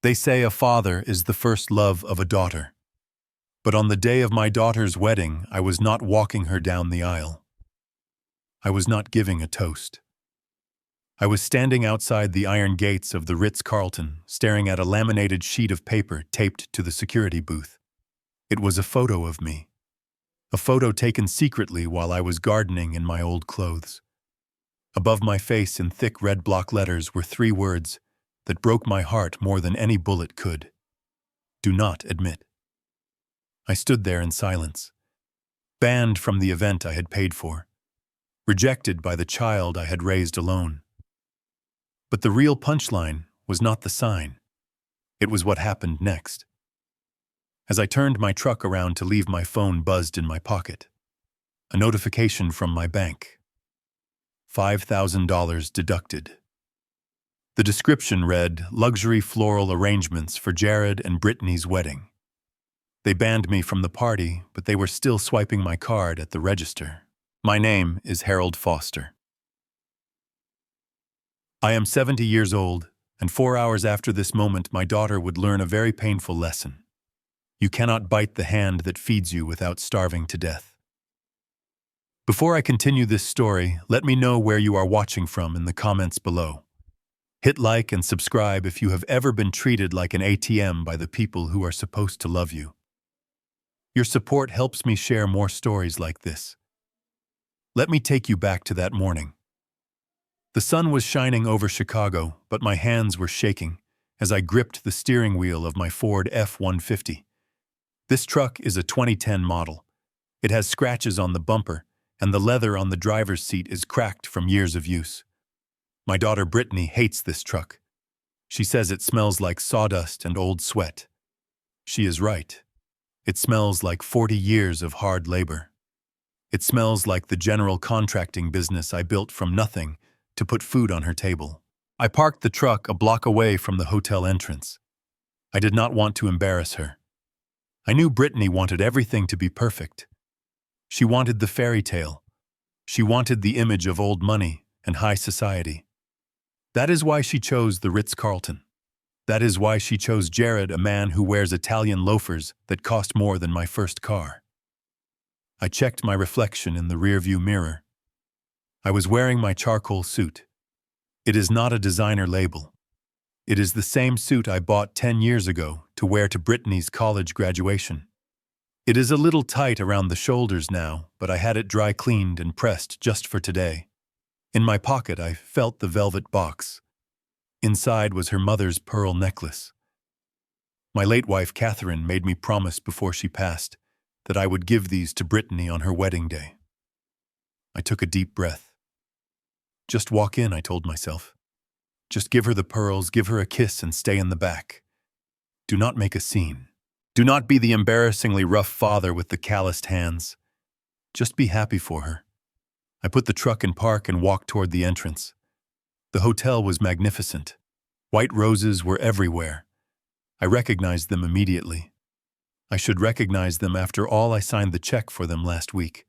They say a father is the first love of a daughter. But on the day of my daughter's wedding, I was not walking her down the aisle. I was not giving a toast. I was standing outside the iron gates of the Ritz-Carlton, staring at a laminated sheet of paper taped to the security booth. It was a photo of me. A photo taken secretly while I was gardening in my old clothes. Above my face in thick red block letters were 3 words that broke my heart more than any bullet could. Do not admit. I stood there in silence, banned from the event I had paid for, rejected by the child I had raised alone. But the real punchline was not the sign. It was what happened next. As I turned my truck around to leave, my phone buzzed in my pocket. A notification from my bank. $5,000 deducted. The description read, "Luxury floral arrangements for Jared and Brittany's wedding." They banned me from the party, but they were still swiping my card at the register. My name is Harold Foster. I am 70 years old, and 4 hours after this moment, my daughter would learn a very painful lesson. You cannot bite the hand that feeds you without starving to death. Before I continue this story, let me know where you are watching from in the comments below. Hit like and subscribe if you have ever been treated like an ATM by the people who are supposed to love you. Your support helps me share more stories like this. Let me take you back to that morning. The sun was shining over Chicago, but my hands were shaking as I gripped the steering wheel of my Ford F-150. This truck is a 2010 model. It has scratches on the bumper, and the leather on the driver's seat is cracked from years of use. My daughter Brittany hates this truck. She says it smells like sawdust and old sweat. She is right. It smells like 40 years of hard labor. It smells like the general contracting business I built from nothing to put food on her table. I parked the truck a block away from the hotel entrance. I did not want to embarrass her. I knew Brittany wanted everything to be perfect. She wanted the fairy tale. She wanted the image of old money and high society. That is why she chose the Ritz-Carlton. That is why she chose Jared, a man who wears Italian loafers that cost more than my first car. I checked my reflection in the rearview mirror. I was wearing my charcoal suit. It is not a designer label. It is the same suit I bought 10 years ago to wear to Brittany's college graduation. It is a little tight around the shoulders now, but I had it dry cleaned and pressed just for today. In my pocket, I felt the velvet box. Inside was her mother's pearl necklace. My late wife, Catherine, made me promise before she passed that I would give these to Brittany on her wedding day. I took a deep breath. Just walk in, I told myself. Just give her the pearls, give her a kiss, and stay in the back. Do not make a scene. Do not be the embarrassingly rough father with the calloused hands. Just be happy for her. I put the truck in park and walked toward the entrance. The hotel was magnificent. White roses were everywhere. I recognized them immediately. I should recognize them after all I signed the check for them last week.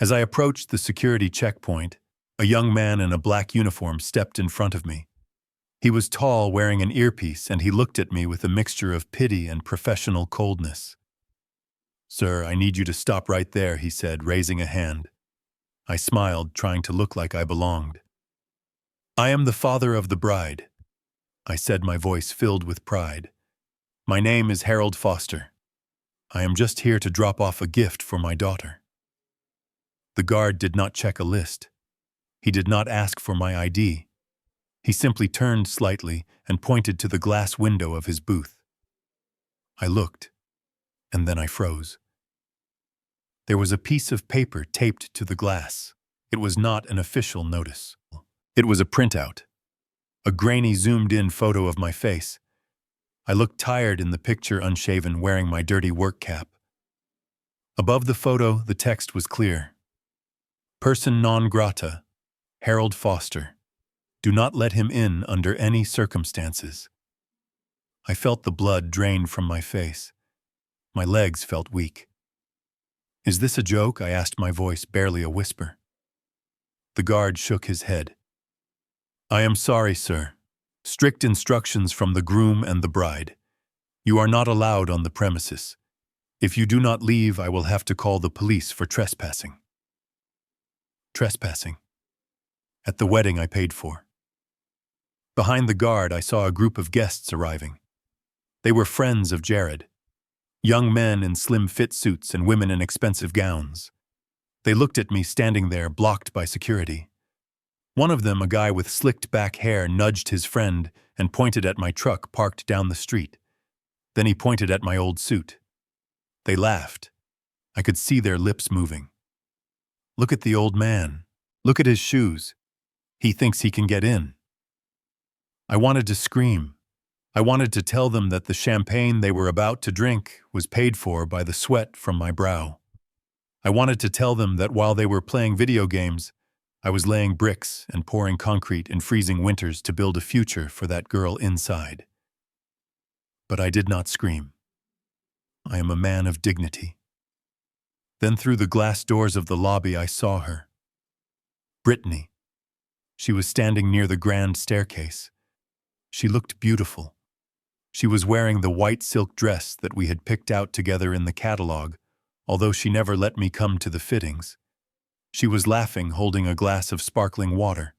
As I approached the security checkpoint, a young man in a black uniform stepped in front of me. He was tall, wearing an earpiece, and he looked at me with a mixture of pity and professional coldness. "Sir, I need you to stop right there," he said, raising a hand. I smiled, trying to look like I belonged. "I am the father of the bride," I said, my voice filled with pride. "My name is Harold Foster. I am just here to drop off a gift for my daughter." The guard did not check a list. He did not ask for my ID. He simply turned slightly and pointed to the glass window of his booth. I looked, and then I froze. There was a piece of paper taped to the glass. It was not an official notice. It was a printout. A grainy, zoomed-in photo of my face. I looked tired in the picture, unshaven, wearing my dirty work cap. Above the photo, the text was clear. "Person non grata, Harold Foster. Do not let him in under any circumstances." I felt the blood drain from my face. My legs felt weak. "Is this a joke?" I asked, my voice barely a whisper. The guard shook his head. "I am sorry, sir. Strict instructions from the groom and the bride. You are not allowed on the premises. If you do not leave, I will have to call the police for trespassing. Trespassing. At the wedding I paid for. Behind the guard, I saw a group of guests arriving. They were friends of Jared. Young men in slim fit suits and women in expensive gowns. They looked at me standing there, blocked by security. One of them, a guy with slicked back hair, nudged his friend and pointed at my truck parked down the street. Then he pointed at my old suit. They laughed. I could see their lips moving. Look at the old man. Look at his shoes. He thinks he can get in. I wanted to scream. I wanted to tell them that the champagne they were about to drink was paid for by the sweat from my brow. I wanted to tell them that while they were playing video games, I was laying bricks and pouring concrete in freezing winters to build a future for that girl inside. But I did not scream. I am a man of dignity. Then through the glass doors of the lobby I saw her. Brittany. She was standing near the grand staircase. She looked beautiful. She was wearing the white silk dress that we had picked out together in the catalog, although she never let me come to the fittings. She was laughing, holding a glass of sparkling water.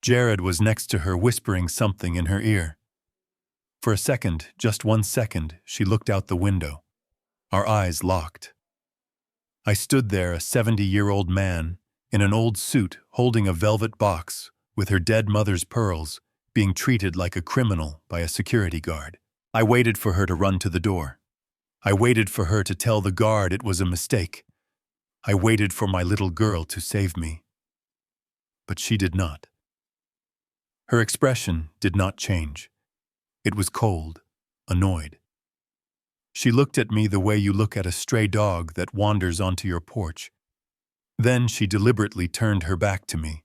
Jared was next to her, whispering something in her ear. For a second, just 1 second, she looked out the window. Our eyes locked. I stood there, a 70-year-old man, in an old suit, holding a velvet box, with her dead mother's pearls, being treated like a criminal by a security guard. I waited for her to run to the door. I waited for her to tell the guard it was a mistake. I waited for my little girl to save me. But she did not. Her expression did not change. It was cold, annoyed. She looked at me the way you look at a stray dog that wanders onto your porch. Then she deliberately turned her back to me.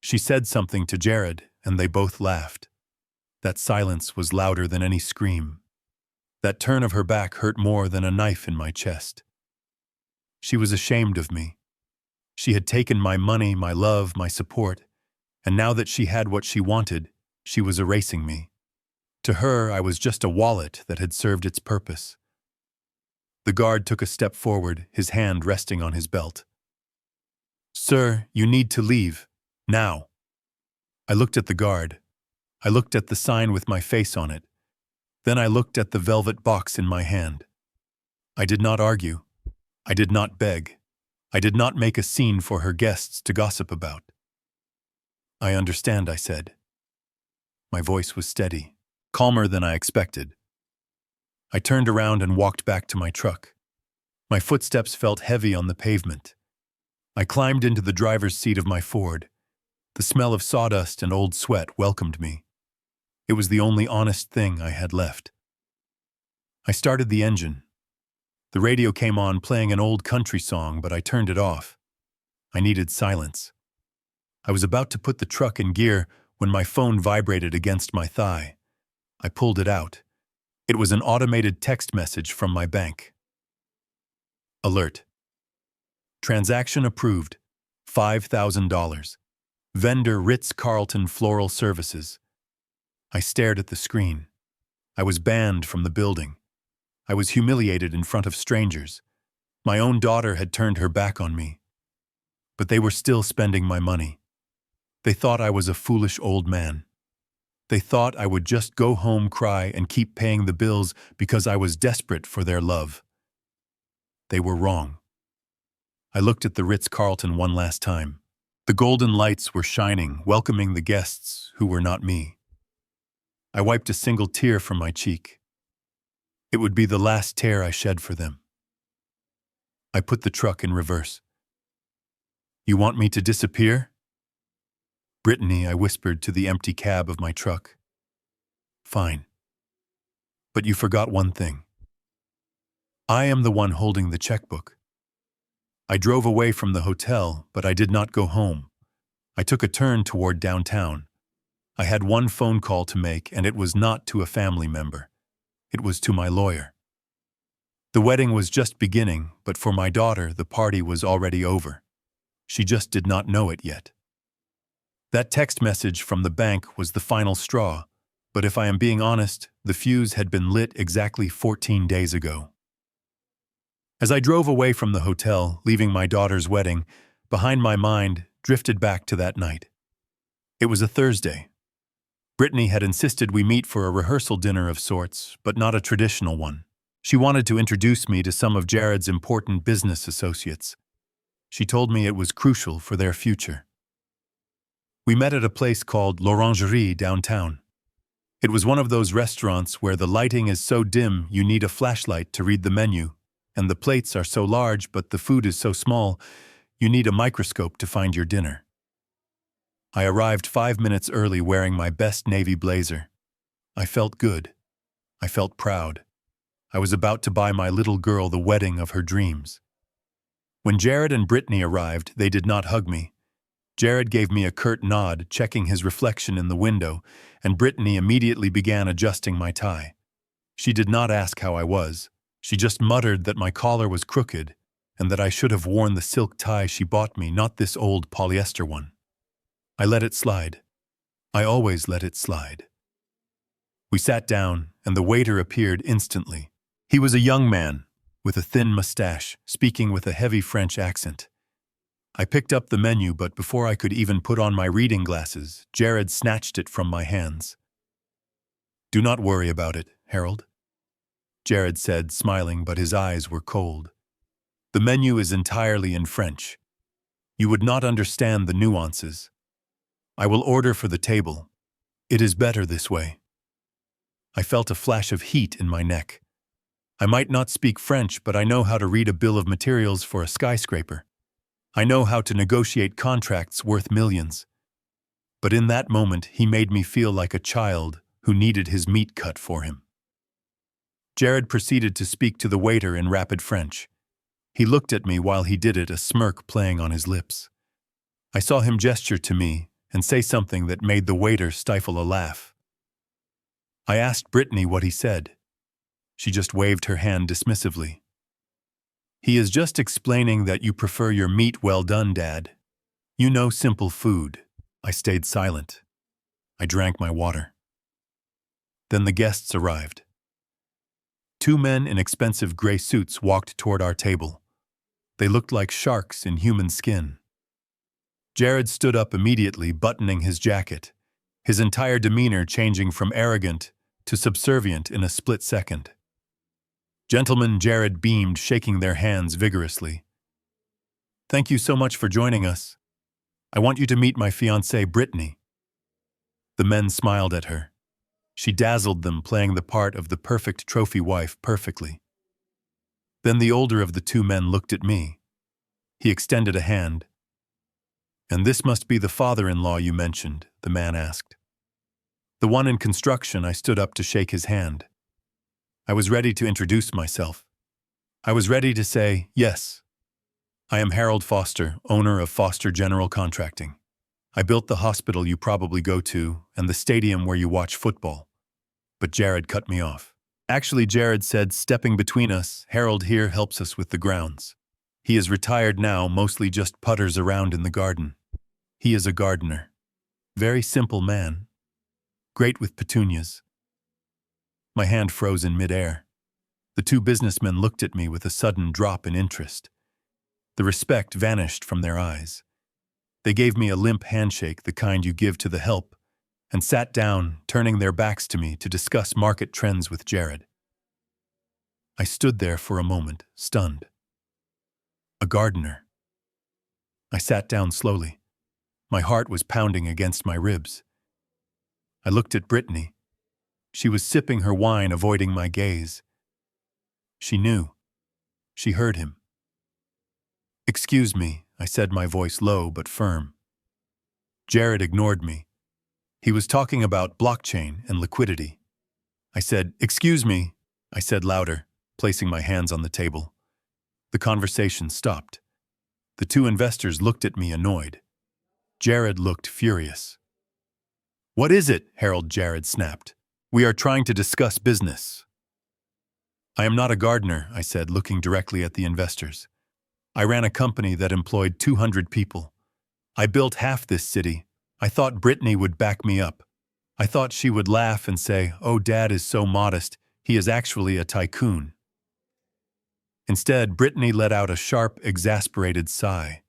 She said something to Jared, and they both laughed. That silence was louder than any scream. That turn of her back hurt more than a knife in my chest. She was ashamed of me. She had taken my money, my love, my support, and now that she had what she wanted, she was erasing me. To her, I was just a wallet that had served its purpose. The guard took a step forward, his hand resting on his belt. "Sir, you need to leave. Now." I looked at the guard. I looked at the sign with my face on it. Then I looked at the velvet box in my hand. I did not argue. I did not beg. I did not make a scene for her guests to gossip about. "I understand," I said. My voice was steady, calmer than I expected. I turned around and walked back to my truck. My footsteps felt heavy on the pavement. I climbed into the driver's seat of my Ford. The smell of sawdust and old sweat welcomed me. It was the only honest thing I had left. I started the engine. The radio came on playing an old country song, but I turned it off. I needed silence. I was about to put the truck in gear when my phone vibrated against my thigh. I pulled it out. It was an automated text message from my bank. Alert. Transaction approved. $5,000. Vendor Ritz-Carlton Floral Services. I stared at the screen. I was banned from the building. I was humiliated in front of strangers. My own daughter had turned her back on me. But they were still spending my money. They thought I was a foolish old man. They thought I would just go home, cry, and keep paying the bills because I was desperate for their love. They were wrong. I looked at the Ritz-Carlton one last time. The golden lights were shining, welcoming the guests who were not me. I wiped a single tear from my cheek. It would be the last tear I shed for them. I put the truck in reverse. "You want me to disappear?" "Brittany," I whispered to the empty cab of my truck. "Fine. But you forgot one thing. I am the one holding the checkbook." I drove away from the hotel, but I did not go home. I took a turn toward downtown. I had one phone call to make, and it was not to a family member. It was to my lawyer. The wedding was just beginning, but for my daughter, the party was already over. She just did not know it yet. That text message from the bank was the final straw, but if I am being honest, the fuse had been lit exactly 14 days ago. As I drove away from the hotel, leaving my daughter's wedding, behind my mind drifted back to that night. It was a Thursday. Brittany had insisted we meet for a rehearsal dinner of sorts, but not a traditional one. She wanted to introduce me to some of Jared's important business associates. She told me it was crucial for their future. We met at a place called l'Orangerie downtown. It was one of those restaurants where the lighting is so dim you need a flashlight to read the menu, and the plates are so large but the food is so small you need a microscope to find your dinner. I arrived 5 minutes early wearing my best navy blazer. I felt good. I felt proud. I was about to buy my little girl the wedding of her dreams. When Jared and Brittany arrived, they did not hug me. Jared gave me a curt nod, checking his reflection in the window, and Brittany immediately began adjusting my tie. She did not ask how I was. She just muttered that my collar was crooked and that I should have worn the silk tie she bought me, not this old polyester one. I let it slide. I always let it slide. We sat down, and the waiter appeared instantly. He was a young man, with a thin mustache, speaking with a heavy French accent. I picked up the menu, but before I could even put on my reading glasses, Jared snatched it from my hands. "Do not worry about it, Harold," Jared said, smiling, but his eyes were cold. "The menu is entirely in French. You would not understand the nuances. I will order for the table. It is better this way." I felt a flash of heat in my neck. I might not speak French, but I know how to read a bill of materials for a skyscraper. I know how to negotiate contracts worth millions. But in that moment, he made me feel like a child who needed his meat cut for him. Jared proceeded to speak to the waiter in rapid French. He looked at me while he did it, a smirk playing on his lips. I saw him gesture to me and say something that made the waiter stifle a laugh. I asked Brittany what he said. She just waved her hand dismissively. "He is just explaining that you prefer your meat well done, Dad. You know simple food." I stayed silent. I drank my water. Then the guests arrived. 2 men in expensive gray suits walked toward our table. They looked like sharks in human skin. Jared stood up immediately, buttoning his jacket, his entire demeanor changing from arrogant to subservient in a split second. "Gentlemen," Jared beamed, shaking their hands vigorously. "Thank you so much for joining us. I want you to meet my fiancée, Brittany." The men smiled at her. She dazzled them, playing the part of the perfect trophy wife perfectly. Then the older of the 2 men looked at me. He extended a hand. "And this must be the father-in-law you mentioned," the man asked. "The one in construction." I stood up to shake his hand. I was ready to introduce myself. I was ready to say, "Yes, I am Harold Foster, owner of Foster General Contracting. I built the hospital you probably go to and the stadium where you watch football." But Jared cut me off. "Actually," Jared said, stepping between us, "Harold here helps us with the grounds. He is retired now, mostly just putters around in the garden. He is a gardener. Very simple man. Great with petunias." My hand froze in midair. The 2 businessmen looked at me with a sudden drop in interest. The respect vanished from their eyes. They gave me a limp handshake, the kind you give to the help, and sat down, turning their backs to me to discuss market trends with Jared. I stood there for a moment, stunned. A gardener. I sat down slowly. My heart was pounding against my ribs. I looked at Brittany. She was sipping her wine, avoiding my gaze. She knew. She heard him. "Excuse me," I said, my voice low but firm. Jared ignored me. He was talking about blockchain and liquidity. I said, "Excuse me," I said louder, placing my hands on the table. The conversation stopped. The 2 investors looked at me, annoyed. Jared looked furious. "What is it, Harold?" Jared snapped. "We are trying to discuss business." "I am not a gardener," I said, looking directly at the investors. "I ran a company that employed 200 people. I built half this city, I thought Brittany would back me up. I thought she would laugh and say, "Oh, Dad is so modest, he is actually a tycoon." Instead, Brittany let out a sharp, exasperated sigh.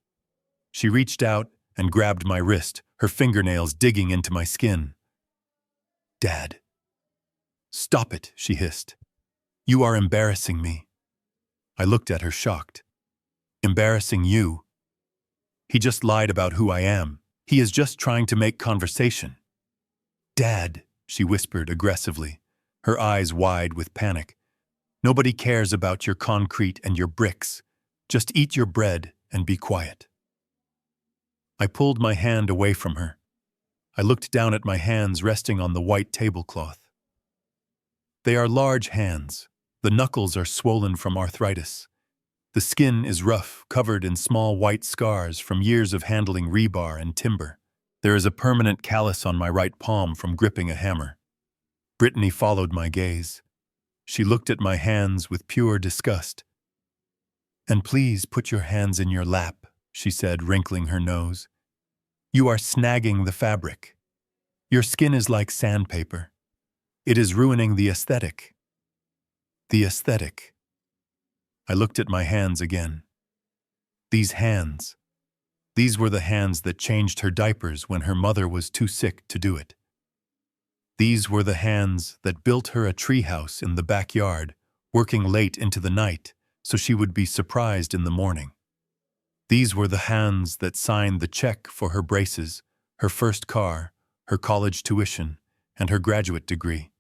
She reached out and grabbed my wrist, her fingernails digging into my skin. "Dad, stop it," she hissed. "You are embarrassing me." I looked at her shocked. "Embarrassing you? He just lied about who I am. He is just trying to make conversation." "Dad," she whispered aggressively, her eyes wide with panic. "Nobody cares about your concrete and your bricks. Just eat your bread and be quiet." I pulled my hand away from her. I looked down at my hands resting on the white tablecloth. They are large hands. The knuckles are swollen from arthritis. The skin is rough, covered in small white scars from years of handling rebar and timber. There is a permanent callus on my right palm from gripping a hammer. Brittany followed my gaze. She looked at my hands with pure disgust. "And please put your hands in your lap," she said, wrinkling her nose. "You are snagging the fabric. Your skin is like sandpaper. It is ruining the aesthetic." The aesthetic. I looked at my hands again. These hands. These were the hands that changed her diapers when her mother was too sick to do it. These were the hands that built her a treehouse in the backyard, working late into the night so she would be surprised in the morning. These were the hands that signed the check for her braces, her first car, her college tuition, and her graduate degree.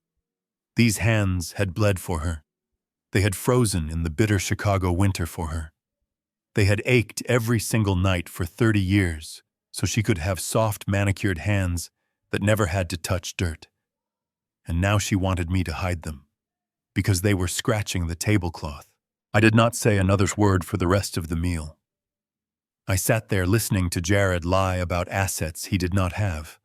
These hands had bled for her. They had frozen in the bitter Chicago winter for her. They had ached every single night for 30 years so she could have soft manicured hands that never had to touch dirt. And now she wanted me to hide them, because they were scratching the tablecloth. I did not say another word for the rest of the meal. I sat there listening to Jared lie about assets he did not have.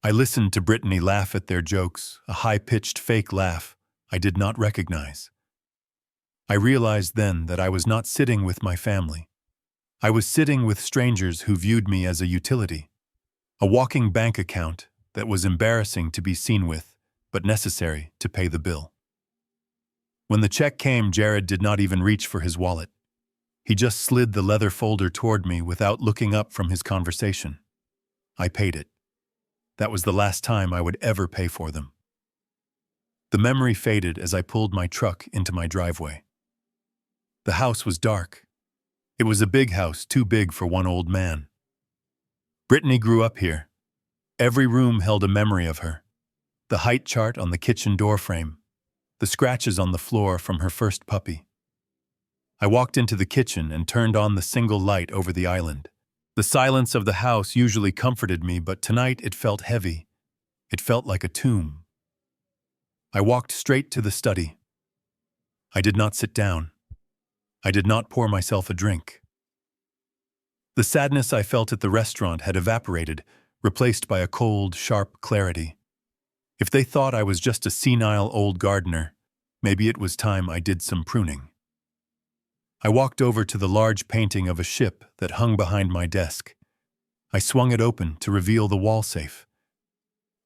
I listened to Brittany laugh at their jokes, a high-pitched fake laugh I did not recognize. I realized then that I was not sitting with my family. I was sitting with strangers who viewed me as a utility, a walking bank account that was embarrassing to be seen with, but necessary to pay the bill. When the check came, Jared did not even reach for his wallet. He just slid the leather folder toward me without looking up from his conversation. I paid it. That was the last time I would ever pay for them. The memory faded as I pulled my truck into my driveway. The house was dark. It was a big house, too big for one old man. Brittany grew up here. Every room held a memory of her. The height chart on the kitchen door frame, the scratches on the floor from her first puppy. I walked into the kitchen and turned on the single light over the island. The silence of the house usually comforted me, but tonight it felt heavy. It felt like a tomb. I walked straight to the study. I did not sit down. I did not pour myself a drink. The sadness I felt at the restaurant had evaporated, replaced by a cold, sharp clarity. If they thought I was just a senile old gardener, maybe it was time I did some pruning. I walked over to the large painting of a ship that hung behind my desk. I swung it open to reveal the wall safe.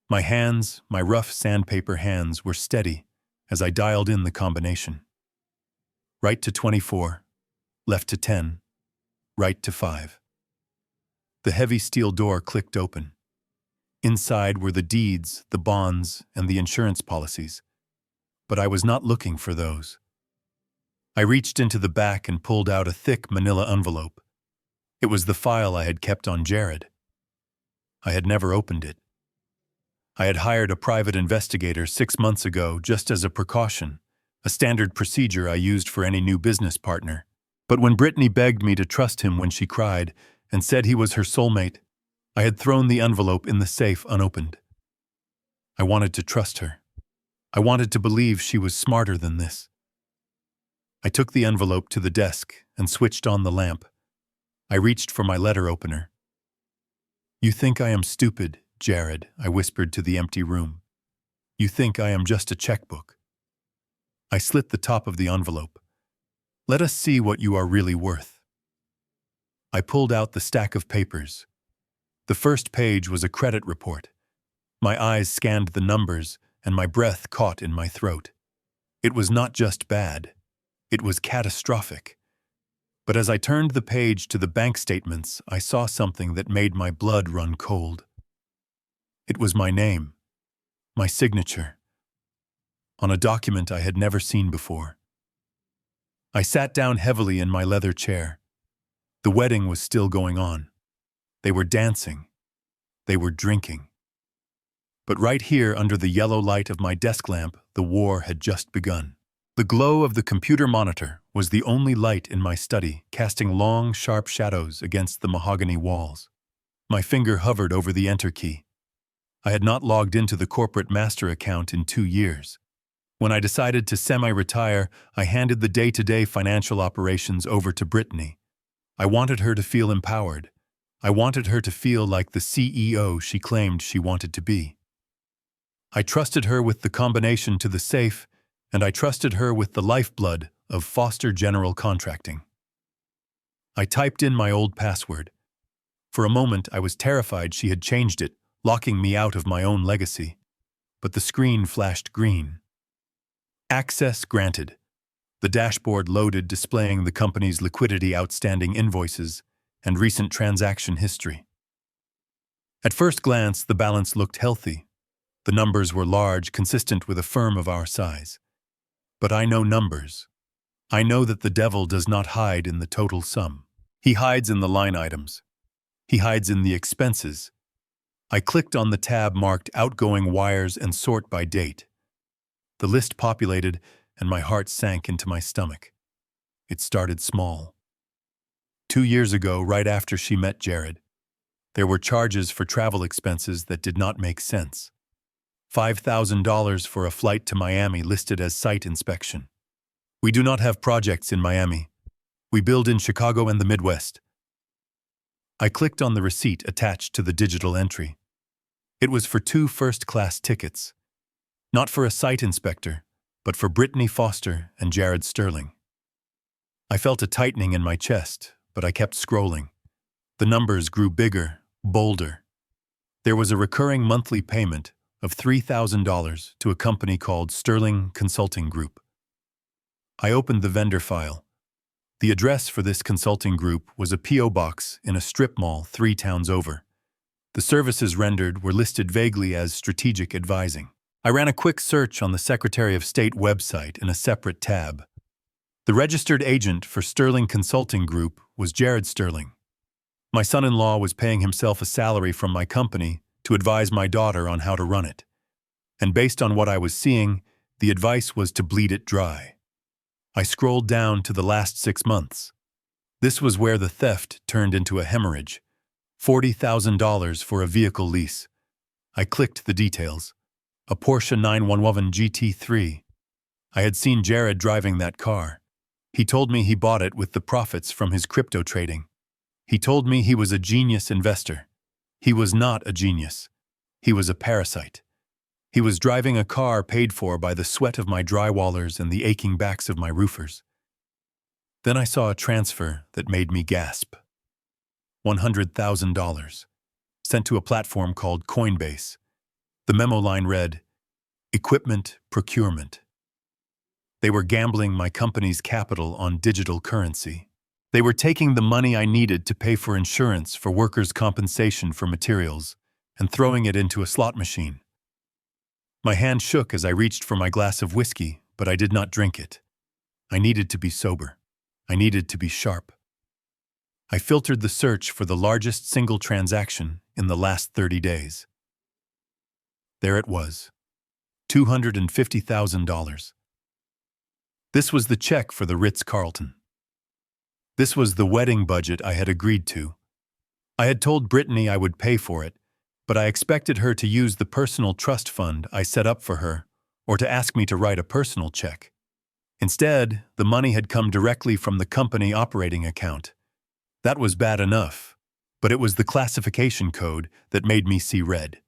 My hands, my rough sandpaper hands, were steady as I dialed in the combination. Right to 24, left to 10, right to 5. The heavy steel door clicked open. Inside were the deeds, the bonds, and the insurance policies. But I was not looking for those. I reached into the back and pulled out a thick manila envelope. It was the file I had kept on Jared. I had never opened it. I had hired a private investigator 6 months ago just as a precaution, a standard procedure I used for any new business partner. But when Brittany begged me to trust him when she cried and said he was her soulmate, I had thrown the envelope in the safe unopened. I wanted to trust her. I wanted to believe she was smarter than this. I took the envelope to the desk and switched on the lamp. I reached for my letter opener. "You think I am stupid, Jared," I whispered to the empty room. "You think I am just a checkbook." I slit the top of the envelope. "Let us see what you are really worth." I pulled out the stack of papers. The first page was a credit report. My eyes scanned the numbers, and my breath caught in my throat. It was not just bad. It was catastrophic. But as I turned the page to the bank statements, I saw something that made my blood run cold. It was my name, my signature, on a document I had never seen before. I sat down heavily in my leather chair. The wedding was still going on. They were dancing. They were drinking. But right here, under the yellow light of my desk lamp, the war had just begun. The glow of the computer monitor was the only light in my study, casting long, sharp shadows against the mahogany walls. My finger hovered over the enter key. I had not logged into the corporate master account in 2 years. When I decided to semi-retire, I handed the day-to-day financial operations over to Brittany. I wanted her to feel empowered. I wanted her to feel like the CEO she claimed she wanted to be. I trusted her with the combination to the safe, and I trusted her with the lifeblood of Foster General Contracting. I typed in my old password. For a moment, I was terrified she had changed it, locking me out of my own legacy. But the screen flashed green. Access granted. The dashboard loaded, displaying the company's liquidity, outstanding invoices, and recent transaction history. At first glance, the balance looked healthy. The numbers were large, consistent with a firm of our size. But I know numbers. I know that the devil does not hide in the total sum. He hides in the line items. He hides in the expenses. I clicked on the tab marked Outgoing Wires and Sort by Date. The list populated, and my heart sank into my stomach. It started small. 2 years ago, right after she met Jared, there were charges for travel expenses that did not make sense. $5,000 for a flight to Miami listed as site inspection. We do not have projects in Miami. We build in Chicago and the Midwest. I clicked on the receipt attached to the digital entry. It was for 2 first-class tickets. Not for a site inspector, but for Brittany Foster and Jared Sterling. I felt a tightening in my chest, but I kept scrolling. The numbers grew bigger, bolder. There was a recurring monthly payment of $3,000 to a company called Sterling Consulting Group. I opened the vendor file. The address for this consulting group was a P.O. box in a strip mall 3 towns over. The services rendered were listed vaguely as strategic advising. I ran a quick search on the Secretary of State website in a separate tab. The registered agent for Sterling Consulting Group was Jared Sterling. My son-in-law was paying himself a salary from my company to advise my daughter on how to run it. And based on what I was seeing, the advice was to bleed it dry. I scrolled down to the last 6 months. This was where the theft turned into a hemorrhage. $40,000 for a vehicle lease. I clicked the details. A Porsche 911 GT3. I had seen Jared driving that car. He told me he bought it with the profits from his crypto trading. He told me he was a genius investor. He was not a genius. He was a parasite. He was driving a car paid for by the sweat of my drywallers and the aching backs of my roofers. Then I saw a transfer that made me gasp. $100,000, sent to a platform called Coinbase. The memo line read, "Equipment procurement." They were gambling my company's capital on digital currency. They were taking the money I needed to pay for insurance for workers' compensation for materials and throwing it into a slot machine. My hand shook as I reached for my glass of whiskey, but I did not drink it. I needed to be sober. I needed to be sharp. I filtered the search for the largest single transaction in the last 30 days. There it was, $250,000. This was the check for the Ritz-Carlton. This was the wedding budget I had agreed to. I had told Brittany I would pay for it, but I expected her to use the personal trust fund I set up for her, or to ask me to write a personal check. Instead, the money had come directly from the company operating account. That was bad enough, but it was the classification code that made me see red.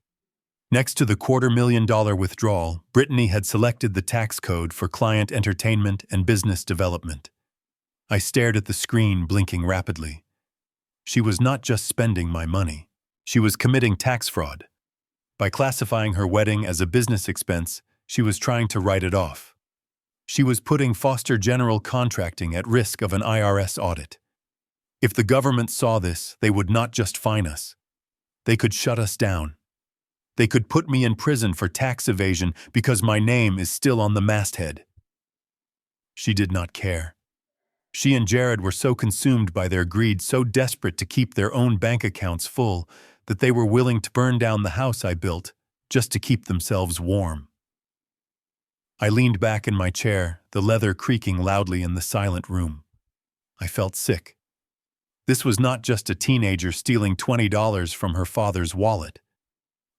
Next to the $250,000 withdrawal, Brittany had selected the tax code for client entertainment and business development. I stared at the screen, blinking rapidly. She was not just spending my money. She was committing tax fraud. By classifying her wedding as a business expense, she was trying to write it off. She was putting Foster General Contracting at risk of an IRS audit. If the government saw this, they would not just fine us. They could shut us down. They could put me in prison for tax evasion because my name is still on the masthead. She did not care. She and Jared were so consumed by their greed, so desperate to keep their own bank accounts full, that they were willing to burn down the house I built just to keep themselves warm. I leaned back in my chair, the leather creaking loudly in the silent room. I felt sick. This was not just a teenager stealing $20 from her father's wallet.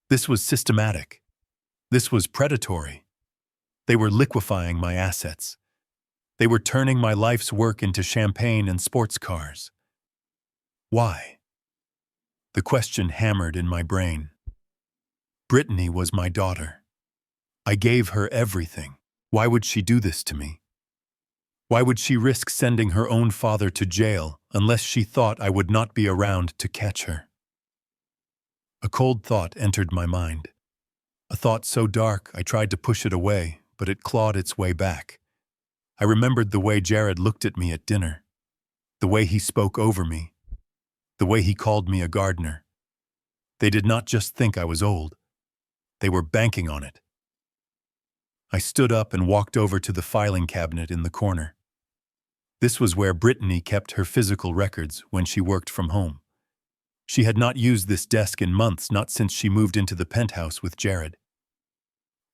This was systematic. This was predatory. They were liquefying my assets. They were turning my life's work into champagne and sports cars. Why? The question hammered in my brain. Brittany was my daughter. I gave her everything. Why would she do this to me? Why would she risk sending her own father to jail unless she thought I would not be around to catch her? A cold thought entered my mind. A thought so dark I tried to push it away, but it clawed its way back. I remembered the way Jared looked at me at dinner, the way he spoke over me, the way he called me a gardener. They did not just think I was old. They were banking on it. I stood up and walked over to the filing cabinet in the corner. This was where Brittany kept her physical records when she worked from home. She had not used this desk in months, not since she moved into the penthouse with Jared.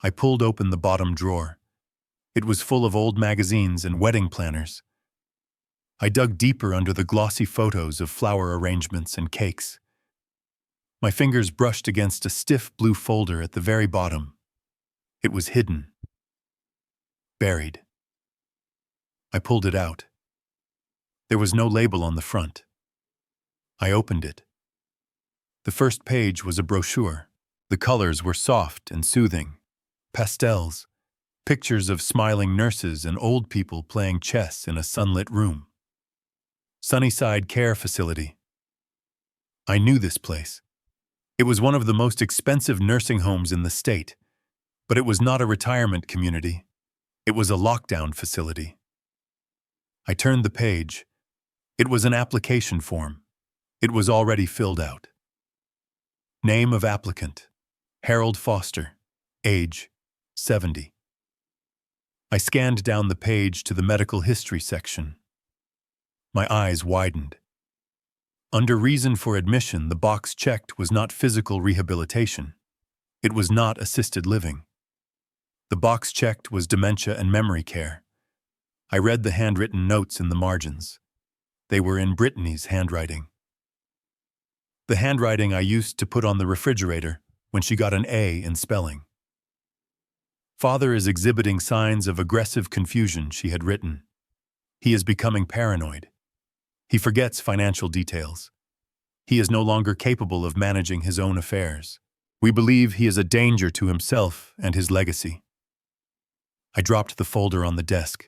I pulled open the bottom drawer. It was full of old magazines and wedding planners. I dug deeper under the glossy photos of flower arrangements and cakes. My fingers brushed against a stiff blue folder at the very bottom. It was hidden. Buried. I pulled it out. There was no label on the front. I opened it. The first page was a brochure. The colors were soft and soothing. Pastels. Pictures of smiling nurses and old people playing chess in a sunlit room. Sunnyside Care Facility. I knew this place. It was one of the most expensive nursing homes in the state, but it was not a retirement community. It was a lockdown facility. I turned the page. It was an application form. It was already filled out. Name of applicant: Harold Foster. Age: 70. I scanned down the page to the medical history section. My eyes widened. Under reason for admission, the box checked was not physical rehabilitation. It was not assisted living. The box checked was dementia and memory care. I read the handwritten notes in the margins. They were in Brittany's handwriting. The handwriting I used to put on the refrigerator when she got an A in spelling. Father is exhibiting signs of aggressive confusion, she had written. He is becoming paranoid. He forgets financial details. He is no longer capable of managing his own affairs. We believe he is a danger to himself and his legacy. I dropped the folder on the desk.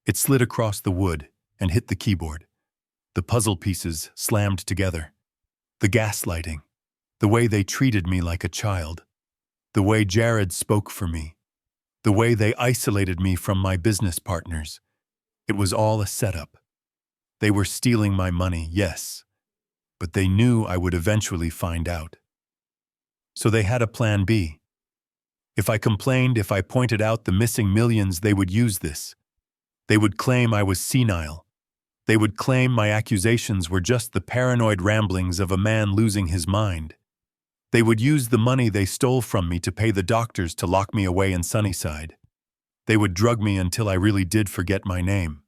It slid across the wood and hit the keyboard. The puzzle pieces slammed together. The gaslighting, the way they treated me like a child, the way Jared spoke for me, the way they isolated me from my business partners. It was all a setup. They were stealing my money, yes, but they knew I would eventually find out. So they had a plan B. If I complained, if I pointed out the missing millions, they would use this. They would claim I was senile. They would claim my accusations were just the paranoid ramblings of a man losing his mind. They would use the money they stole from me to pay the doctors to lock me away in Sunnyside. They would drug me until I really did forget my name.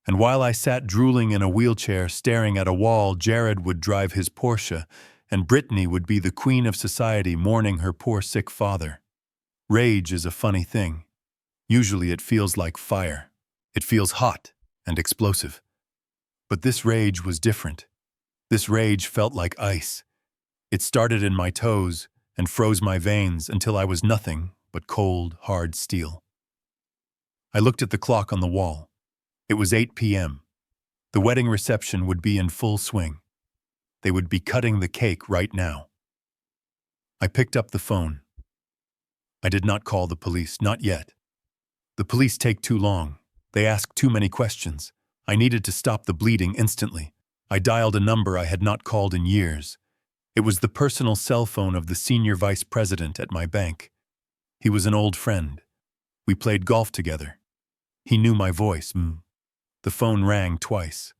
And while I sat drooling in a wheelchair staring at a wall, Jared would drive his Porsche, and Brittany would be the queen of society mourning her poor sick father. Rage is a funny thing. Usually it feels like fire. It feels hot and explosive. But this rage was different. This rage felt like ice. It started in my toes and froze my veins until I was nothing but cold, hard steel. I looked at the clock on the wall. It was 8 p.m. The wedding reception would be in full swing. They would be cutting the cake right now. I picked up the phone. I did not call the police, not yet. The police take too long. They ask too many questions. I needed to stop the bleeding instantly. I dialed a number I had not called in years. It was the personal cell phone of the senior vice president at my bank. He was an old friend. We played golf together. He knew my voice. The phone rang twice.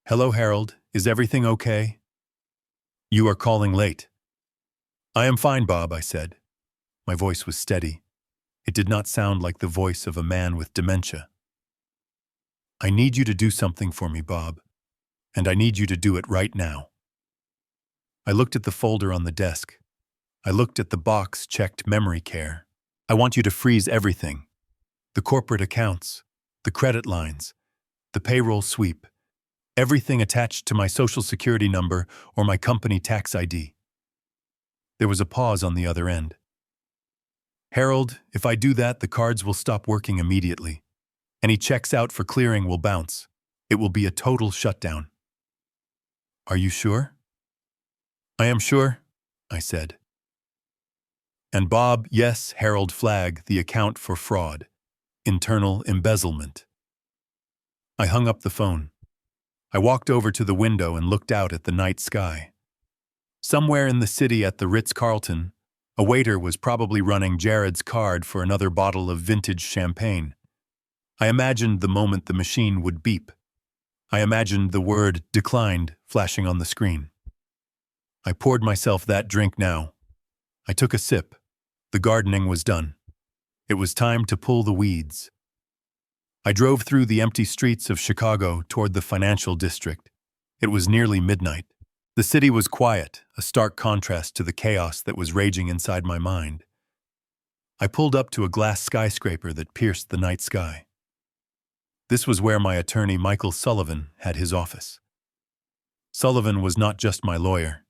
"Hello, Harold. Is everything okay?" "You are calling late." "I am fine, Bob," I said. My voice was steady. It did not sound like the voice of a man with dementia. "I need you to do something for me, Bob, and I need you to do it right now." I looked at the folder on the desk. I looked at the box checked memory care. "I want you to freeze everything. The corporate accounts, the credit lines, the payroll sweep, everything attached to my social security number or my company tax ID." There was a pause on the other end. "Harold, if I do that, the cards will stop working immediately. Any checks out for clearing will bounce. It will be a total shutdown." "Are you sure?" "I am sure," I said. "And Bob, yes, Harold, flag the account for fraud. Internal embezzlement." I hung up the phone. I walked over to the window and looked out at the night sky. Somewhere in the city at the Ritz-Carlton, a waiter was probably running Jared's card for another bottle of vintage champagne. I imagined the moment the machine would beep. I imagined the word "declined" flashing on the screen. I poured myself that drink now. I took a sip. The gardening was done. It was time to pull the weeds. I drove through the empty streets of Chicago toward the financial district. It was nearly midnight. The city was quiet, a stark contrast to the chaos that was raging inside my mind. I pulled up to a glass skyscraper that pierced the night sky. This was where my attorney, Michael Sullivan, had his office. Sullivan was not just my lawyer.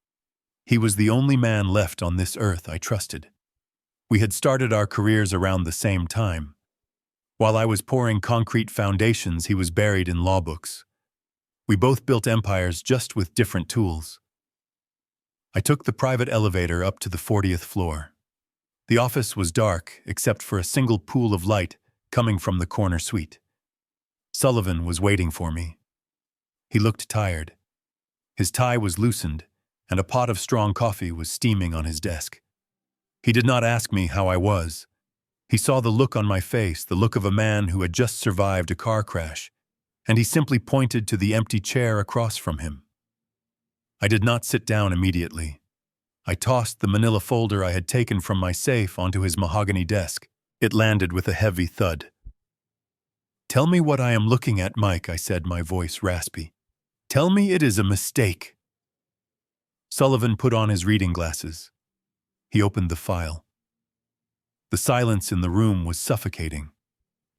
He was the only man left on this earth I trusted. We had started our careers around the same time. While I was pouring concrete foundations, he was buried in law books. We both built empires, just with different tools. I took the private elevator up to the 40th floor. The office was dark, except for a single pool of light coming from the corner suite. Sullivan was waiting for me. He looked tired. His tie was loosened, and a pot of strong coffee was steaming on his desk. He did not ask me how I was. He saw the look on my face, the look of a man who had just survived a car crash, and he simply pointed to the empty chair across from him. I did not sit down immediately. I tossed the manila folder I had taken from my safe onto his mahogany desk. It landed with a heavy thud. "Tell me what I am looking at, Mike," I said, my voice raspy. "Tell me it is a mistake." Sullivan put on his reading glasses. He opened the file. The silence in the room was suffocating.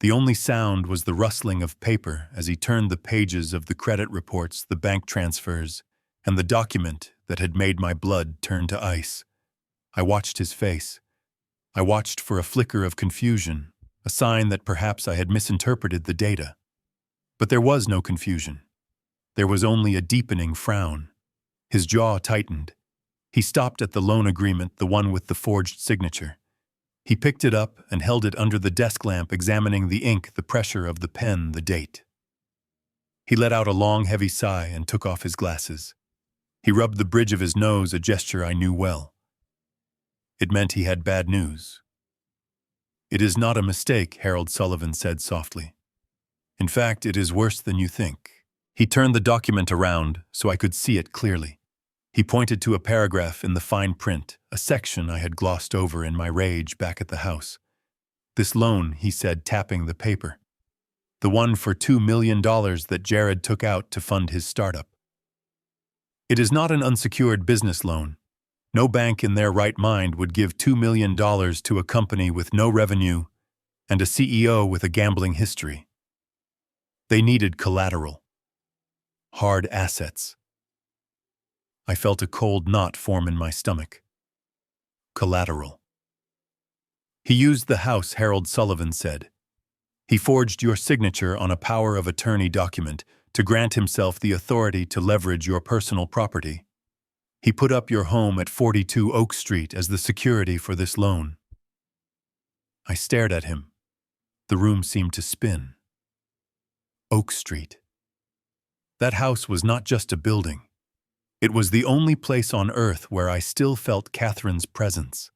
The only sound was the rustling of paper as he turned the pages of the credit reports, the bank transfers, and the document that had made my blood turn to ice. I watched his face. I watched for a flicker of confusion, a sign that perhaps I had misinterpreted the data. But there was no confusion. There was only a deepening frown. His jaw tightened. He stopped at the loan agreement, the one with the forged signature. He picked it up and held it under the desk lamp, examining the ink, the pressure of the pen, the date. He let out a long, heavy sigh and took off his glasses. He rubbed the bridge of his nose, a gesture I knew well. It meant he had bad news. "It is not a mistake," Harold Sullivan said softly. "In fact, it is worse than you think." He turned the document around so I could see it clearly. He pointed to a paragraph in the fine print, a section I had glossed over in my rage back at the house. "This loan," he said, tapping the paper. "The one for $2 million that Jared took out to fund his startup. It is not an unsecured business loan. No bank in their right mind would give $2 million to a company with no revenue and a CEO with a gambling history. They needed collateral. Hard assets." I felt a cold knot form in my stomach. Collateral. "He used the house," Harold Sullivan said. "He forged your signature on a power of attorney document to grant himself the authority to leverage your personal property. He put up your home at 42 Oak Street as the security for this loan. I stared at him. The room seemed to spin. Oak Street. That house was not just a building. It was the only place on earth where I still felt Catherine's presence.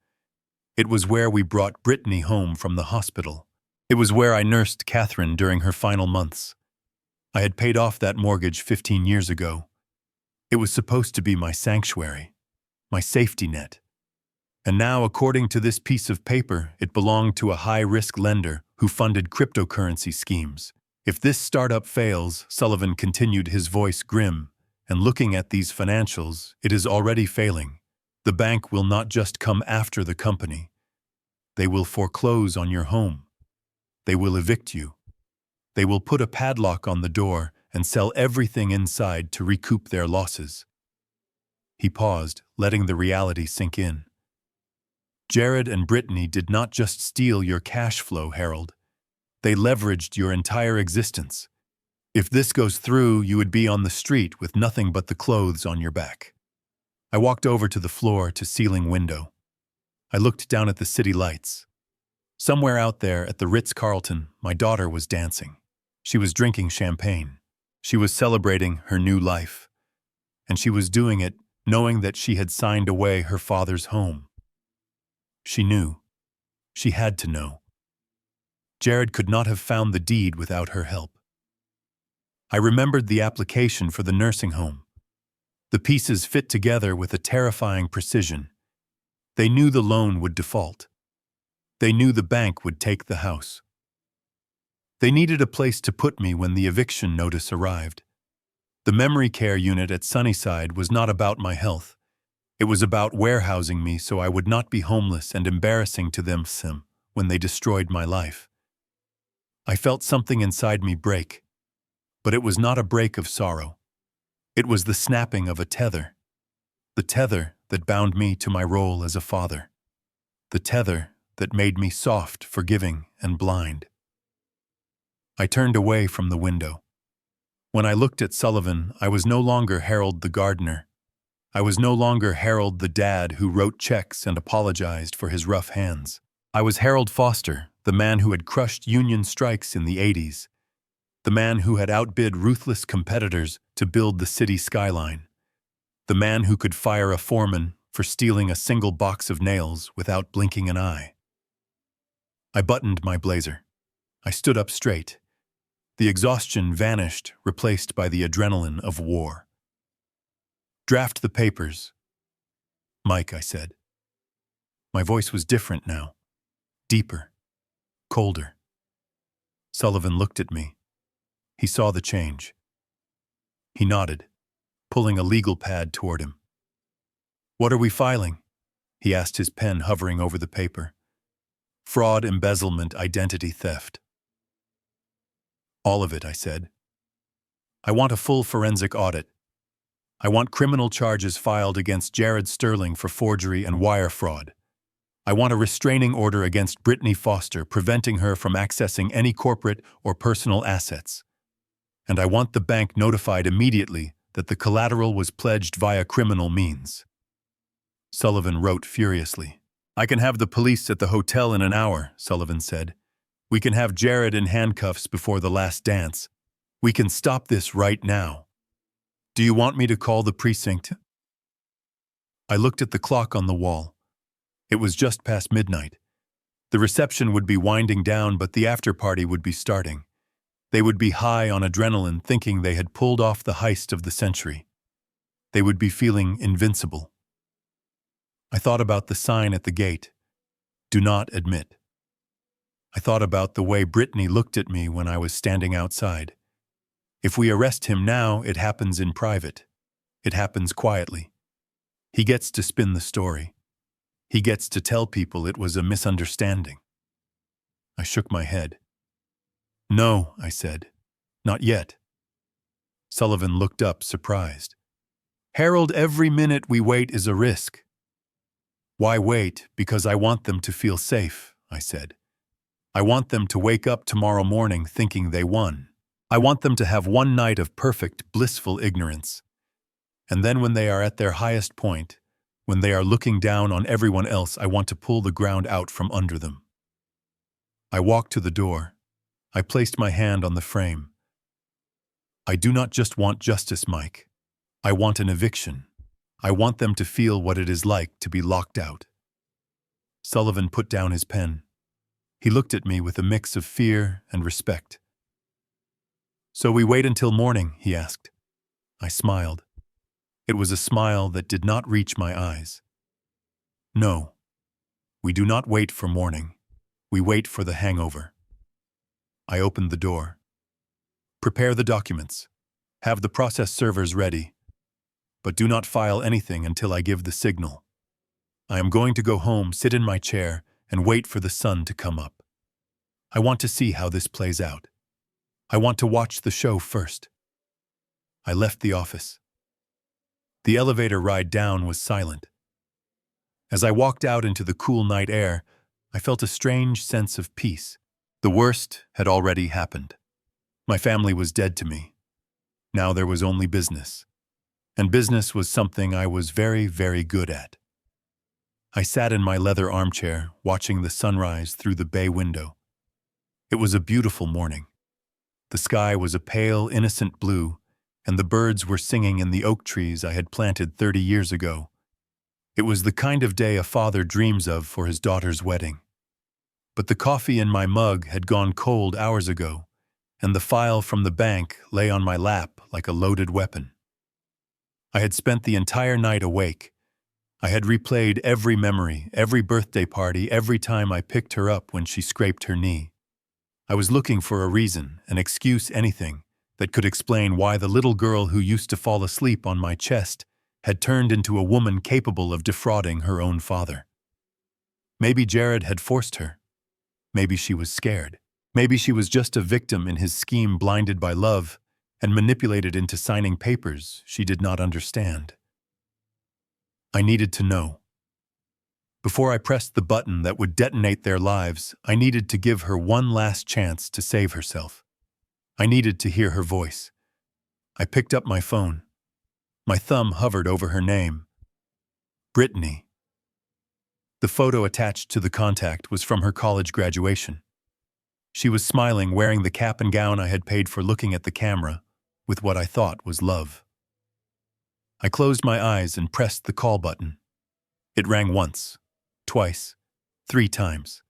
It was where we brought Brittany home from the hospital. It was where I nursed Catherine during her final months. I had paid off that mortgage 15 years ago. It was supposed to be my sanctuary, my safety net. And now, according to this piece of paper, it belonged to a high-risk lender who funded cryptocurrency schemes. If this startup fails, Sullivan continued, his voice grim, and looking at these financials, it is already failing. The bank will not just come after the company. They will foreclose on your home. They will evict you. They will put a padlock on the door and sell everything inside to recoup their losses. He paused, letting the reality sink in. Jared and Brittany did not just steal your cash flow, Harold. They leveraged your entire existence. If this goes through, you would be on the street with nothing but the clothes on your back. I walked over to the floor-to-ceiling window. I looked down at the city lights. Somewhere out there at the Ritz-Carlton, my daughter was dancing. She was drinking champagne. She was celebrating her new life. And she was doing it knowing that she had signed away her father's home. She knew. She had to know. Jared could not have found the deed without her help. I remembered the application for the nursing home. The pieces fit together with a terrifying precision. They knew the loan would default. They knew the bank would take the house. They needed a place to put me when the eviction notice arrived. The memory care unit at Sunnyside was not about my health. It was about warehousing me so I would not be homeless and embarrassing to them when they destroyed my life. I felt something inside me break, but it was not a break of sorrow. It was the snapping of a tether. The tether that bound me to my role as a father. The tether that made me soft, forgiving, and blind. I turned away from the window. When I looked at Sullivan, I was no longer Harold the gardener. I was no longer Harold the dad who wrote checks and apologized for his rough hands. I was Harold Foster, the man who had crushed union strikes in the 80s. The man who had outbid ruthless competitors to build the city skyline. The man who could fire a foreman for stealing a single box of nails without blinking an eye. I buttoned my blazer. I stood up straight. The exhaustion vanished, replaced by the adrenaline of war. "Draft the papers." "Mike," I said. My voice was different now. Deeper. Colder. Sullivan looked at me. He saw the change. He nodded, pulling a legal pad toward him. "What are we filing?" he asked, his pen hovering over the paper. "Fraud, embezzlement, identity theft." "All of it," I said. "I want a full forensic audit. I want criminal charges filed against Jared Sterling for forgery and wire fraud. I want a restraining order against Brittany Foster, preventing her from accessing any corporate or personal assets. And I want the bank notified immediately that the collateral was pledged via criminal means." Sullivan wrote furiously. "I can have the police at the hotel in an hour," Sullivan said. "We can have Jared in handcuffs before the last dance. We can stop this right now. Do you want me to call the precinct?" I looked at the clock on the wall. It was just past midnight. The reception would be winding down, but the after-party would be starting. They would be high on adrenaline, thinking they had pulled off the heist of the century. They would be feeling invincible. I thought about the sign at the gate. "Do not admit." I thought about the way Brittany looked at me when I was standing outside. If we arrest him now, it happens in private. It happens quietly. He gets to spin the story. He gets to tell people it was a misunderstanding. I shook my head. "No," I said. "Not yet." Sullivan looked up, surprised. "Harold, every minute we wait is a risk." "Why wait? Because I want them to feel safe," I said. "I want them to wake up tomorrow morning thinking they won." I want them to have one night of perfect, blissful ignorance. And then when they are at their highest point, when they are looking down on everyone else, I want to pull the ground out from under them. I walked to the door. I placed my hand on the frame. I do not just want justice, Mike. I want an eviction. I want them to feel what it is like to be locked out. Sullivan put down his pen. He looked at me with a mix of fear and respect. So we wait until morning, he asked. I smiled. It was a smile that did not reach my eyes. No, we do not wait for morning. We wait for the hangover. I opened the door. Prepare the documents. Have the process servers ready. But do not file anything until I give the signal. I am going to go home, sit in my chair, and wait for the sun to come up. I want to see how this plays out. I want to watch the show first. I left the office. The elevator ride down was silent. As I walked out into the cool night air, I felt a strange sense of peace. The worst had already happened. My family was dead to me. Now there was only business. And business was something I was very, very good at. I sat in my leather armchair, watching the sunrise through the bay window. It was a beautiful morning. The sky was a pale, innocent blue, and the birds were singing in the oak trees I had planted 30 years ago. It was the kind of day a father dreams of for his daughter's wedding. But the coffee in my mug had gone cold hours ago, and the file from the bank lay on my lap like a loaded weapon. I had spent the entire night awake. I had replayed every memory, every birthday party, every time I picked her up when she scraped her knee. I was looking for a reason, an excuse, anything that could explain why the little girl who used to fall asleep on my chest had turned into a woman capable of defrauding her own father. Maybe Jared had forced her. Maybe she was scared. Maybe she was just a victim in his scheme, blinded by love and manipulated into signing papers she did not understand. I needed to know. Before I pressed the button that would detonate their lives, I needed to give her one last chance to save herself. I needed to hear her voice. I picked up my phone. My thumb hovered over her name. Brittany. The photo attached to the contact was from her college graduation. She was smiling, wearing the cap and gown I had paid for, looking at the camera with what I thought was love. I closed my eyes and pressed the call button. It rang once, twice, 3 times.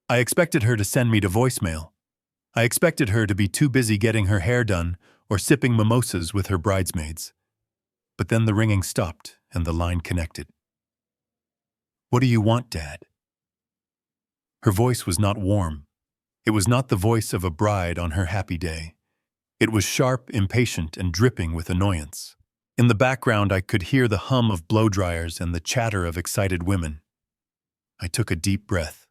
I expected her to send me to voicemail. I expected her to be too busy getting her hair done or sipping mimosas with her bridesmaids. But then the ringing stopped and the line connected. What do you want, Dad? Her voice was not warm. It was not the voice of a bride on her happy day. It was sharp, impatient, and dripping with annoyance. In the background, I could hear the hum of blow dryers and the chatter of excited women. I took a deep breath.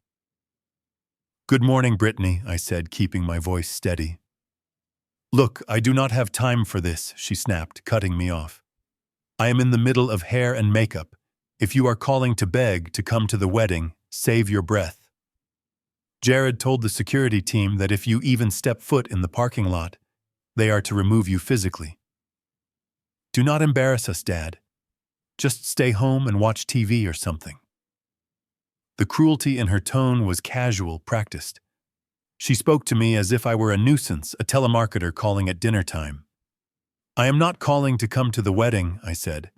Good morning, Brittany, I said, keeping my voice steady. Look, I do not have time for this, she snapped, cutting me off. I am in the middle of hair and makeup. If you are calling to beg to come to the wedding, save your breath. Jared told the security team that if you even step foot in the parking lot, they are to remove you physically. Do not embarrass us, Dad. Just stay home and watch TV or something. The cruelty in her tone was casual, practiced. She spoke to me as if I were a nuisance, a telemarketer calling at dinner time. I am not calling to come to the wedding, I said.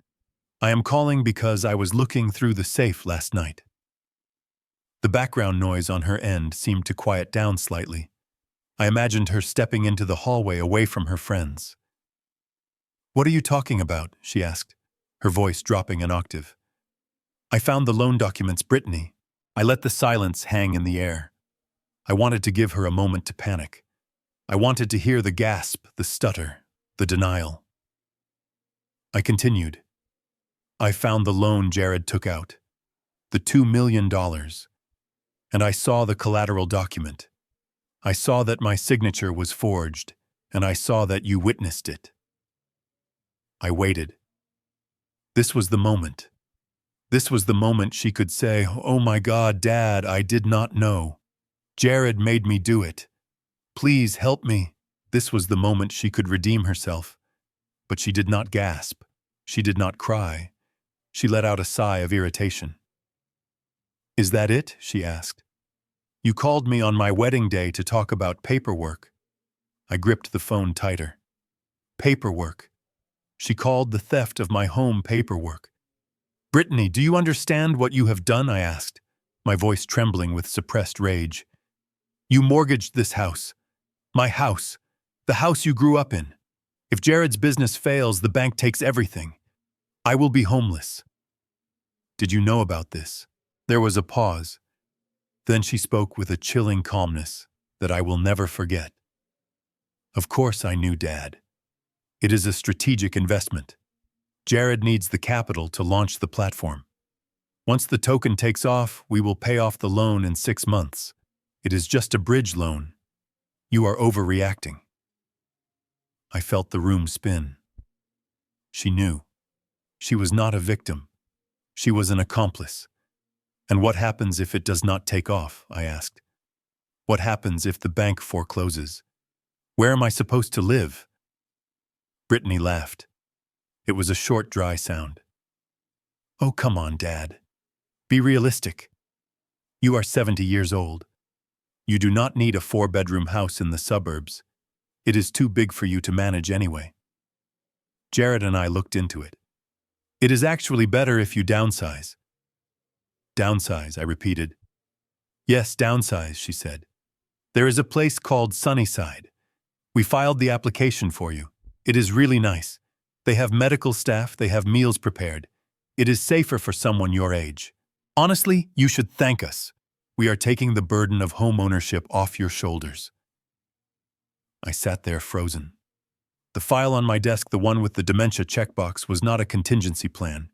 I am calling because I was looking through the safe last night. The background noise on her end seemed to quiet down slightly. I imagined her stepping into the hallway away from her friends. What are you talking about? She asked, her voice dropping an octave. I found the loan documents, Brittany. I let the silence hang in the air. I wanted to give her a moment to panic. I wanted to hear the gasp, the stutter, the denial. I continued. I found the loan Jared took out, the $2 million, and I saw the collateral document. I saw that my signature was forged, and I saw that you witnessed it. I waited. This was the moment. This was the moment she could say, "Oh my God, Dad, I did not know. Jared made me do it. Please help me." This was the moment she could redeem herself. But she did not gasp. She did not cry. She let out a sigh of irritation. "Is that it?" she asked. "You called me on my wedding day to talk about paperwork." I gripped the phone tighter. Paperwork. She called the theft of my home paperwork. "Brittany, do you understand what you have done?" I asked, my voice trembling with suppressed rage. "You mortgaged this house. My house. The house you grew up in. If Jared's business fails, the bank takes everything. I will be homeless." "Did you know about this?" There was a pause. Then she spoke with a chilling calmness that I will never forget. "Of course I knew, Dad. It is a strategic investment. Jared needs the capital to launch the platform. Once the token takes off, we will pay off the loan in 6 months. It is just a bridge loan. You are overreacting." I felt the room spin. She knew. She was not a victim. She was an accomplice. "And what happens if it does not take off?" I asked. "What happens if the bank forecloses? Where am I supposed to live?" Brittany laughed. It was a short, dry sound. "Oh, come on, Dad. Be realistic. You are 70 years old. You do not need a 4-bedroom house in the suburbs. It is too big for you to manage anyway." Jared and I looked into it. "It is actually better if you downsize." "Downsize," I repeated. "Yes, downsize," she said. "There is a place called Sunnyside. We filed the application for you. It is really nice. They have medical staff, they have meals prepared. It is safer for someone your age. Honestly, you should thank us. We are taking the burden of home ownership off your shoulders." I sat there frozen. The file on my desk, the one with the dementia checkbox, was not a contingency plan.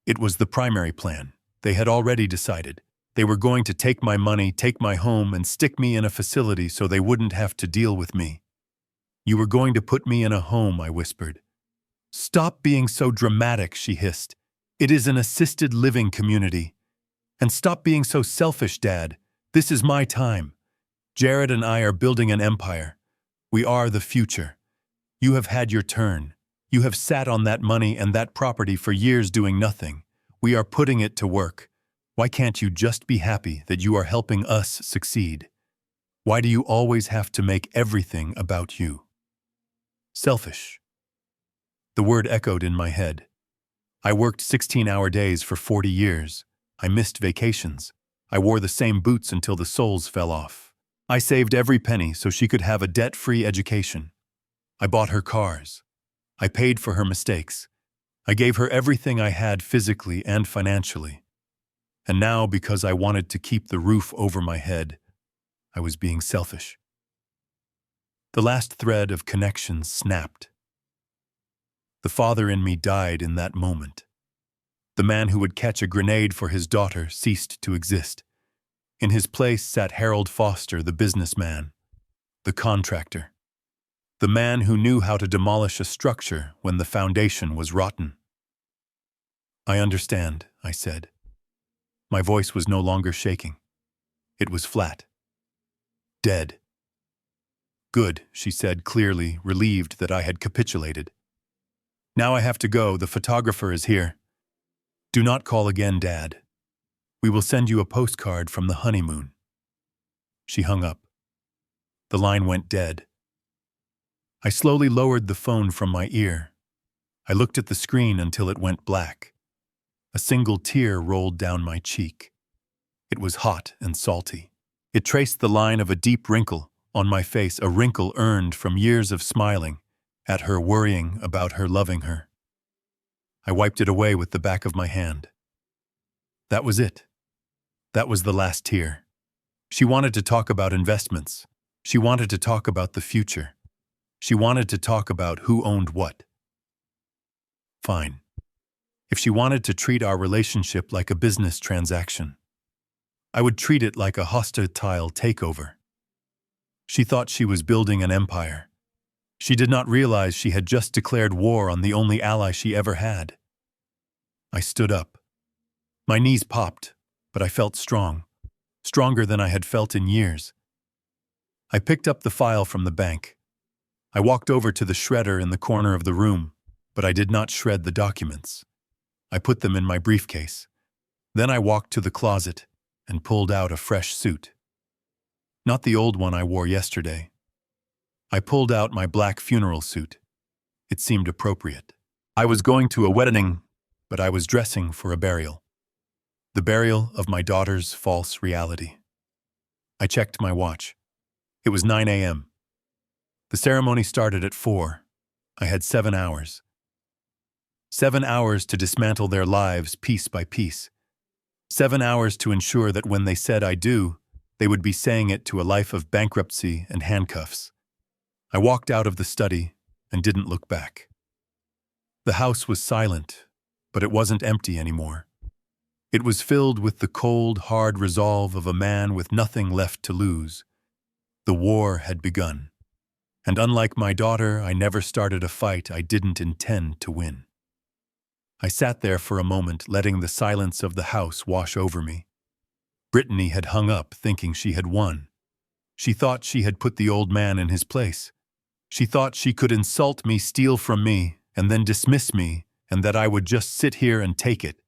It was the primary plan. They had already decided. They were going to take my money, take my home, and stick me in a facility so they wouldn't have to deal with me. "You were going to put me in a home," I whispered. "Stop being so dramatic," she hissed. "It is an assisted living community. And stop being so selfish, Dad. This is my time. Jared and I are building an empire. We are the future. You have had your turn. You have sat on that money and that property for years doing nothing. We are putting it to work. Why can't you just be happy that you are helping us succeed? Why do you always have to make everything about you?" Selfish. The word echoed in my head. I worked 16-hour days for 40 years. I missed vacations. I wore the same boots until the soles fell off. I saved every penny so she could have a debt-free education. I bought her cars. I paid for her mistakes. I gave her everything I had physically and financially. And now, because I wanted to keep the roof over my head, I was being selfish. The last thread of connection snapped. The father in me died in that moment. The man who would catch a grenade for his daughter ceased to exist. In his place sat Harold Foster, the businessman, the contractor, the man who knew how to demolish a structure when the foundation was rotten. "I understand," I said. My voice was no longer shaking. It was flat. "Dead." "Good," she said clearly, relieved that I had capitulated. "Now I have to go. The photographer is here. Do not call again, Dad. We will send you a postcard from the honeymoon." She hung up. The line went dead. I slowly lowered the phone from my ear. I looked at the screen until it went black. A single tear rolled down my cheek. It was hot and salty. It traced the line of a deep wrinkle on my face, a wrinkle earned from years of smiling at her, worrying about her, loving her. I wiped it away with the back of my hand. That was it. That was the last tear. She wanted to talk about investments. She wanted to talk about the future. She wanted to talk about who owned what. Fine. If she wanted to treat our relationship like a business transaction, I would treat it like a hostile takeover. She thought she was building an empire. She did not realize she had just declared war on the only ally she ever had. I stood up. My knees popped, but I felt strong, stronger than I had felt in years. I picked up the file from the bank. I walked over to the shredder in the corner of the room, but I did not shred the documents. I put them in my briefcase. Then I walked to the closet and pulled out a fresh suit. Not the old one I wore yesterday. I pulled out my black funeral suit. It seemed appropriate. I was going to a wedding, but I was dressing for a burial. The burial of my daughter's false reality. I checked my watch. It was 9 a.m. The ceremony started at 4. I had 7 hours. 7 hours to dismantle their lives piece by piece. 7 hours to ensure that when they said I do, they would be saying it to a life of bankruptcy and handcuffs. I walked out of the study and didn't look back. The house was silent, but it wasn't empty anymore. It was filled with the cold, hard resolve of a man with nothing left to lose. The war had begun. And unlike my daughter, I never started a fight I didn't intend to win. I sat there for a moment, letting the silence of the house wash over me. Brittany had hung up, thinking she had won. She thought she had put the old man in his place. She thought she could insult me, steal from me, and then dismiss me, and that I would just sit here and take it.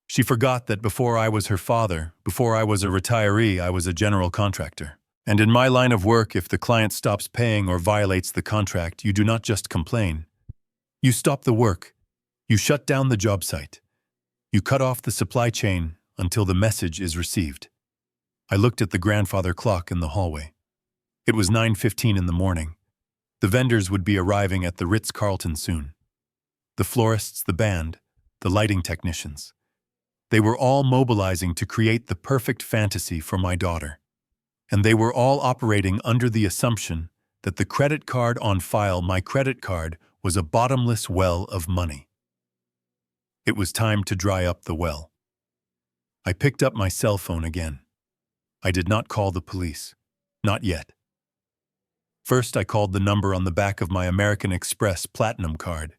She forgot that before I was her father, before I was a retiree, I was a general contractor. And in my line of work, if the client stops paying or violates the contract, you do not just complain. You stop the work. You shut down the job site. You cut off the supply chain until the message is received. I looked at the grandfather clock in the hallway. It was 9:15 in the morning. The vendors would be arriving at the Ritz-Carlton soon. The florists, the band, the lighting technicians. They were all mobilizing to create the perfect fantasy for my daughter. And they were all operating under the assumption that the credit card on file, my credit card, was a bottomless well of money. It was time to dry up the well. I picked up my cell phone again. I did not call the police. Not yet. First, I called the number on the back of my American Express Platinum card.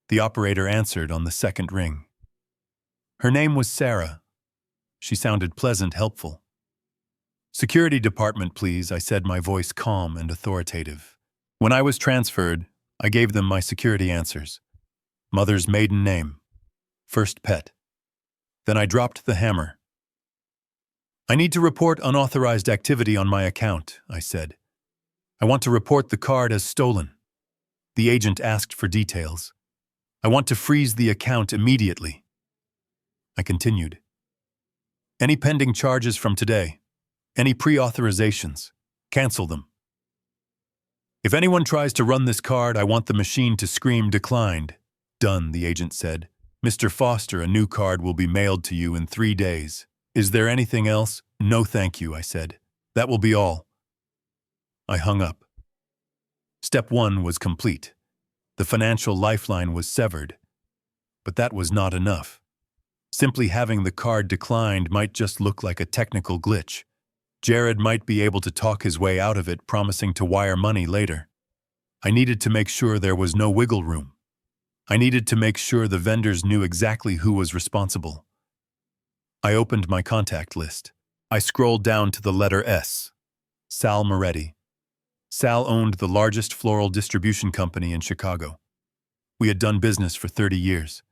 The operator answered on the second ring. Her name was Sarah. She sounded pleasant, helpful. "Security department, please," I said, my voice calm and authoritative. When I was transferred, I gave them my security answers. Mother's maiden name. First pet. Then I dropped the hammer. "I need to report unauthorized activity on my account," I said. "I want to report the card as stolen." The agent asked for details. "I want to freeze the account immediately." I continued. "Any pending charges from today? Any pre-authorizations? Cancel them. If anyone tries to run this card, I want the machine to scream declined." "Done," the agent said. "Mr. Foster, a new card will be mailed to you in 3 days. Is there anything else?" "No, thank you," I said. "That will be all." I hung up. Step 1 was complete. The financial lifeline was severed. But that was not enough. Simply having the card declined might just look like a technical glitch. Jared might be able to talk his way out of it, promising to wire money later. I needed to make sure there was no wiggle room. I needed to make sure the vendors knew exactly who was responsible. I opened my contact list. I scrolled down to the letter S. Sal Moretti. Sal owned the largest floral distribution company in Chicago. We had done business for 30 years.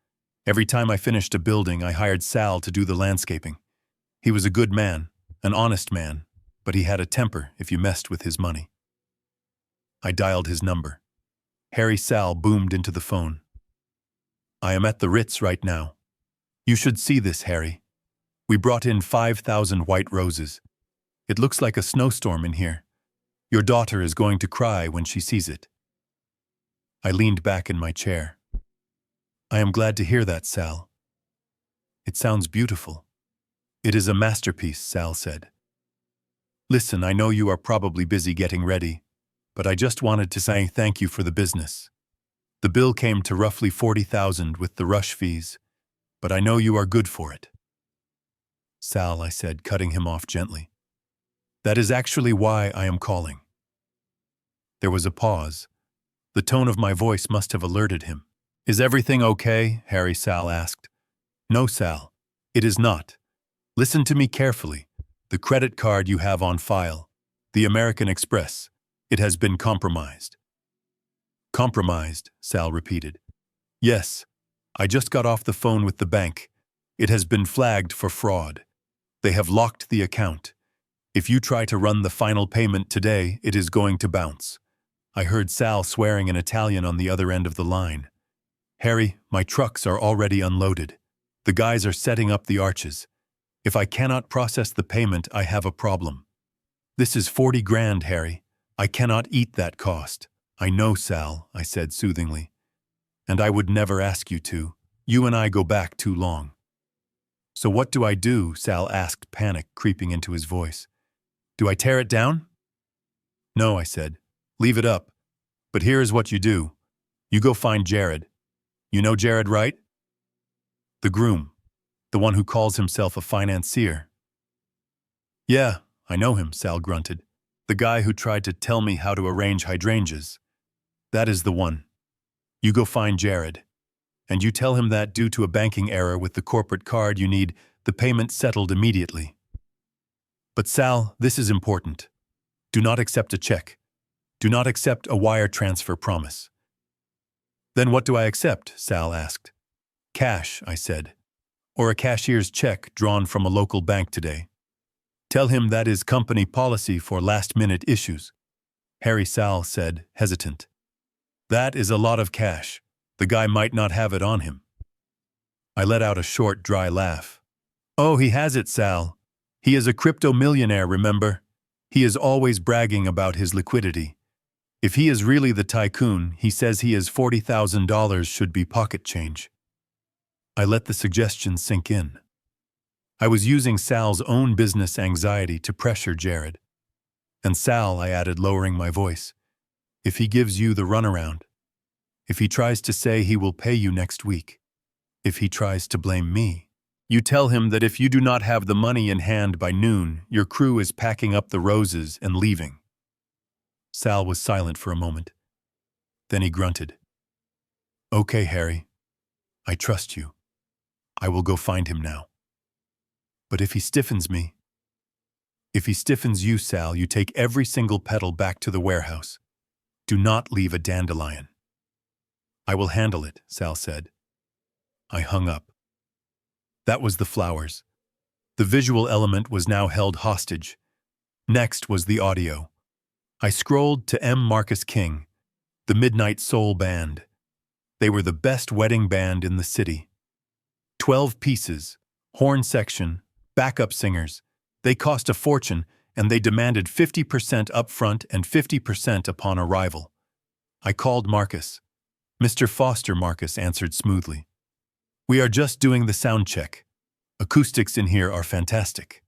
Every time I finished a building, I hired Sal to do the landscaping. He was a good man, an honest man, but he had a temper if you messed with his money. I dialed his number. Harry Sal boomed into the phone. "I am at the Ritz right now. You should see this, Harry. We brought in 5,000 white roses. It looks like a snowstorm in here. Your daughter is going to cry when she sees it." I leaned back in my chair. "I am glad to hear that, Sal. It sounds beautiful." "It is a masterpiece," Sal said. "Listen, I know you are probably busy getting ready, but I just wanted to say thank you for the business. The bill came to roughly 40,000 with the rush fees, but I know you are good for it." "Sal," I said, cutting him off gently. "That is actually why I am calling." There was a pause. The tone of my voice must have alerted him. "Is everything okay?" Harry Sal asked. "No, Sal, it is not. Listen to me carefully. The credit card you have on file, the American Express, it has been compromised. Compromised, Sal repeated. Yes, I just got off the phone with the bank. It has been flagged for fraud. They have locked the account. If you try to run the final payment today, it is going to bounce. I heard Sal swearing in Italian on the other end of the line. Harry, my trucks are already unloaded. The guys are setting up the arches. If I cannot process the payment, I have a problem. This is 40 grand, Harry. I cannot eat that cost. I know, Sal, I said soothingly. And I would never ask you to. You and I go back too long. So what do I do? Sal asked, panic creeping into his voice. Do I tear it down? No, I said. Leave it up. But here is what you do. You go find Jared. You know Jared, right? The groom. The one who calls himself a financier. Yeah, I know him, Sal grunted. The guy who tried to tell me how to arrange hydrangeas. That is the one. You go find Jared. And you tell him that due to a banking error with the corporate card you need the payment settled immediately. But Sal, this is important. Do not accept a check. Do not accept a wire transfer promise. Then what do I accept? Sal asked. Cash, I said. Or a cashier's check drawn from a local bank today. Tell him that is company policy for last-minute issues. Harry, Sal said, hesitant. That is a lot of cash. The guy might not have it on him. I let out a short, dry laugh. Oh, he has it, Sal. He is a crypto millionaire, remember? He is always bragging about his liquidity. If he is really the tycoon, he says he has $40,000 should be pocket change. I let the suggestion sink in. I was using Sal's own business anxiety to pressure Jared. And Sal, I added, lowering my voice, if he gives you the runaround, if he tries to say he will pay you next week, if he tries to blame me, you tell him that if you do not have the money in hand by noon, your crew is packing up the roses and leaving. Sal was silent for a moment. Then he grunted. Okay, Harry. I trust you. I will go find him now. But if he stiffens me? If he stiffens you, Sal, you take every single petal back to the warehouse. Do not leave a dandelion. I will handle it, Sal said. I hung up. That was the flowers. The visual element was now held hostage. Next was the audio. I scrolled to M. Marcus King, the Midnight Soul Band. They were the best wedding band in the city. 12 pieces, horn section, backup singers. They cost a fortune, and they demanded 50% upfront and 50% upon arrival. I called Marcus. Mr. Foster, Marcus answered smoothly. We are just doing the sound check. Acoustics in here are fantastic.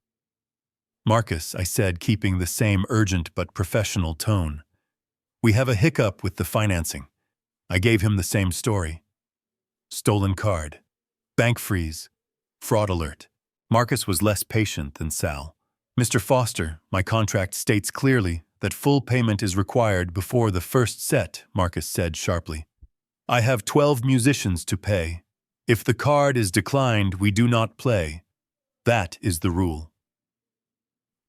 Marcus, I said, keeping the same urgent but professional tone. We have a hiccup with the financing. I gave him the same story. Stolen card. Bank freeze. Fraud alert. Marcus was less patient than Sal. Mr. Foster, my contract states clearly that full payment is required before the first set, Marcus said sharply. I have 12 musicians to pay. If the card is declined, we do not play. That is the rule.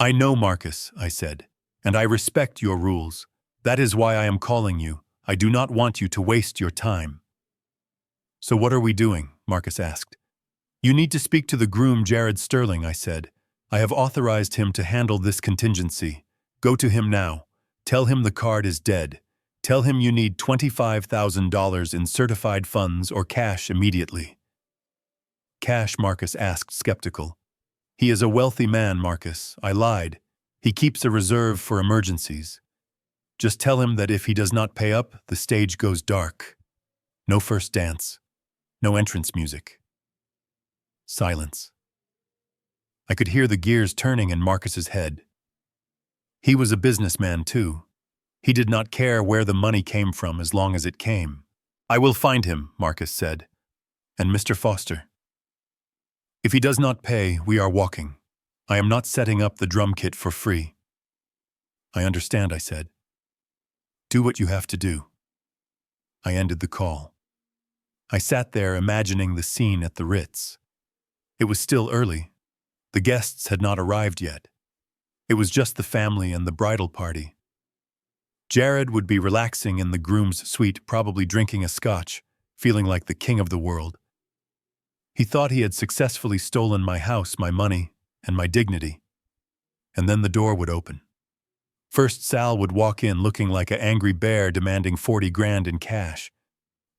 I know, Marcus, I said, and I respect your rules. That is why I am calling you. I do not want you to waste your time. So what are we doing? Marcus asked. You need to speak to the groom, Jared Sterling, I said. I have authorized him to handle this contingency. Go to him now. Tell him the card is dead. Tell him you need $25,000 in certified funds or cash immediately. Cash, Marcus asked, skeptical. He is a wealthy man, Marcus. I lied. He keeps a reserve for emergencies. Just tell him that if he does not pay up, the stage goes dark. No first dance. No entrance music. Silence. I could hear the gears turning in Marcus's head. He was a businessman, too. He did not care where the money came from as long as it came. I will find him, Marcus said. And Mr. Foster. If he does not pay, we are walking. I am not setting up the drum kit for free. I understand, I said. Do what you have to do. I ended the call. I sat there imagining the scene at the Ritz. It was still early. The guests had not arrived yet. It was just the family and the bridal party. Jared would be relaxing in the groom's suite, probably drinking a scotch, feeling like the king of the world. He thought he had successfully stolen my house, my money, and my dignity. And then the door would open. First, Sal would walk in looking like an angry bear demanding 40 grand in cash.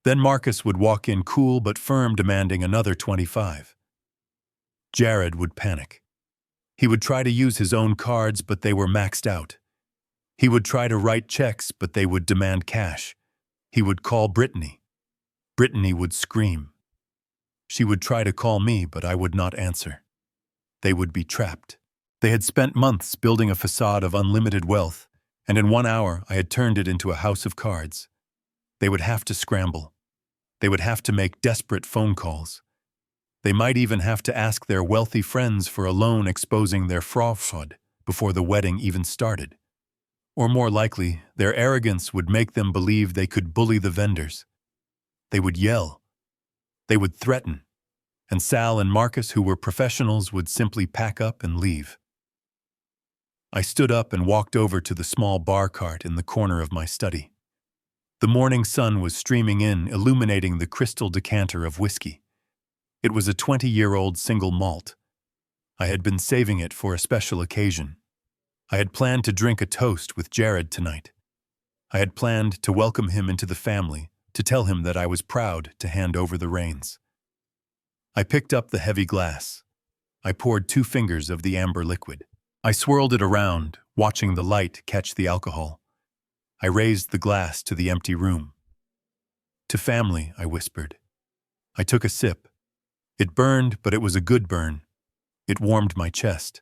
Then Marcus would walk in cool but firm demanding another 25. Jared would panic. He would try to use his own cards, but they were maxed out. He would try to write checks, but they would demand cash. He would call Brittany. Brittany would scream. She would try to call me, but I would not answer. They would be trapped. They had spent months building a facade of unlimited wealth, and in 1 hour I had turned it into a house of cards. They would have to scramble. They would have to make desperate phone calls. They might even have to ask their wealthy friends for a loan exposing their fraud before the wedding even started. Or more likely, their arrogance would make them believe they could bully the vendors. They would yell. They would threaten. And Sal and Marcus, who were professionals, would simply pack up and leave. I stood up and walked over to the small bar cart in the corner of my study. The morning sun was streaming in, illuminating the crystal decanter of whiskey. It was a 20-year-old single malt. I had been saving it for a special occasion. I had planned to drink a toast with Jared tonight. I had planned to welcome him into the family, to tell him that I was proud to hand over the reins. I picked up the heavy glass. I poured 2 fingers of the amber liquid. I swirled it around, watching the light catch the alcohol. I raised the glass to the empty room. "To family," I whispered. I took a sip. It burned, but it was a good burn. It warmed my chest.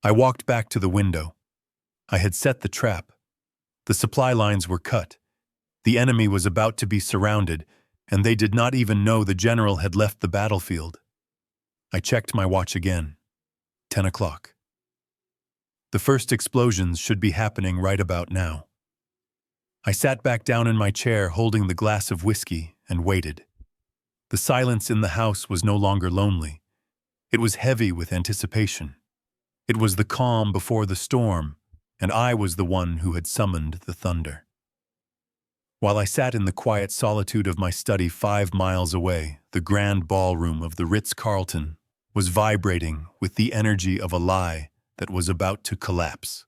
I walked back to the window. I had set the trap. The supply lines were cut. The enemy was about to be surrounded, and they did not even know the general had left the battlefield. I checked my watch again. 10 o'clock. The first explosions should be happening right about now. I sat back down in my chair holding the glass of whiskey and waited. The silence in the house was no longer lonely. It was heavy with anticipation. It was the calm before the storm, and I was the one who had summoned the thunder. While I sat in the quiet solitude of my study 5 miles away, the grand ballroom of the Ritz-Carlton was vibrating with the energy of a lie that was about to collapse.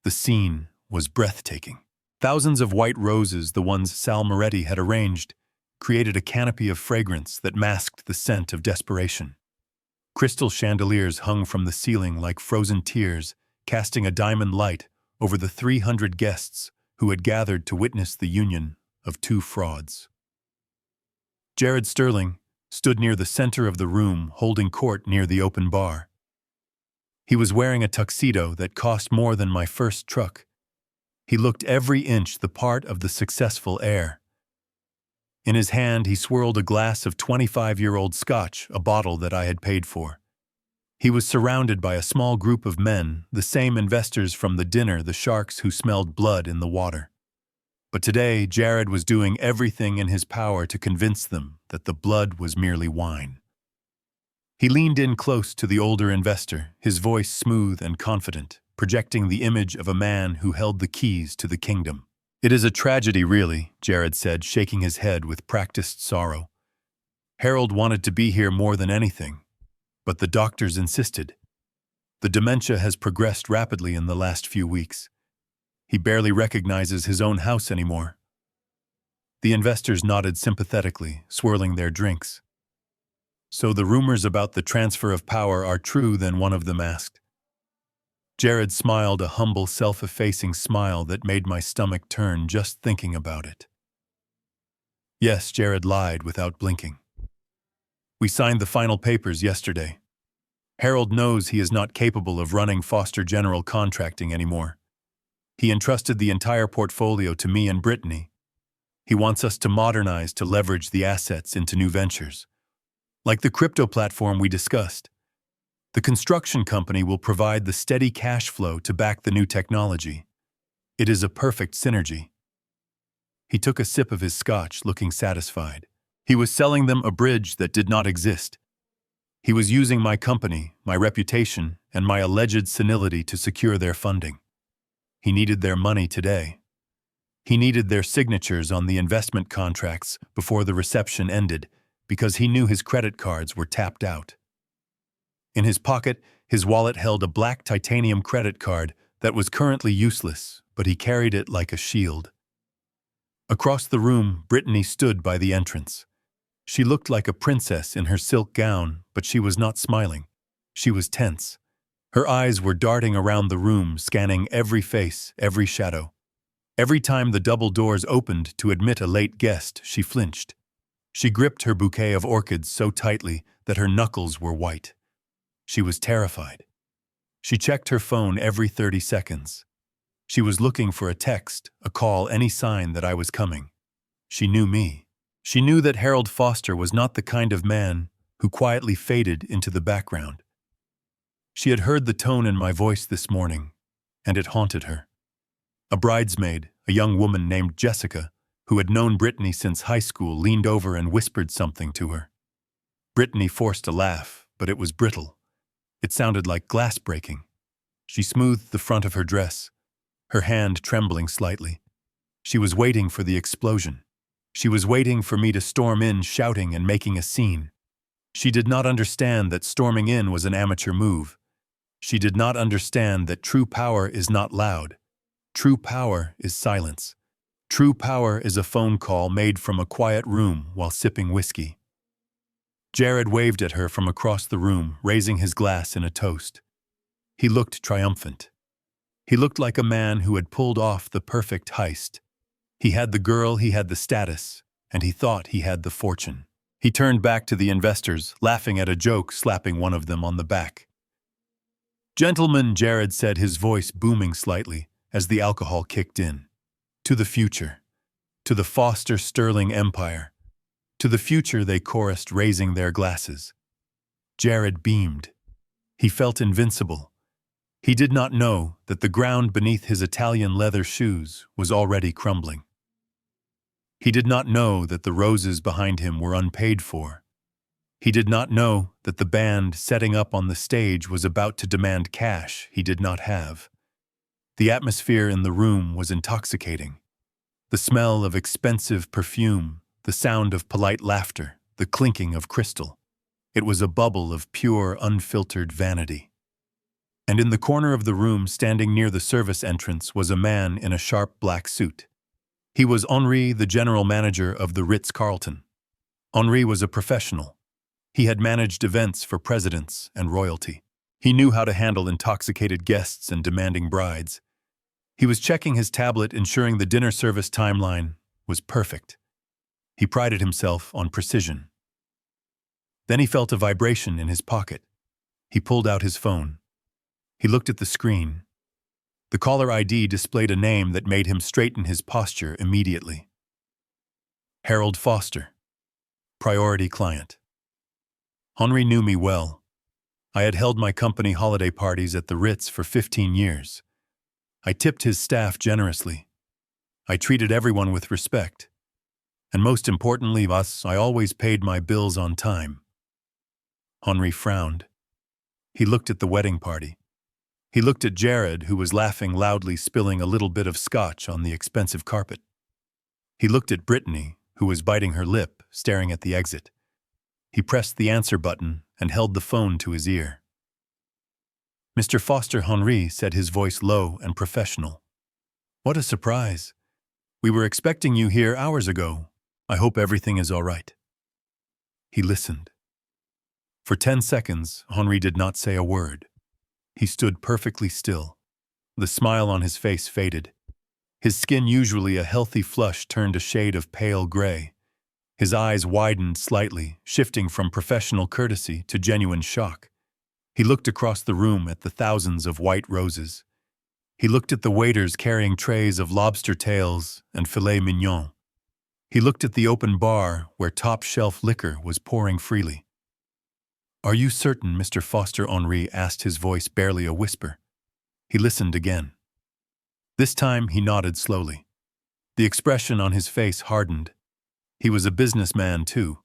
The scene was breathtaking. Thousands of white roses, the ones Sal Moretti had arranged, created a canopy of fragrance that masked the scent of desperation. Crystal chandeliers hung from the ceiling like frozen tears, casting a diamond light over the 300 guests who had gathered to witness the union of 2 frauds. Jared Sterling stood near the center of the room, holding court near the open bar. He was wearing a tuxedo that cost more than my first truck. He looked every inch the part of the successful heir. In his hand, he swirled a glass of 25-year-old scotch, a bottle that I had paid for. He was surrounded by a small group of men, the same investors from the dinner, the sharks who smelled blood in the water. But today, Jared was doing everything in his power to convince them that the blood was merely wine. He leaned in close to the older investor, his voice smooth and confident, projecting the image of a man who held the keys to the kingdom. "It is a tragedy, really," Jared said, shaking his head with practiced sorrow. "Harold wanted to be here more than anything, but the doctors insisted. The dementia has progressed rapidly in the last few weeks. He barely recognizes his own house anymore." The investors nodded sympathetically, swirling their drinks. "So the rumors about the transfer of power are true, then?" one of them asked. Jared smiled, a humble, self-effacing smile that made my stomach turn just thinking about it. "Yes," Jared lied without blinking. "We signed the final papers yesterday. Harold knows he is not capable of running Foster General Contracting anymore. He entrusted the entire portfolio to me and Brittany. He wants us to modernize to leverage the assets into new ventures, like the crypto platform we discussed. The construction company will provide the steady cash flow to back the new technology. It is a perfect synergy." He took a sip of his scotch, looking satisfied. He was selling them a bridge that did not exist. He was using my company, my reputation, and my alleged senility to secure their funding. He needed their money today. He needed their signatures on the investment contracts before the reception ended, because he knew his credit cards were tapped out. In his pocket, his wallet held a black titanium credit card that was currently useless, but he carried it like a shield. Across the room, Brittany stood by the entrance. She looked like a princess in her silk gown, but she was not smiling. She was tense. Her eyes were darting around the room, scanning every face, every shadow. Every time the double doors opened to admit a late guest, she flinched. She gripped her bouquet of orchids so tightly that her knuckles were white. She was terrified. She checked her phone every 30 seconds. She was looking for a text, a call, any sign that I was coming. She knew me. She knew that Harold Foster was not the kind of man who quietly faded into the background. She had heard the tone in my voice this morning, and it haunted her. A bridesmaid, a young woman named Jessica, who had known Brittany since high school, leaned over and whispered something to her. Brittany forced a laugh, but it was brittle. It sounded like glass breaking. She smoothed the front of her dress, her hand trembling slightly. She was waiting for the explosion. She was waiting for me to storm in, shouting and making a scene. She did not understand that storming in was an amateur move. She did not understand that true power is not loud. True power is silence. True power is a phone call made from a quiet room while sipping whiskey. Jared waved at her from across the room, raising his glass in a toast. He looked triumphant. He looked like a man who had pulled off the perfect heist. He had the girl, he had the status, and he thought he had the fortune. He turned back to the investors, laughing at a joke, slapping one of them on the back. "Gentlemen," Jared said, his voice booming slightly as the alcohol kicked in. "To the future. To the Foster Sterling Empire. To the future," they chorused, raising their glasses. Jared beamed. He felt invincible. He did not know that the ground beneath his Italian leather shoes was already crumbling. He did not know that the roses behind him were unpaid for. He did not know that the band setting up on the stage was about to demand cash he did not have. The atmosphere in the room was intoxicating. The smell of expensive perfume, the sound of polite laughter, the clinking of crystal. It was a bubble of pure, unfiltered vanity. And in the corner of the room, standing near the service entrance, was a man in a sharp black suit. He was Henri, the general manager of the Ritz-Carlton. Henri was a professional. He had managed events for presidents and royalty. He knew how to handle intoxicated guests and demanding brides. He was checking his tablet, ensuring the dinner service timeline was perfect. He prided himself on precision. Then he felt a vibration in his pocket. He pulled out his phone. He looked at the screen. The caller ID displayed a name that made him straighten his posture immediately. Harold Foster, priority client. Henri knew me well. I had held my company holiday parties at the Ritz for 15 years. I tipped his staff generously. I treated everyone with respect. And most importantly, I always paid my bills on time. Henri frowned. He looked at the wedding party. He looked at Jared, who was laughing loudly, spilling a little bit of scotch on the expensive carpet. He looked at Brittany, who was biting her lip, staring at the exit. He pressed the answer button and held the phone to his ear. "Mr. Foster," Henri said, his voice low and professional. "What a surprise. We were expecting you here hours ago. I hope everything is all right." He listened. For 10 seconds, Henri did not say a word. He stood perfectly still. The smile on his face faded. His skin, usually a healthy flush, turned a shade of pale gray. His eyes widened slightly, shifting from professional courtesy to genuine shock. He looked across the room at the thousands of white roses. He looked at the waiters carrying trays of lobster tails and filet mignon. He looked at the open bar where top-shelf liquor was pouring freely. "Are you certain, Mr. Foster?" Henri asked, his voice barely a whisper. He listened again. This time he nodded slowly. The expression on his face hardened. He was a businessman too.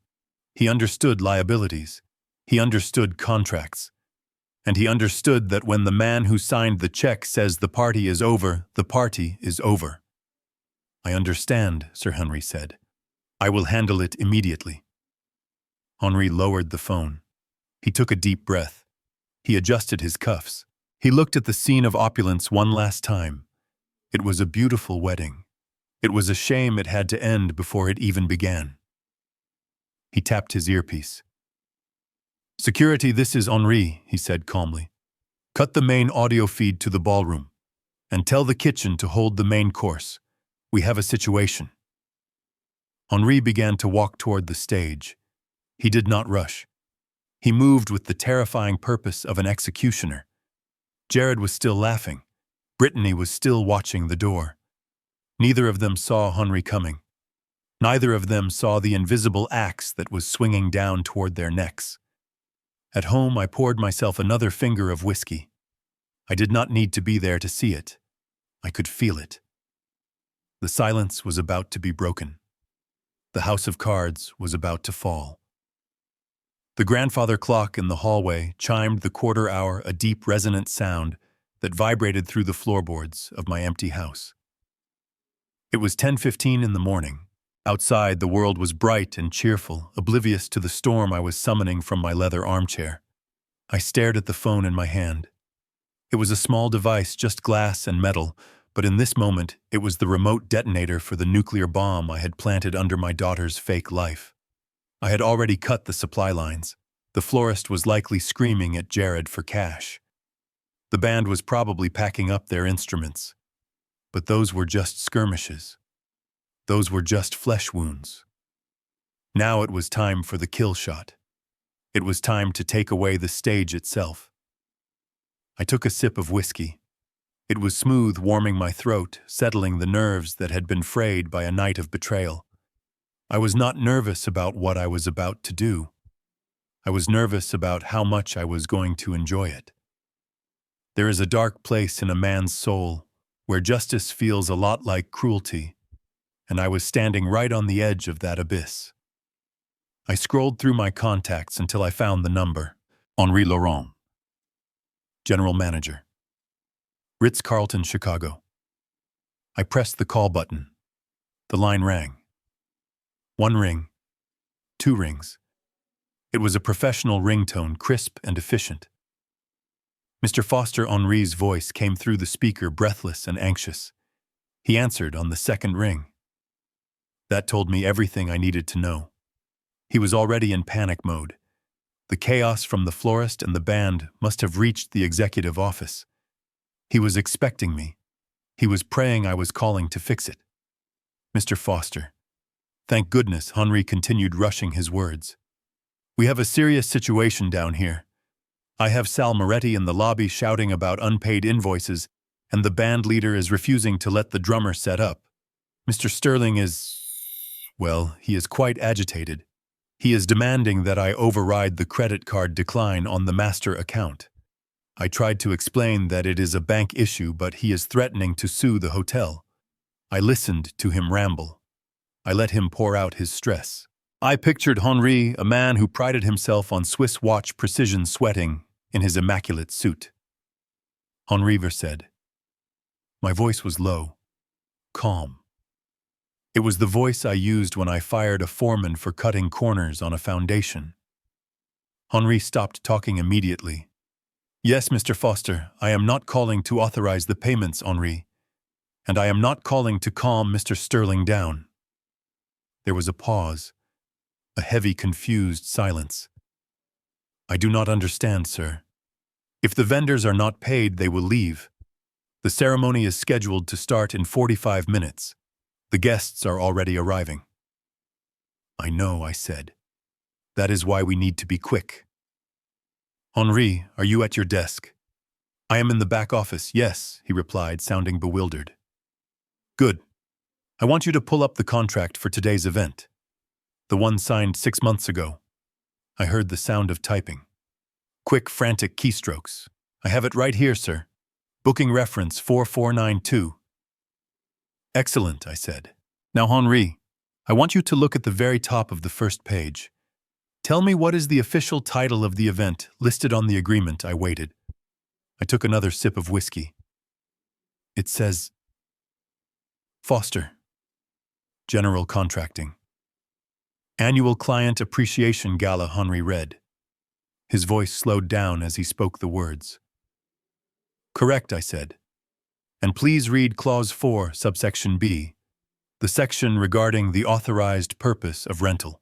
He understood liabilities. He understood contracts. And he understood that when the man who signed the check says the party is over, the party is over. I understand, Sir Henry said. I will handle it immediately. Henri lowered the phone. He took a deep breath. He adjusted his cuffs. He looked at the scene of opulence one last time. It was a beautiful wedding. It was a shame it had to end before it even began. He tapped his earpiece. Security, this is Henri, he said calmly. Cut the main audio feed to the ballroom, and tell the kitchen to hold the main course. We have a situation. Henri began to walk toward the stage. He did not rush. He moved with the terrifying purpose of an executioner. Jared was still laughing. Brittany was still watching the door. Neither of them saw Henri coming. Neither of them saw the invisible axe that was swinging down toward their necks. At home, I poured myself another finger of whiskey. I did not need to be there to see it. I could feel it. The silence was about to be broken. The house of cards was about to fall. The grandfather clock in the hallway chimed the quarter hour, a deep resonant sound that vibrated through the floorboards of my empty house. It was 10:15 in the morning. Outside, the world was bright and cheerful, oblivious to the storm I was summoning from my leather armchair. I stared at the phone in my hand. It was a small device, just glass and metal, but in this moment, it was the remote detonator for the nuclear bomb I had planted under my daughter's fake life. I had already cut the supply lines. The florist was likely screaming at Jared for cash. The band was probably packing up their instruments. But those were just skirmishes. Those were just flesh wounds. Now it was time for the kill shot. It was time to take away the stage itself. I took a sip of whiskey. It was smooth, warming my throat, settling the nerves that had been frayed by a night of betrayal. I was not nervous about what I was about to do. I was nervous about how much I was going to enjoy it. There is a dark place in a man's soul where justice feels a lot like cruelty, and I was standing right on the edge of that abyss. I scrolled through my contacts until I found the number. Henri Laurent, General Manager, Ritz-Carlton, Chicago. I pressed the call button. The line rang. 1 ring, 2 rings. It was a professional ringtone, crisp and efficient. Mr. Foster Henri's voice came through the speaker, breathless and anxious. He answered on the second ring. That told me everything I needed to know. He was already in panic mode. The chaos from the florist and the band must have reached the executive office. He was expecting me. He was praying I was calling to fix it. Mr. Foster. Thank goodness, Henri continued, rushing his words. We have a serious situation down here. I have Sal Moretti in the lobby shouting about unpaid invoices, and the band leader is refusing to let the drummer set up. Mr. Sterling is, well, he is quite agitated. He is demanding that I override the credit card decline on the master account. I tried to explain that it is a bank issue, but he is threatening to sue the hotel. I listened to him ramble. I let him pour out his stress. I pictured Henri, a man who prided himself on Swiss watch precision, sweating in his immaculate suit. Henri said. My voice was low, calm. It was the voice I used when I fired a foreman for cutting corners on a foundation. Henri stopped talking immediately. Yes, Mr. Foster, I am not calling to authorize the payments, Henri. And I am not calling to calm Mr. Sterling down. There was a pause, a heavy, confused silence. I do not understand, sir. If the vendors are not paid, they will leave. The ceremony is scheduled to start in 45 minutes. The guests are already arriving. I know, I said. That is why we need to be quick. Henri, are you at your desk? I am in the back office, yes, he replied, sounding bewildered. Good. I want you to pull up the contract for today's event. The one signed 6 months ago. I heard the sound of typing. Quick, frantic keystrokes. I have it right here, sir. Booking reference 4492. Excellent, I said. Now, Henri, I want you to look at the very top of the first page. Tell me what is the official title of the event listed on the agreement. I waited. I took another sip of whiskey. It says, Foster, General Contracting. Annual Client Appreciation Gala. Henri read. His voice slowed down as he spoke the words. Correct, I said. And please read Clause 4, subsection B, the section regarding the authorized purpose of rental.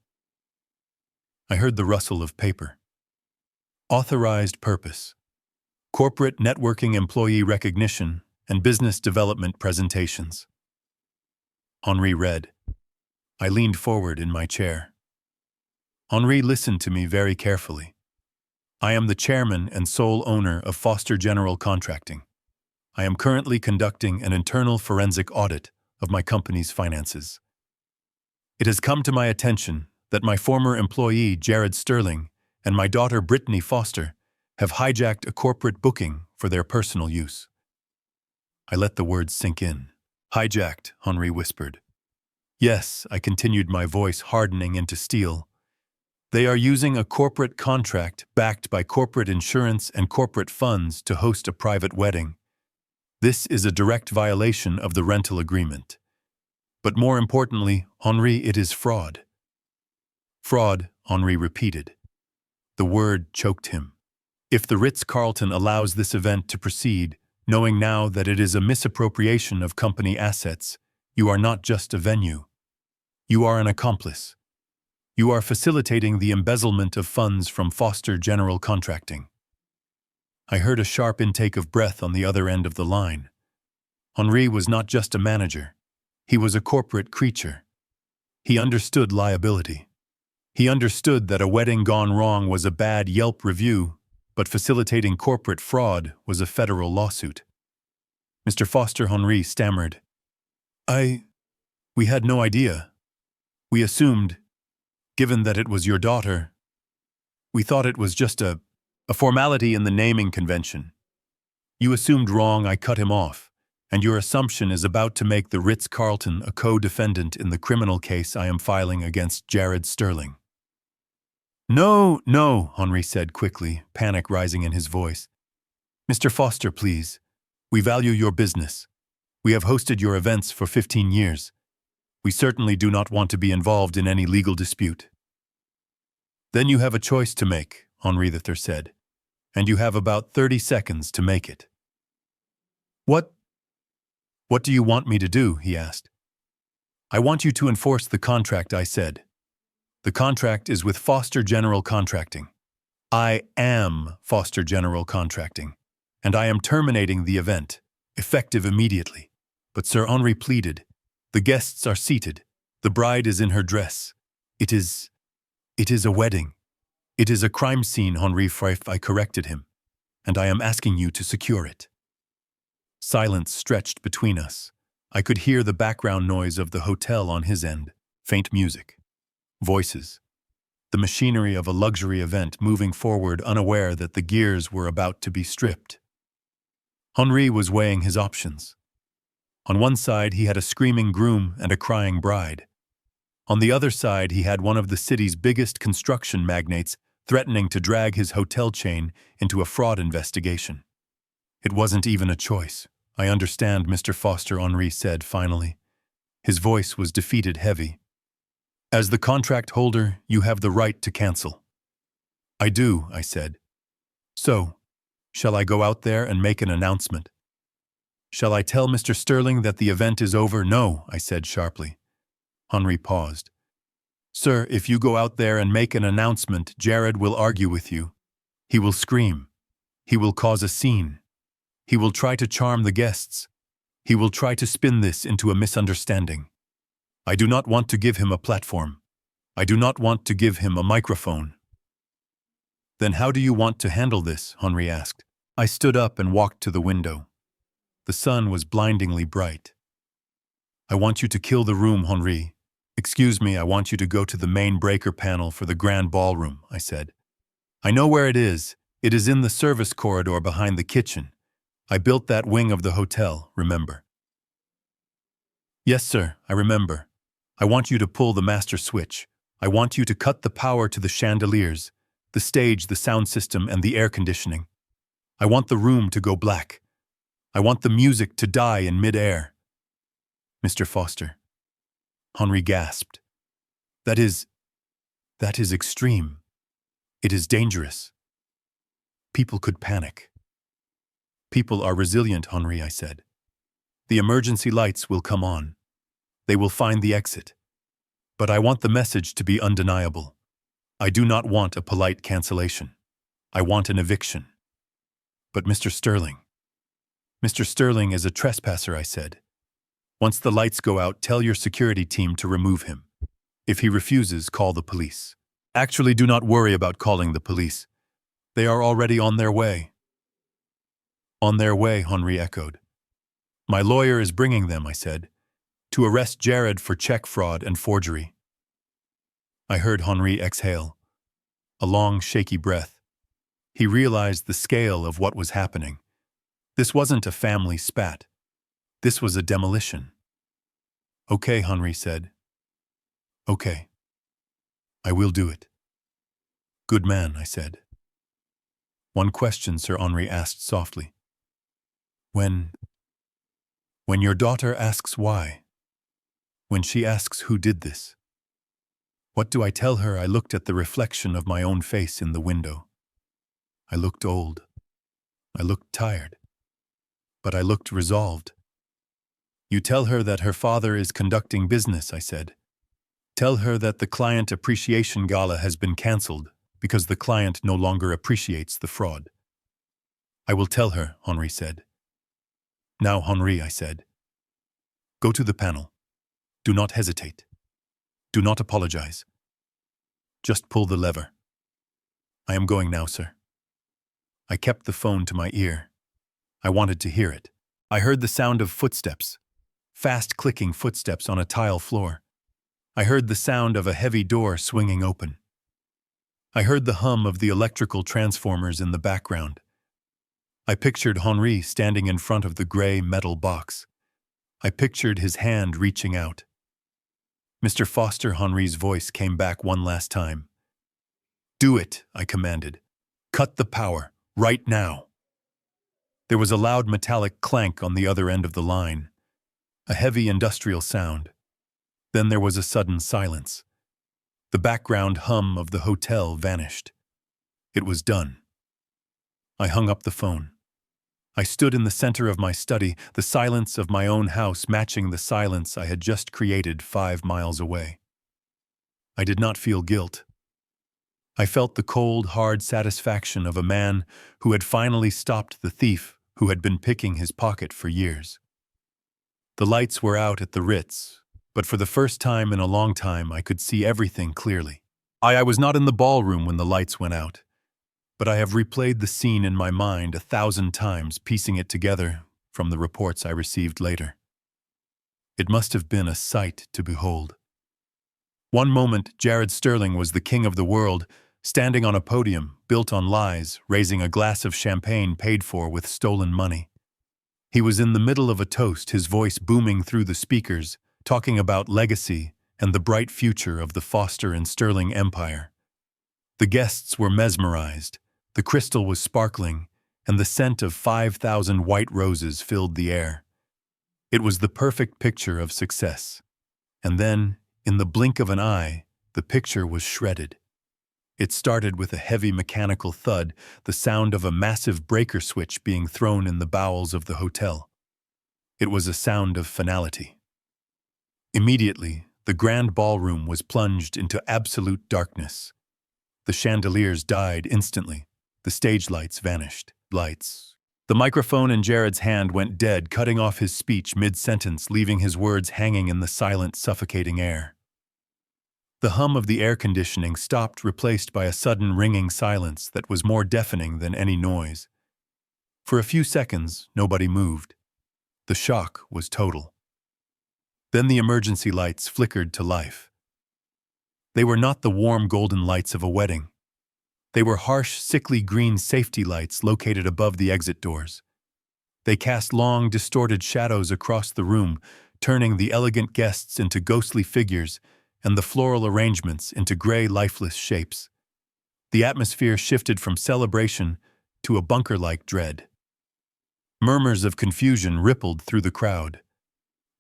I heard the rustle of paper. Authorized purpose. Corporate networking, employee recognition, and business development presentations. Henri read. I leaned forward in my chair. Henri listened to me very carefully. I am the chairman and sole owner of Foster General Contracting. I am currently conducting an internal forensic audit of my company's finances. It has come to my attention that my former employee, Jared Sterling, and my daughter, Brittany Foster, have hijacked a corporate booking for their personal use. I let the words sink in. Hijacked, Henri whispered. Yes, I continued, my voice hardening into steel. They are using a corporate contract backed by corporate insurance and corporate funds to host a private wedding. This is a direct violation of the rental agreement. But more importantly, Henri, it is fraud. Fraud, Henri repeated. The word choked him. If the Ritz-Carlton allows this event to proceed, knowing now that it is a misappropriation of company assets, you are not just a venue. You are an accomplice. You are facilitating the embezzlement of funds from Foster General Contracting. I heard a sharp intake of breath on the other end of the line. Henri was not just a manager. He was a corporate creature. He understood liability. He understood that a wedding gone wrong was a bad Yelp review, but facilitating corporate fraud was a federal lawsuit. Mr. Foster, Henri stammered. We had no idea. We assumed, given that it was your daughter, we thought it was just a formality in the naming convention. You assumed wrong, I cut him off, and your assumption is about to make the Ritz-Carlton a co-defendant in the criminal case I am filing against Jared Sterling. No, Henri said quickly, panic rising in his voice. Mr. Foster, please. We value your business. We have hosted your events for 15 years. We certainly do not want to be involved in any legal dispute. Then you have a choice to make, Henri III said, and you have about 30 seconds to make it. What do you want me to do? He asked. I want you to enforce the contract, I said. The contract is with Foster General Contracting. I am Foster General Contracting, and I am terminating the event, effective immediately. But Sir Henri pleaded. The guests are seated. The bride is in her dress. It is a wedding. It is a crime scene, Henri Freif, I corrected him, and I am asking you to secure it. Silence stretched between us. I could hear the background noise of the hotel on his end, faint music, voices, the machinery of a luxury event moving forward unaware that the gears were about to be stripped. Henri was weighing his options. On one side, he had a screaming groom and a crying bride. On the other side, he had one of the city's biggest construction magnates threatening to drag his hotel chain into a fraud investigation. It wasn't even a choice. I understand, Mr. Foster, Henri said finally. His voice was defeated, heavy. As the contract holder, you have the right to cancel. I do, I said. So, shall I go out there and make an announcement? Shall I tell Mr. Sterling that the event is over? No, I said sharply. Henri paused. Sir, if you go out there and make an announcement, Jared will argue with you. He will scream. He will cause a scene. He will try to charm the guests. He will try to spin this into a misunderstanding. I do not want to give him a platform. I do not want to give him a microphone. Then how do you want to handle this? Henri asked. I stood up and walked to the window. The sun was blindingly bright. I want you to kill the room, Henri. Excuse me, I want you to go to the main breaker panel for the grand ballroom, I said. I know where it is. It is in the service corridor behind the kitchen. I built that wing of the hotel, remember? Yes, sir, I remember. I want you to pull the master switch. I want you to cut the power to the chandeliers, the stage, the sound system, and the air conditioning. I want the room to go black. I want the music to die in mid-air. Mr. Foster. Henri gasped. That is extreme. It is dangerous. People could panic. People are resilient, Henri, I said. The emergency lights will come on. They will find the exit. But I want the message to be undeniable. I do not want a polite cancellation. I want an eviction. But Mr. Sterling is a trespasser, I said. Once the lights go out, tell your security team to remove him. If he refuses, call the police. Actually, do not worry about calling the police. They are already on their way. On their way, Henri echoed. My lawyer is bringing them, I said, to arrest Jared for check fraud and forgery. I heard Henri exhale, a long, shaky breath. He realized the scale of what was happening. This wasn't a family spat. This was a demolition. Okay, Henri said. Okay. I will do it. Good man, I said. One question, Sir Henri asked softly. When your daughter asks why, when she asks who did this, what do I tell her? I looked at the reflection of my own face in the window. I looked old. I looked tired. But I looked resolved. You tell her that her father is conducting business, I said. Tell her that the client appreciation gala has been cancelled because the client no longer appreciates the fraud. I will tell her, Henri said. Now, Henri, I said, go to the panel. Do not hesitate. Do not apologize. Just pull the lever. I am going now, sir. I kept the phone to my ear. I wanted to hear it. I heard the sound of footsteps, fast clicking footsteps on a tile floor. I heard the sound of a heavy door swinging open. I heard the hum of the electrical transformers in the background. I pictured Henri standing in front of the gray metal box. I pictured his hand reaching out. Mr. Foster, Henri's voice came back one last time. Do it, I commanded. Cut the power, right now. There was a loud metallic clank on the other end of the line, a heavy industrial sound. Then there was a sudden silence. The background hum of the hotel vanished. It was done. I hung up the phone. I stood in the center of my study, the silence of my own house matching the silence I had just created 5 miles away. I did not feel guilt. I felt the cold, hard satisfaction of a man who had finally stopped the thief who had been picking his pocket for years. The lights were out at the Ritz, but for the first time in a long time I could see everything clearly. I was not in the ballroom when the lights went out, but I have replayed the scene in my mind 1,000 times, piecing it together from the reports I received later. It must have been a sight to behold. One moment, Jared Sterling was the king of the world, standing on a podium built on lies, raising a glass of champagne paid for with stolen money. He was in the middle of a toast, his voice booming through the speakers, talking about legacy and the bright future of the Foster and Sterling empire. The guests were mesmerized. The crystal was sparkling, and the scent of 5,000 white roses filled the air. It was the perfect picture of success. And then, in the blink of an eye, the picture was shredded. It started with a heavy mechanical thud, the sound of a massive breaker switch being thrown in the bowels of the hotel. It was a sound of finality. Immediately, the grand ballroom was plunged into absolute darkness. The chandeliers died instantly. The stage lights vanished. Lights. The microphone in Jared's hand went dead, cutting off his speech mid-sentence, leaving his words hanging in the silent, suffocating air. The hum of the air conditioning stopped, replaced by a sudden ringing silence that was more deafening than any noise. For a few seconds, nobody moved. The shock was total. Then the emergency lights flickered to life. They were not the warm golden lights of a wedding. They were harsh, sickly green safety lights located above the exit doors. They cast long, distorted shadows across the room, turning the elegant guests into ghostly figures, and the floral arrangements into gray, lifeless shapes. The atmosphere shifted from celebration to a bunker-like dread. Murmurs of confusion rippled through the crowd.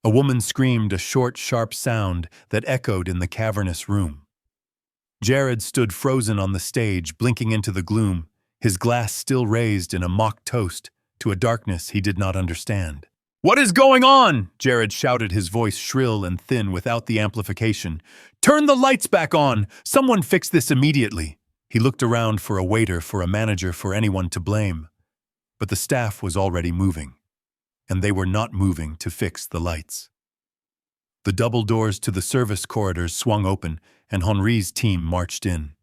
A woman screamed a short, sharp sound that echoed in the cavernous room. Jared stood frozen on the stage, blinking into the gloom, his glass still raised in a mock toast to a darkness he did not understand. "What is going on?" Jared shouted, his voice shrill and thin without the amplification. "Turn the lights back on! Someone fix this immediately!" He looked around for a waiter, for a manager, for anyone to blame. But the staff was already moving, and they were not moving to fix the lights. The double doors to the service corridors swung open, and Henri's team marched in.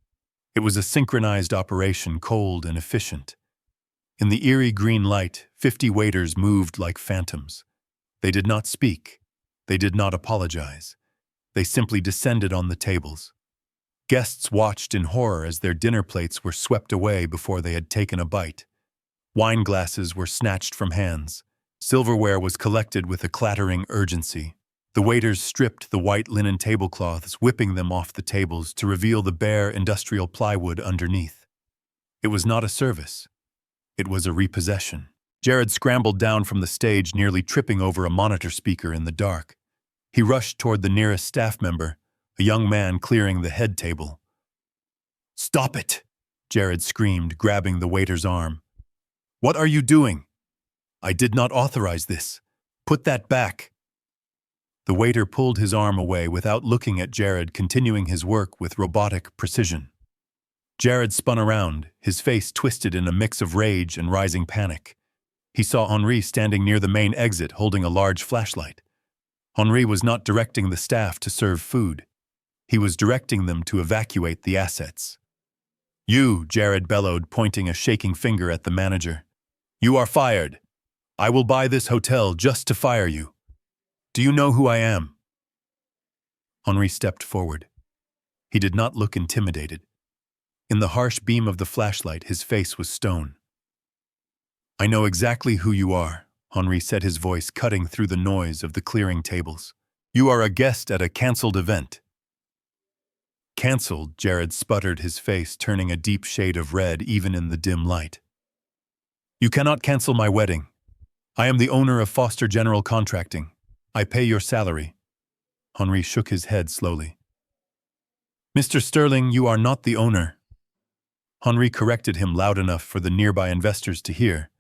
It was a synchronized operation, cold and efficient. In the eerie green light, 50 waiters moved like phantoms. They did not speak. They did not apologize. They simply descended on the tables. Guests watched in horror as their dinner plates were swept away before they had taken a bite. Wine glasses were snatched from hands. Silverware was collected with a clattering urgency. The waiters stripped the white linen tablecloths, whipping them off the tables to reveal the bare industrial plywood underneath. It was not a service. It was a repossession. Jared scrambled down from the stage, nearly tripping over a monitor speaker in the dark. He rushed toward the nearest staff member, a young man clearing the head table. "Stop it!" Jared screamed, grabbing the waiter's arm. "What are you doing? I did not authorize this. Put that back." The waiter pulled his arm away without looking at Jared, continuing his work with robotic precision. Jared spun around, his face twisted in a mix of rage and rising panic. He saw Henri standing near the main exit holding a large flashlight. Henri was not directing the staff to serve food. He was directing them to evacuate the assets. "You," Jared bellowed, pointing a shaking finger at the manager. "You are fired. I will buy this hotel just to fire you. Do you know who I am?" Henri stepped forward. He did not look intimidated. In the harsh beam of the flashlight, his face was stone. "I know exactly who you are," Henri said, his voice cutting through the noise of the clearing tables. "You are a guest at a cancelled event." "Cancelled," Jared sputtered, his face turning a deep shade of red even in the dim light. "You cannot cancel my wedding. I am the owner of Foster General Contracting. I pay your salary." Henri shook his head slowly. "Mr. Sterling, you are not the owner." Henri corrected him loud enough for the nearby investors to hear.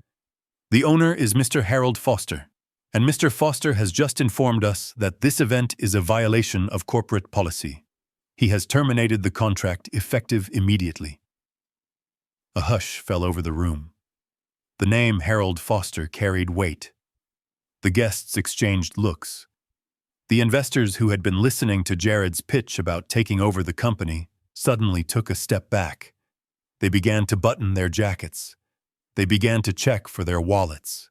"The owner is Mr. Harold Foster, and Mr. Foster has just informed us that this event is a violation of corporate policy. He has terminated the contract effective immediately." A hush fell over the room. The name Harold Foster carried weight. The guests exchanged looks. The investors who had been listening to Jared's pitch about taking over the company suddenly took a step back. They began to button their jackets. They began to check for their wallets.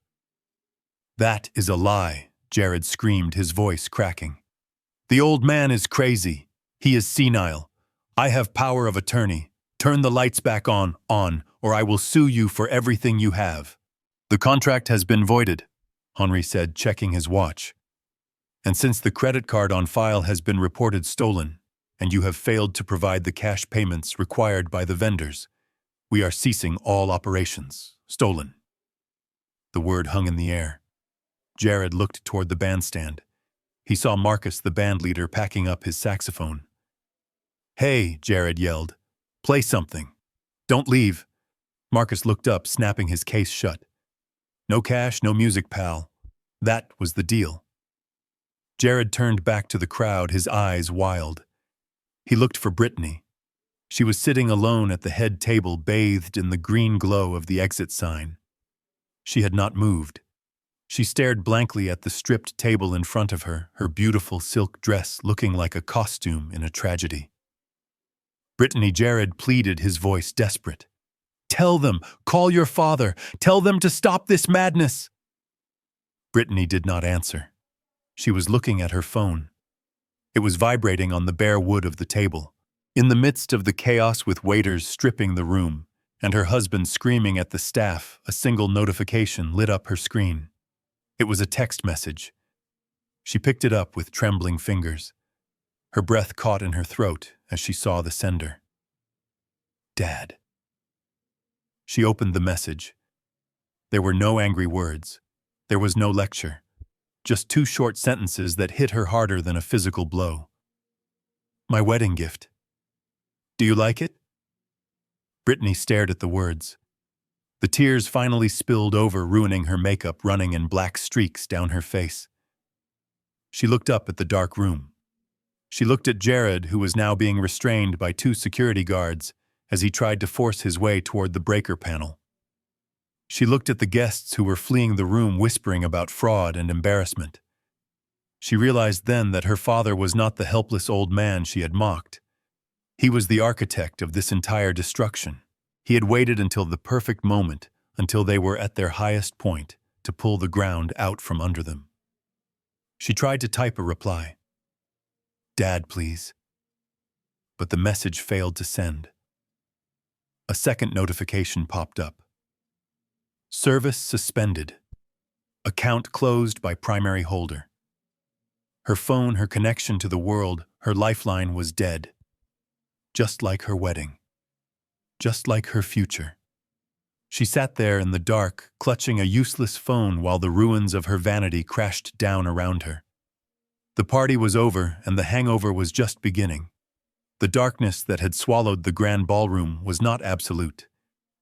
"That is a lie," Jared screamed, his voice cracking. "The old man is crazy. He is senile. I have power of attorney. Turn the lights back on, or I will sue you for everything you have." "The contract has been voided," Henri said, checking his watch. "And since the credit card on file has been reported stolen, and you have failed to provide the cash payments required by the vendors, we are ceasing all operations. Stolen." The word hung in the air. Jared looked toward the bandstand. He saw Marcus, the band leader, packing up his saxophone. "Hey," Jared yelled. "Play something. Don't leave." Marcus looked up, snapping his case shut. "No cash, no music, pal. That was the deal." Jared turned back to the crowd, his eyes wild. He looked for Brittany. She was sitting alone at the head table, bathed in the green glow of the exit sign. She had not moved. She stared blankly at the stripped table in front of her, her beautiful silk dress looking like a costume in a tragedy. "Brittany," Jared pleaded, his voice desperate. "Tell them, call your father, tell them to stop this madness." Brittany did not answer. She was looking at her phone. It was vibrating on the bare wood of the table. In the midst of the chaos, with waiters stripping the room and her husband screaming at the staff, a single notification lit up her screen. It was a text message. She picked it up with trembling fingers. Her breath caught in her throat as she saw the sender. Dad. She opened the message. There were no angry words. There was no lecture. Just 2 short sentences that hit her harder than a physical blow. My wedding gift. Do you like it? Brittany stared at the words. The tears finally spilled over, ruining her makeup, running in black streaks down her face. She looked up at the dark room. She looked at Jared, who was now being restrained by 2 security guards as he tried to force his way toward the breaker panel. She looked at the guests who were fleeing the room, whispering about fraud and embarrassment. She realized then that her father was not the helpless old man she had mocked. He was the architect of this entire destruction. He had waited until the perfect moment, until they were at their highest point, to pull the ground out from under them. She tried to type a reply. Dad, please. But the message failed to send. A second notification popped up. Service suspended. Account closed by primary holder. Her phone, her connection to the world, her lifeline was dead. Just like her wedding. Just like her future. She sat there in the dark, clutching a useless phone while the ruins of her vanity crashed down around her. The party was over and the hangover was just beginning. The darkness that had swallowed the grand ballroom was not absolute.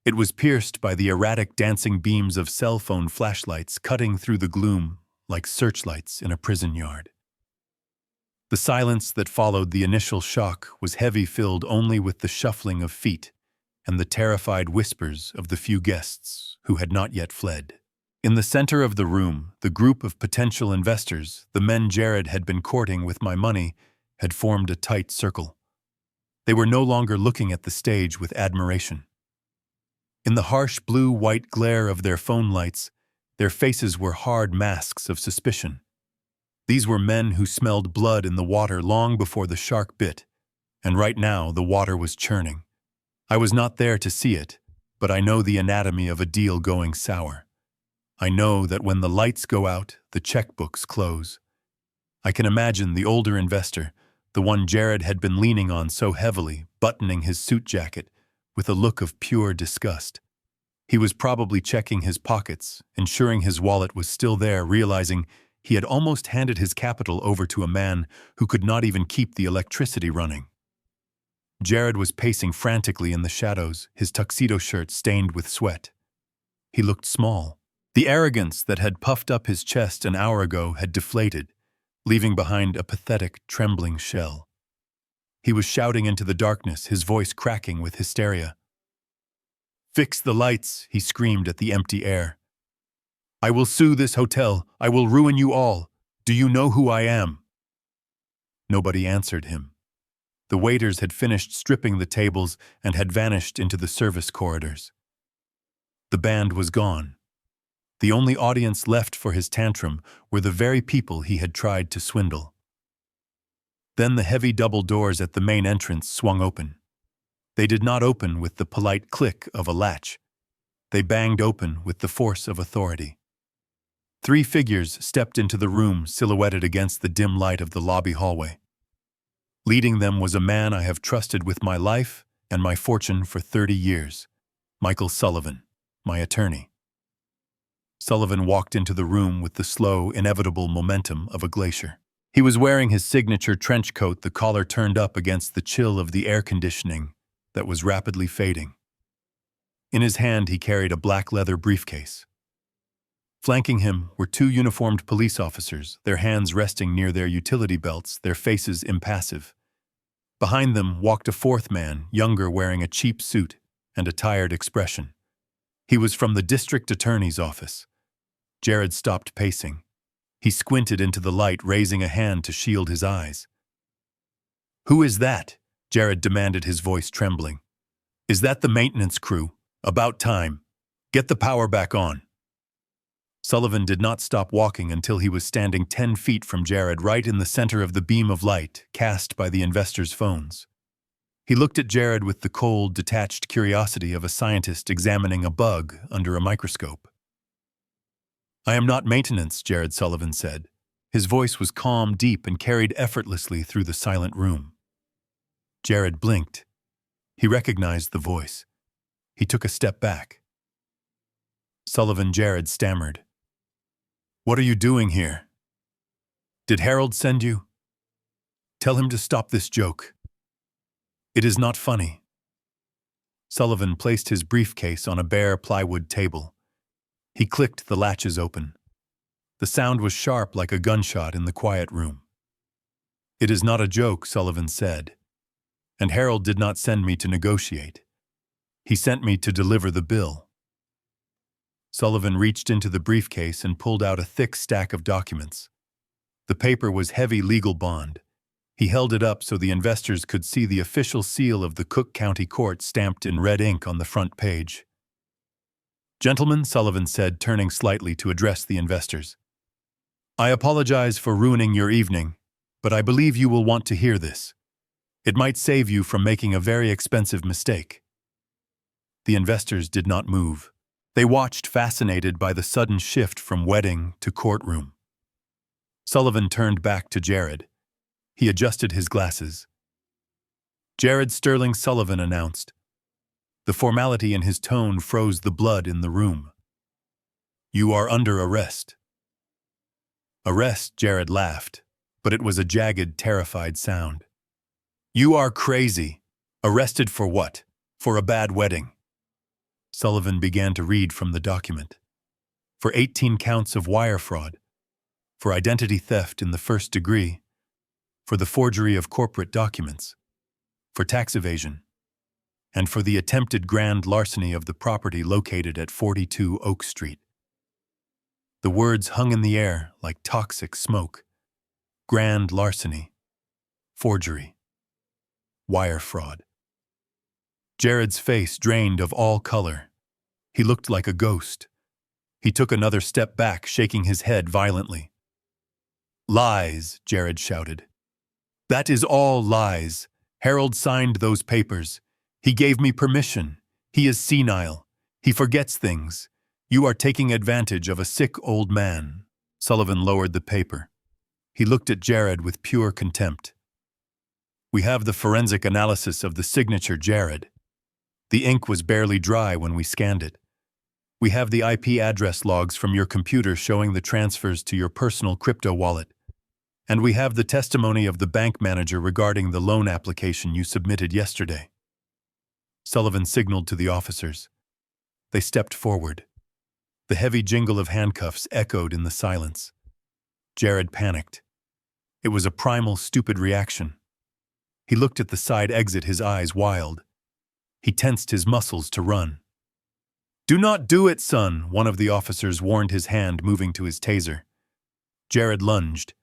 It was pierced by the erratic dancing beams of cell phone flashlights cutting through the gloom like searchlights in a prison yard. The silence that followed the initial shock was heavy, filled only with the shuffling of feet and the terrified whispers of the few guests who had not yet fled. In the center of the room, the group of potential investors, the men Jared had been courting with my money, had formed a tight circle. They were no longer looking at the stage with admiration. In the harsh blue-white glare of their phone lights, their faces were hard masks of suspicion. These were men who smelled blood in the water long before the shark bit, and right now the water was churning. I was not there to see it, but I know the anatomy of a deal going sour. I know that when the lights go out, the checkbooks close. I can imagine the older investor, the one Jared had been leaning on so heavily, buttoning his suit jacket, with a look of pure disgust. He was probably checking his pockets, ensuring his wallet was still there, realizing he had almost handed his capital over to a man who could not even keep the electricity running. Jared was pacing frantically in the shadows, his tuxedo shirt stained with sweat. He looked small. The arrogance that had puffed up his chest an hour ago had deflated, leaving behind a pathetic, trembling shell. He was shouting into the darkness, his voice cracking with hysteria. "Fix the lights," he screamed at the empty air. "I will sue this hotel. I will ruin you all. Do you know who I am?" Nobody answered him. The waiters had finished stripping the tables and had vanished into the service corridors. The band was gone. The only audience left for his tantrum were the very people he had tried to swindle. Then the heavy double doors at the main entrance swung open. They did not open with the polite click of a latch. They banged open with the force of authority. 3 figures stepped into the room, silhouetted against the dim light of the lobby hallway. Leading them was a man I have trusted with my life and my fortune for 30 years, Michael Sullivan, my attorney. Sullivan walked into the room with the slow, inevitable momentum of a glacier. He was wearing his signature trench coat, the collar turned up against the chill of the air conditioning that was rapidly fading. In his hand, he carried a black leather briefcase. Flanking him were 2 uniformed police officers, their hands resting near their utility belts, their faces impassive. Behind them walked a 4th man, younger, wearing a cheap suit and a tired expression. He was from the district attorney's office. Jared stopped pacing. He squinted into the light, raising a hand to shield his eyes. "Who is that?" Jared demanded, his voice trembling. "Is that the maintenance crew? About time. Get the power back on." Sullivan did not stop walking until he was standing 10 feet from Jared, right in the center of the beam of light cast by the investors' phones. He looked at Jared with the cold, detached curiosity of a scientist examining a bug under a microscope. "I am not maintenance," Jared Sullivan said, His voice was calm, deep, and carried effortlessly through the silent room. Jared blinked. He recognized the voice. He took a step back. Jared stammered. "What are you doing here? Did Harold send you? Tell him to stop this joke. It is not funny." Sullivan placed his briefcase on a bare plywood table. He clicked the latches open. The sound was sharp like a gunshot in the quiet room. "It is not a joke," Sullivan said. "And Harold did not send me to negotiate. He sent me to deliver the bill." Sullivan reached into the briefcase and pulled out a thick stack of documents. The paper was heavy legal bond. He held it up so the investors could see the official seal of the Cook County Court stamped in red ink on the front page. "Gentlemen," Sullivan said, turning slightly to address the investors, "I apologize for ruining your evening, but I believe you will want to hear this. It might save you from making a very expensive mistake." The investors did not move. They watched, fascinated by the sudden shift from wedding to courtroom. Sullivan turned back to Jared. He adjusted his glasses. "Jared Sterling Sullivan," announced. The formality in his tone froze the blood in the room. "You are under arrest." "Arrest?" Jared laughed, but it was a jagged, terrified sound. "You are crazy. Arrested for what? For a bad wedding." Sullivan began to read from the document. "For 18 counts of wire fraud, for identity theft in the first degree, for the forgery of corporate documents, for tax evasion, and for the attempted grand larceny of the property located at 42 Oak Street." The words hung in the air like toxic smoke. Grand larceny, forgery, wire fraud. Jared's face drained of all color. He looked like a ghost. He took another step back, shaking his head violently. "Lies," Jared shouted. "That is all lies. Harold signed those papers. He gave me permission. He is senile. He forgets things. You are taking advantage of a sick old man." Sullivan lowered the paper. He looked at Jared with pure contempt. "We have the forensic analysis of the signature, Jared. The ink was barely dry when we scanned it. We have the IP address logs from your computer showing the transfers to your personal crypto wallet. And we have the testimony of the bank manager regarding the loan application you submitted yesterday." Sullivan signaled to the officers. They stepped forward. The heavy jingle of handcuffs echoed in the silence. Jared panicked. It was a primal, stupid reaction. He looked at the side exit, his eyes wild. He tensed his muscles to run. "Do not do it, son," one of the officers warned, his hand moving to his taser. Jared lunged.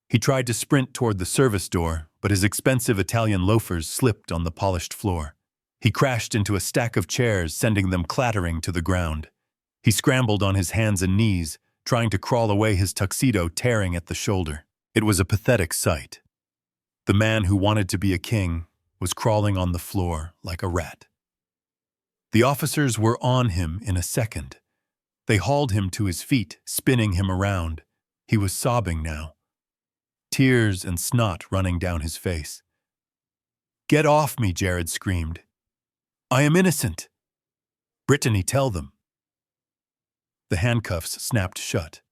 He tried to sprint toward the service door, but his expensive Italian loafers slipped on the polished floor. He crashed into a stack of chairs, sending them clattering to the ground. He scrambled on his hands and knees, trying to crawl away, his tuxedo tearing at the shoulder. It was a pathetic sight. The man who wanted to be a king was crawling on the floor like a rat. The officers were on him in a second. They hauled him to his feet, spinning him around. He was sobbing now, tears and snot running down his face. "Get off me," Jared screamed. "I am innocent. Brittany, tell them." The handcuffs snapped shut.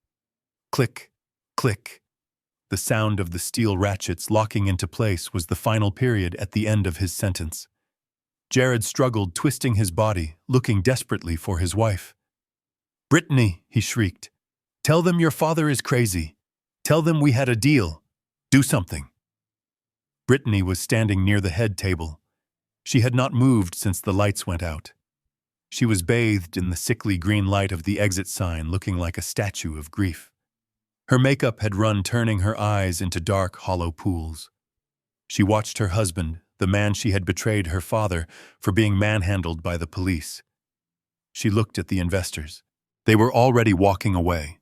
Click, click. The sound of the steel ratchets locking into place was the final period at the end of his sentence. Jared struggled, twisting his body, looking desperately for his wife. "Brittany," he shrieked. "Tell them your father is crazy. Tell them we had a deal. Do something." Brittany was standing near the head table. She had not moved since the lights went out. She was bathed in the sickly green light of the exit sign, looking like a statue of grief. Her makeup had run, turning her eyes into dark, hollow pools. She watched her husband, the man she had betrayed, her father, for being manhandled by the police. She looked at the investors. They were already walking away.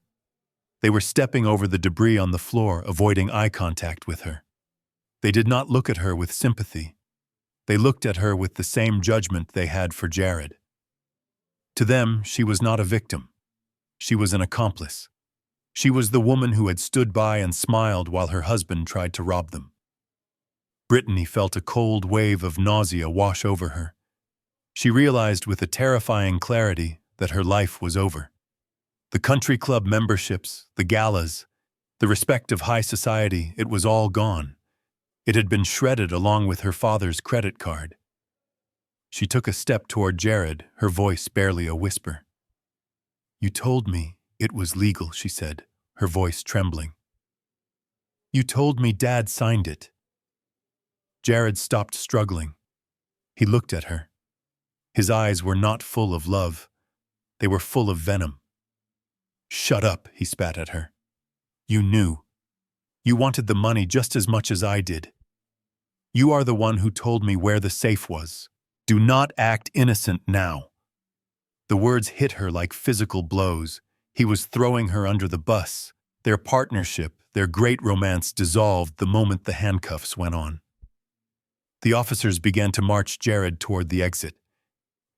They were stepping over the debris on the floor, avoiding eye contact with her. They did not look at her with sympathy. They looked at her with the same judgment they had for Jared. To them, she was not a victim. She was an accomplice. She was the woman who had stood by and smiled while her husband tried to rob them. Brittany felt a cold wave of nausea wash over her. She realized with a terrifying clarity that her life was over. The country club memberships, the galas, the respect of high society, it was all gone. It had been shredded along with her father's credit card. She took a step toward Jared, her voice barely a whisper. "You told me it was legal," she said, her voice trembling. "You told me Dad signed it." Jared stopped struggling. He looked at her. His eyes were not full of love. They were full of venom. "Shut up," he spat at her. "You knew. You wanted the money just as much as I did. You are the one who told me where the safe was. Do not act innocent now." The words hit her like physical blows. He was throwing her under the bus. Their partnership, their great romance dissolved the moment the handcuffs went on. The officers began to march Jared toward the exit.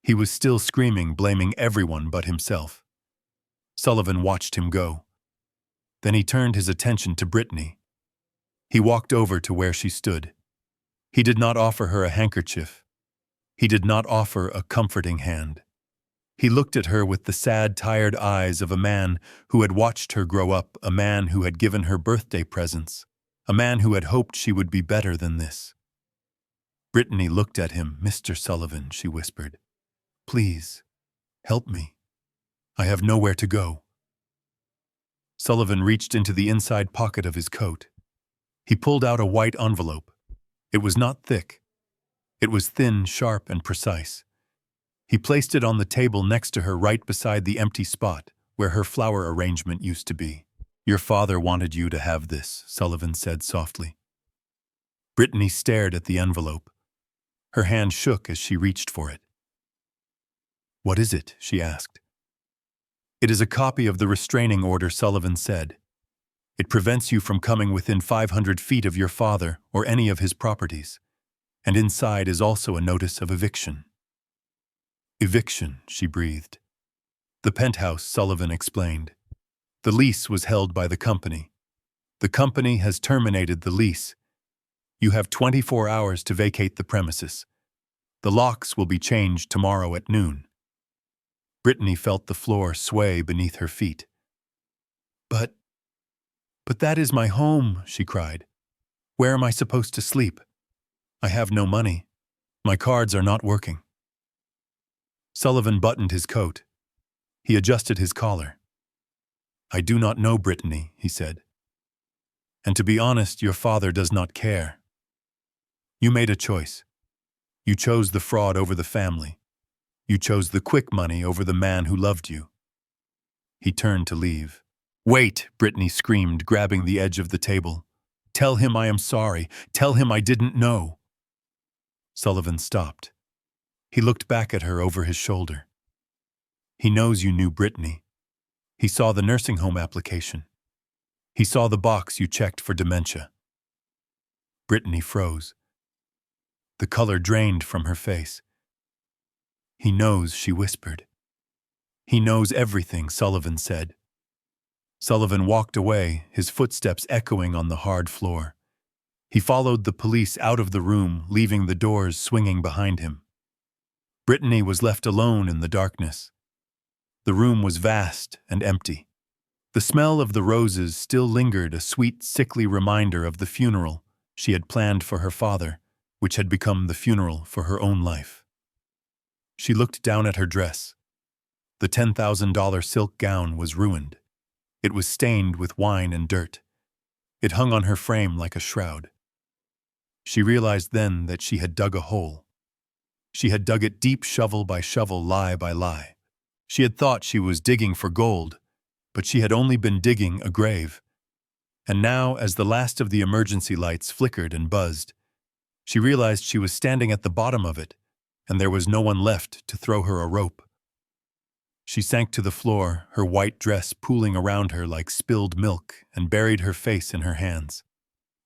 He was still screaming, blaming everyone but himself. Sullivan watched him go. Then he turned his attention to Brittany. He walked over to where she stood. He did not offer her a handkerchief. He did not offer a comforting hand. He looked at her with the sad, tired eyes of a man who had watched her grow up, a man who had given her birthday presents, a man who had hoped she would be better than this. Brittany looked at him. "Mr. Sullivan," she whispered, "please, help me. I have nowhere to go." Sullivan reached into the inside pocket of his coat. He pulled out a white envelope. It was not thick. It was thin, sharp, and precise. He placed it on the table next to her, right beside the empty spot where her flower arrangement used to be. "Your father wanted you to have this," Sullivan said softly. Brittany stared at the envelope. Her hand shook as she reached for it. "What is it?" she asked. "It is a copy of the restraining order," Sullivan said. "It prevents you from coming within 500 feet of your father or any of his properties. And inside is also a notice of eviction." "Eviction," she breathed. "The penthouse," Sullivan explained. "The lease was held by the company. The company has terminated the lease. You have 24 hours to vacate the premises. The locks will be changed tomorrow at noon." Brittany felt the floor sway beneath her feet. But that is my home," she cried. "Where am I supposed to sleep? I have no money. My cards are not working." Sullivan buttoned his coat. He adjusted his collar. "I do not know, Brittany," he said. "And to be honest, your father does not care. You made a choice. You chose the fraud over the family. You chose the quick money over the man who loved you." He turned to leave. "Wait," Brittany screamed, grabbing the edge of the table. "Tell him I am sorry. Tell him I didn't know." Sullivan stopped. He looked back at her over his shoulder. "He knows you knew Brittany. He saw the nursing home application. He saw the box you checked for dementia." Brittany froze. The color drained from her face. "He knows," she whispered. "He knows everything," Sullivan said. Sullivan walked away, his footsteps echoing on the hard floor. He followed the police out of the room, leaving the doors swinging behind him. Brittany was left alone in the darkness. The room was vast and empty. The smell of the roses still lingered, a sweet, sickly reminder of the funeral she had planned for her father, which had become the funeral for her own life. She looked down at her dress. The $10,000 silk gown was ruined. It was stained with wine and dirt. It hung on her frame like a shroud. She realized then that she had dug a hole. She had dug it deep, shovel by shovel, lie by lie. She had thought she was digging for gold, but she had only been digging a grave. And now, as the last of the emergency lights flickered and buzzed, she realized she was standing at the bottom of it, and there was no one left to throw her a rope. She sank to the floor, her white dress pooling around her like spilled milk, and buried her face in her hands.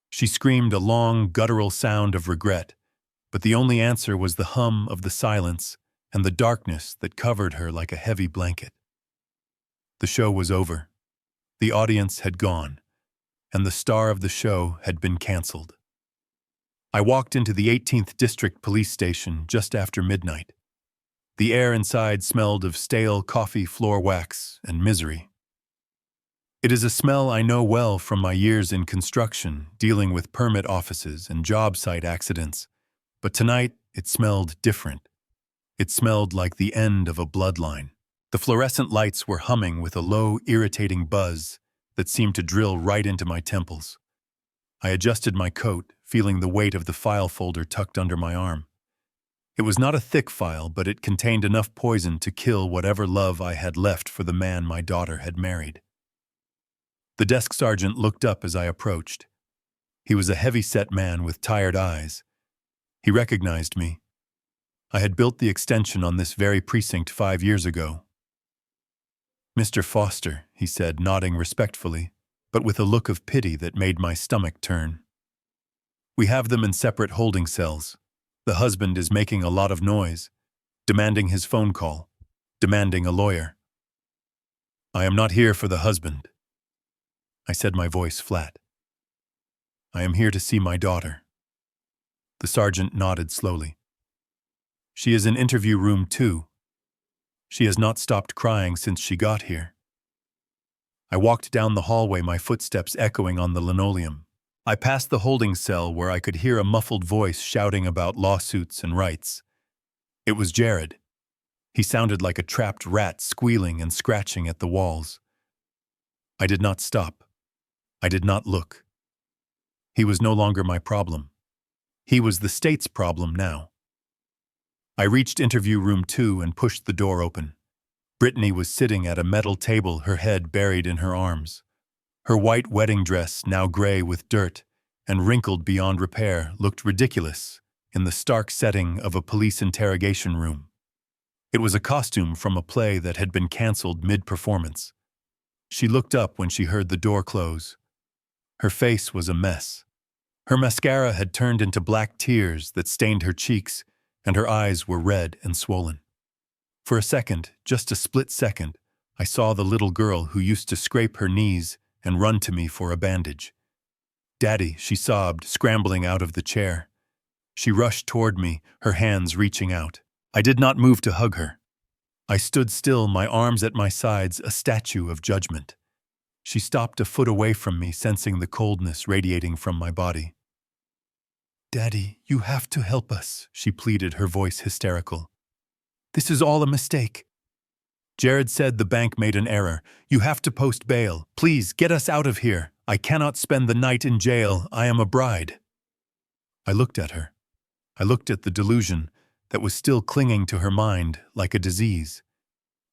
She screamed a long, guttural sound of regret, but the only answer was the hum of the silence and the darkness that covered her like a heavy blanket. The show was over. The audience had gone, and the star of the show had been canceled. I walked into the 18th District Police Station just after midnight. The air inside smelled of stale coffee floor wax and misery. It is a smell I know well from my years in construction, dealing with permit offices and job site accidents, but tonight it smelled different. It smelled like the end of a bloodline. The fluorescent lights were humming with a low, irritating buzz that seemed to drill right into my temples. I adjusted my coat, feeling the weight of the file folder tucked under my arm. It was not a thick file, but it contained enough poison to kill whatever love I had left for the man my daughter had married. The desk sergeant looked up as I approached. He was a heavy-set man with tired eyes. He recognized me. I had built the extension on this very precinct 5 years ago. "Mr. Foster," he said, nodding respectfully, but with a look of pity that made my stomach turn. "We have them in separate holding cells. The husband is making a lot of noise, demanding his phone call, demanding a lawyer." "I am not here for the husband." I said, my voice flat. "I am here to see my daughter." The sergeant nodded slowly. "She is in interview room 2. She has not stopped crying since she got here." I walked down the hallway, my footsteps echoing on the linoleum. I passed the holding cell where I could hear a muffled voice shouting about lawsuits and rights. It was Jared. He sounded like a trapped rat squealing and scratching at the walls. I did not stop. I did not look. He was no longer my problem. He was the state's problem now. I reached interview room 2 and pushed the door open. Brittany was sitting at a metal table, her head buried in her arms. Her white wedding dress, now gray with dirt and wrinkled beyond repair, looked ridiculous in the stark setting of a police interrogation room. It was a costume from a play that had been canceled mid-performance. She looked up when she heard the door close. Her face was a mess. Her mascara had turned into black tears that stained her cheeks, and her eyes were red and swollen. For a second, just a split second, I saw the little girl who used to scrape her knees and run to me for a bandage. "Daddy," she sobbed, scrambling out of the chair. She rushed toward me, her hands reaching out. I did not move to hug her. I stood still, my arms at my sides, a statue of judgment. She stopped a foot away from me, sensing the coldness radiating from my body. "Daddy, you have to help us," she pleaded, her voice hysterical. "This is all a mistake." "Jared said the bank made an error. You have to post bail. Please, get us out of here. I cannot spend the night in jail. I am a bride." I looked at her. I looked at the delusion that was still clinging to her mind like a disease.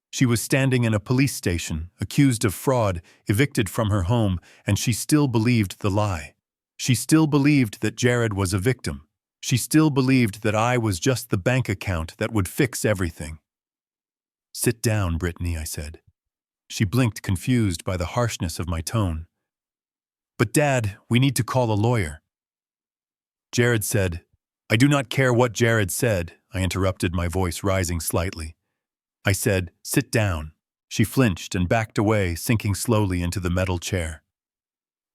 She was standing in a police station, accused of fraud, evicted from her home, and she still believed the lie. She still believed that Jared was a victim. She still believed that I was just the bank account that would fix everything. "Sit down, Brittany," I said. She blinked, confused by the harshness of my tone. "But Dad, we need to call a lawyer." Jared said, "I do not care what Jared said," I interrupted, my voice rising slightly. I said, "Sit down." She flinched and backed away, sinking slowly into the metal chair.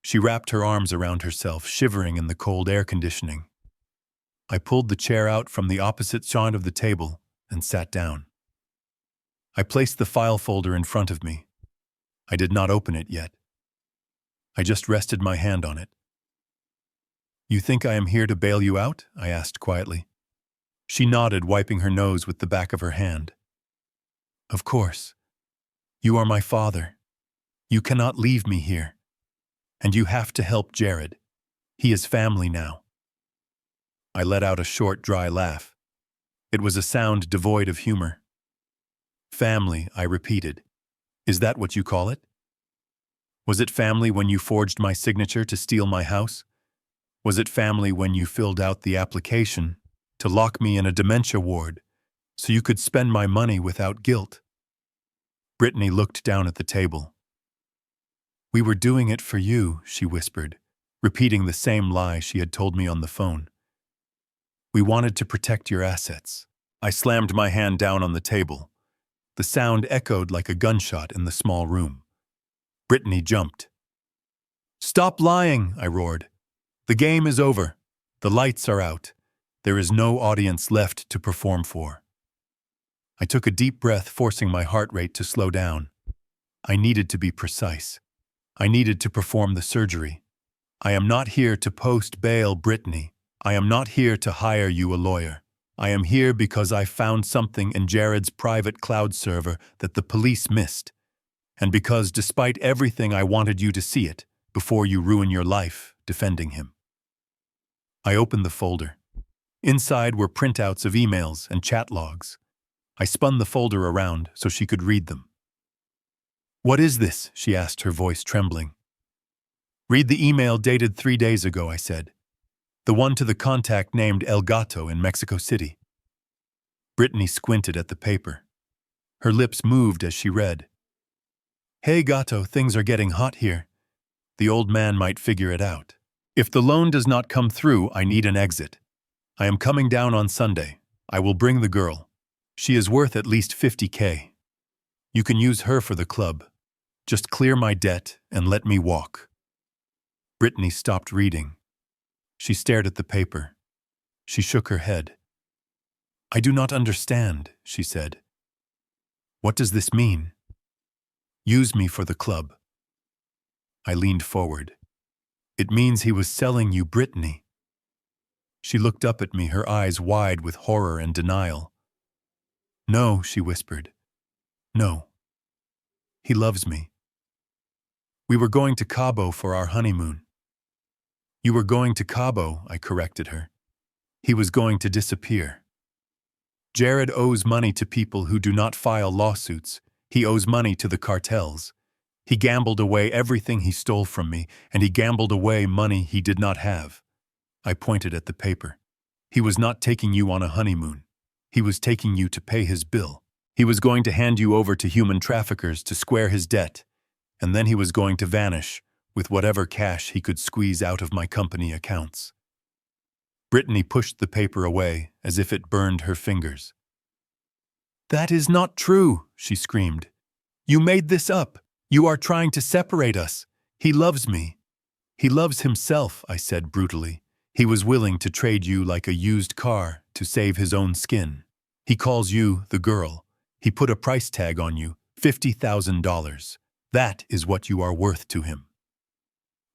She wrapped her arms around herself, shivering in the cold air conditioning. I pulled the chair out from the opposite side of the table and sat down. I placed the file folder in front of me. I did not open it yet. I just rested my hand on it. "You think I am here to bail you out?" I asked quietly. She nodded, wiping her nose with the back of her hand. "Of course. You are my father. You cannot leave me here. And you have to help Jared. He is family now." I let out a short, dry laugh. It was a sound devoid of humor. "Family," I repeated. "Is that what you call it? Was it family when you forged my signature to steal my house? Was it family when you filled out the application to lock me in a dementia ward so you could spend my money without guilt?" Brittany looked down at the table. "We were doing it for you," she whispered, repeating the same lie she had told me on the phone. "We wanted to protect your assets." I slammed my hand down on the table. The sound echoed like a gunshot in the small room. Brittany jumped. "Stop lying," I roared. "The game is over. The lights are out. There is no audience left to perform for." I took a deep breath, forcing my heart rate to slow down. I needed to be precise. I needed to perform the surgery. "I am not here to post bail, Brittany. I am not here to hire you a lawyer. I am here because I found something in Jared's private cloud server that the police missed. And because, despite everything, I wanted you to see it before you ruin your life defending him." I opened the folder. Inside were printouts of emails and chat logs. I spun the folder around so she could read them. "What is this?" she asked, her voice trembling. "Read the email dated 3 days ago," I said. "The one to the contact named El Gato in Mexico City." Brittany squinted at the paper. Her lips moved as she read. "Hey Gato, things are getting hot here. The old man might figure it out. If the loan does not come through, I need an exit. I am coming down on Sunday. I will bring the girl. She is worth at least $50K. You can use her for the club. Just clear my debt and let me walk." Brittany stopped reading. She stared at the paper. She shook her head. "I do not understand," she said. "What does this mean?" "Use me for the club." I leaned forward. "It means he was selling you Brittany." She looked up at me, her eyes wide with horror and denial. "No," she whispered. "No. He loves me. We were going to Cabo for our honeymoon." "You were going to Cabo," I corrected her. "He was going to disappear. Jared owes money to people who do not file lawsuits. He owes money to the cartels. He gambled away everything he stole from me, and he gambled away money he did not have." I pointed at the paper. "He was not taking you on a honeymoon. He was taking you to pay his bill. He was going to hand you over to human traffickers to square his debt, and then he was going to vanish with whatever cash he could squeeze out of my company accounts." Brittany pushed the paper away as if it burned her fingers. "That is not true," she screamed. "You made this up. You are trying to separate us. He loves me." "He loves himself," I said brutally. "He was willing to trade you like a used car to save his own skin. He calls you the girl. He put a price tag on you, $50,000. That is what you are worth to him."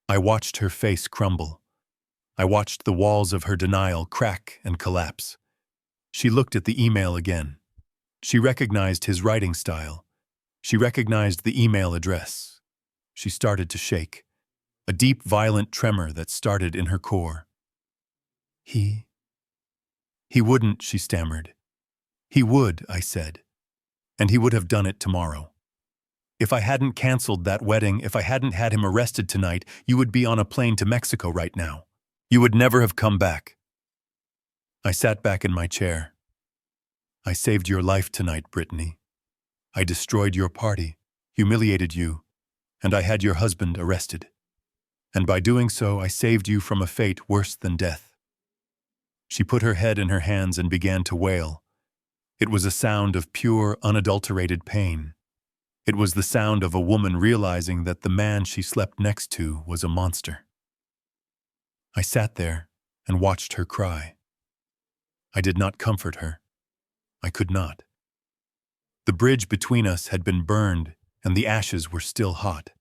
I watched her face crumble. I watched the walls of her denial crack and collapse. She looked at the email again. She recognized his writing style. She recognized the email address. She started to shake, a deep, violent tremor that started in her core. He wouldn't," she stammered. "He would," I said. "And he would have done it tomorrow. If I hadn't canceled that wedding, if I hadn't had him arrested tonight, you would be on a plane to Mexico right now. You would never have come back." I sat back in my chair. "I saved your life tonight, Brittany. I destroyed your party, humiliated you, and I had your husband arrested. And by doing so, I saved you from a fate worse than death." She put her head in her hands and began to wail. It was a sound of pure, unadulterated pain. It was the sound of a woman realizing that the man she slept next to was a monster. I sat there and watched her cry. I did not comfort her. I could not. The bridge between us had been burned, and the ashes were still hot.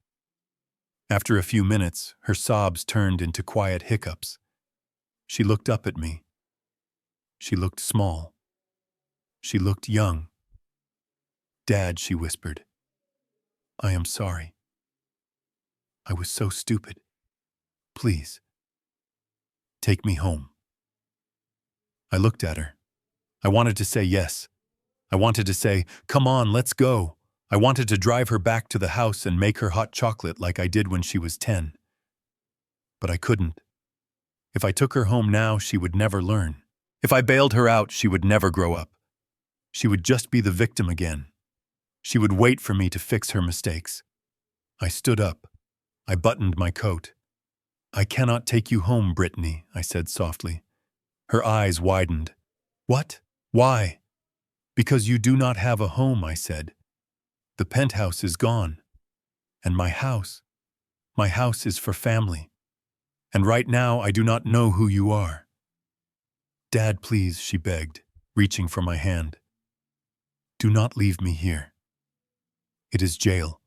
After a few minutes, her sobs turned into quiet hiccups. She looked up at me. She looked small. She looked young. "Dad," she whispered, "I am sorry. I was so stupid. Please, take me home." I looked at her. I wanted to say yes. I wanted to say, "Come on, let's go." I wanted to drive her back to the house and make her hot chocolate like I did when she was 10. But I couldn't. If I took her home now, she would never learn. If I bailed her out, she would never grow up. She would just be the victim again. She would wait for me to fix her mistakes. I stood up. I buttoned my coat. "I cannot take you home, Brittany," I said softly. Her eyes widened. "What? Why?" "Because you do not have a home," I said. "The penthouse is gone. And my house is for family. And right now I do not know who you are. Dad, please, she begged, reaching for my hand. Do not leave me here. It is jail.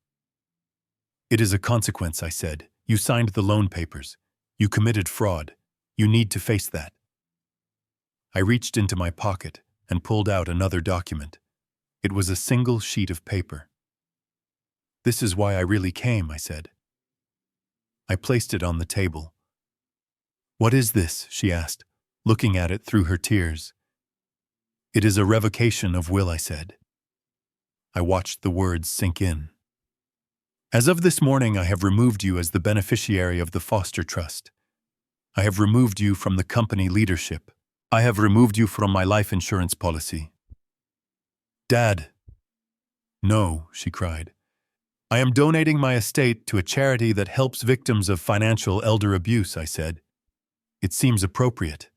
It is a consequence, I said. You signed the loan papers. You committed fraud. You need to face that. I reached into my pocket and pulled out another document. It was a single sheet of paper. This is why I really came, I said. I placed it on the table. What is this? She asked, looking at it through her tears. It is a revocation of will, I said. I watched the words sink in. As of this morning, I have removed you as the beneficiary of the foster trust. I have removed you from the company leadership. I have removed you from my life insurance policy. Dad. No, she cried. I am donating my estate to a charity that helps victims of financial elder abuse, I said. It seems appropriate.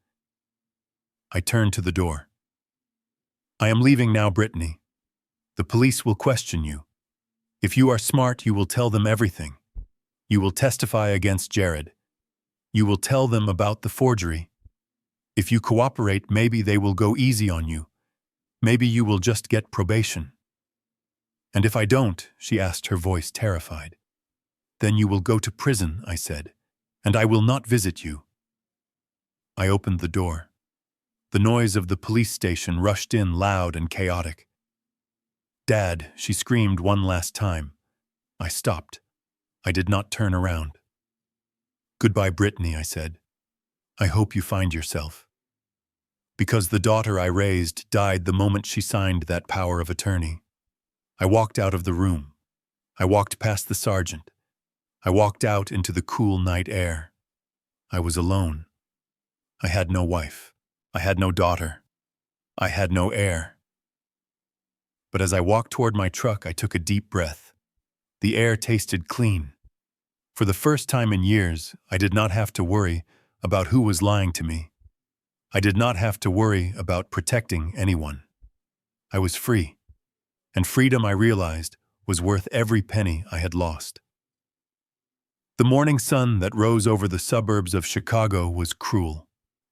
I turned to the door. I am leaving now, Brittany. The police will question you. If you are smart, you will tell them everything. You will testify against Jared. You will tell them about the forgery. If you cooperate, maybe they will go easy on you. Maybe you will just get probation. And if I don't, she asked, her voice terrified. Then you will go to prison, I said, and I will not visit you. I opened the door. The noise of the police station rushed in loud and chaotic. Dad, she screamed one last time. I stopped. I did not turn around. Goodbye, Brittany, I said. I hope you find yourself. Because the daughter I raised died the moment she signed that power of attorney. I walked out of the room. I walked past the sergeant. I walked out into the cool night air. I was alone. I had no wife. I had no daughter. I had no heir. But as I walked toward my truck, I took a deep breath. The air tasted clean. For the first time in years, I did not have to worry about who was lying to me. I did not have to worry about protecting anyone. I was free. And freedom, I realized, was worth every penny I had lost. The morning sun that rose over the suburbs of Chicago was cruel.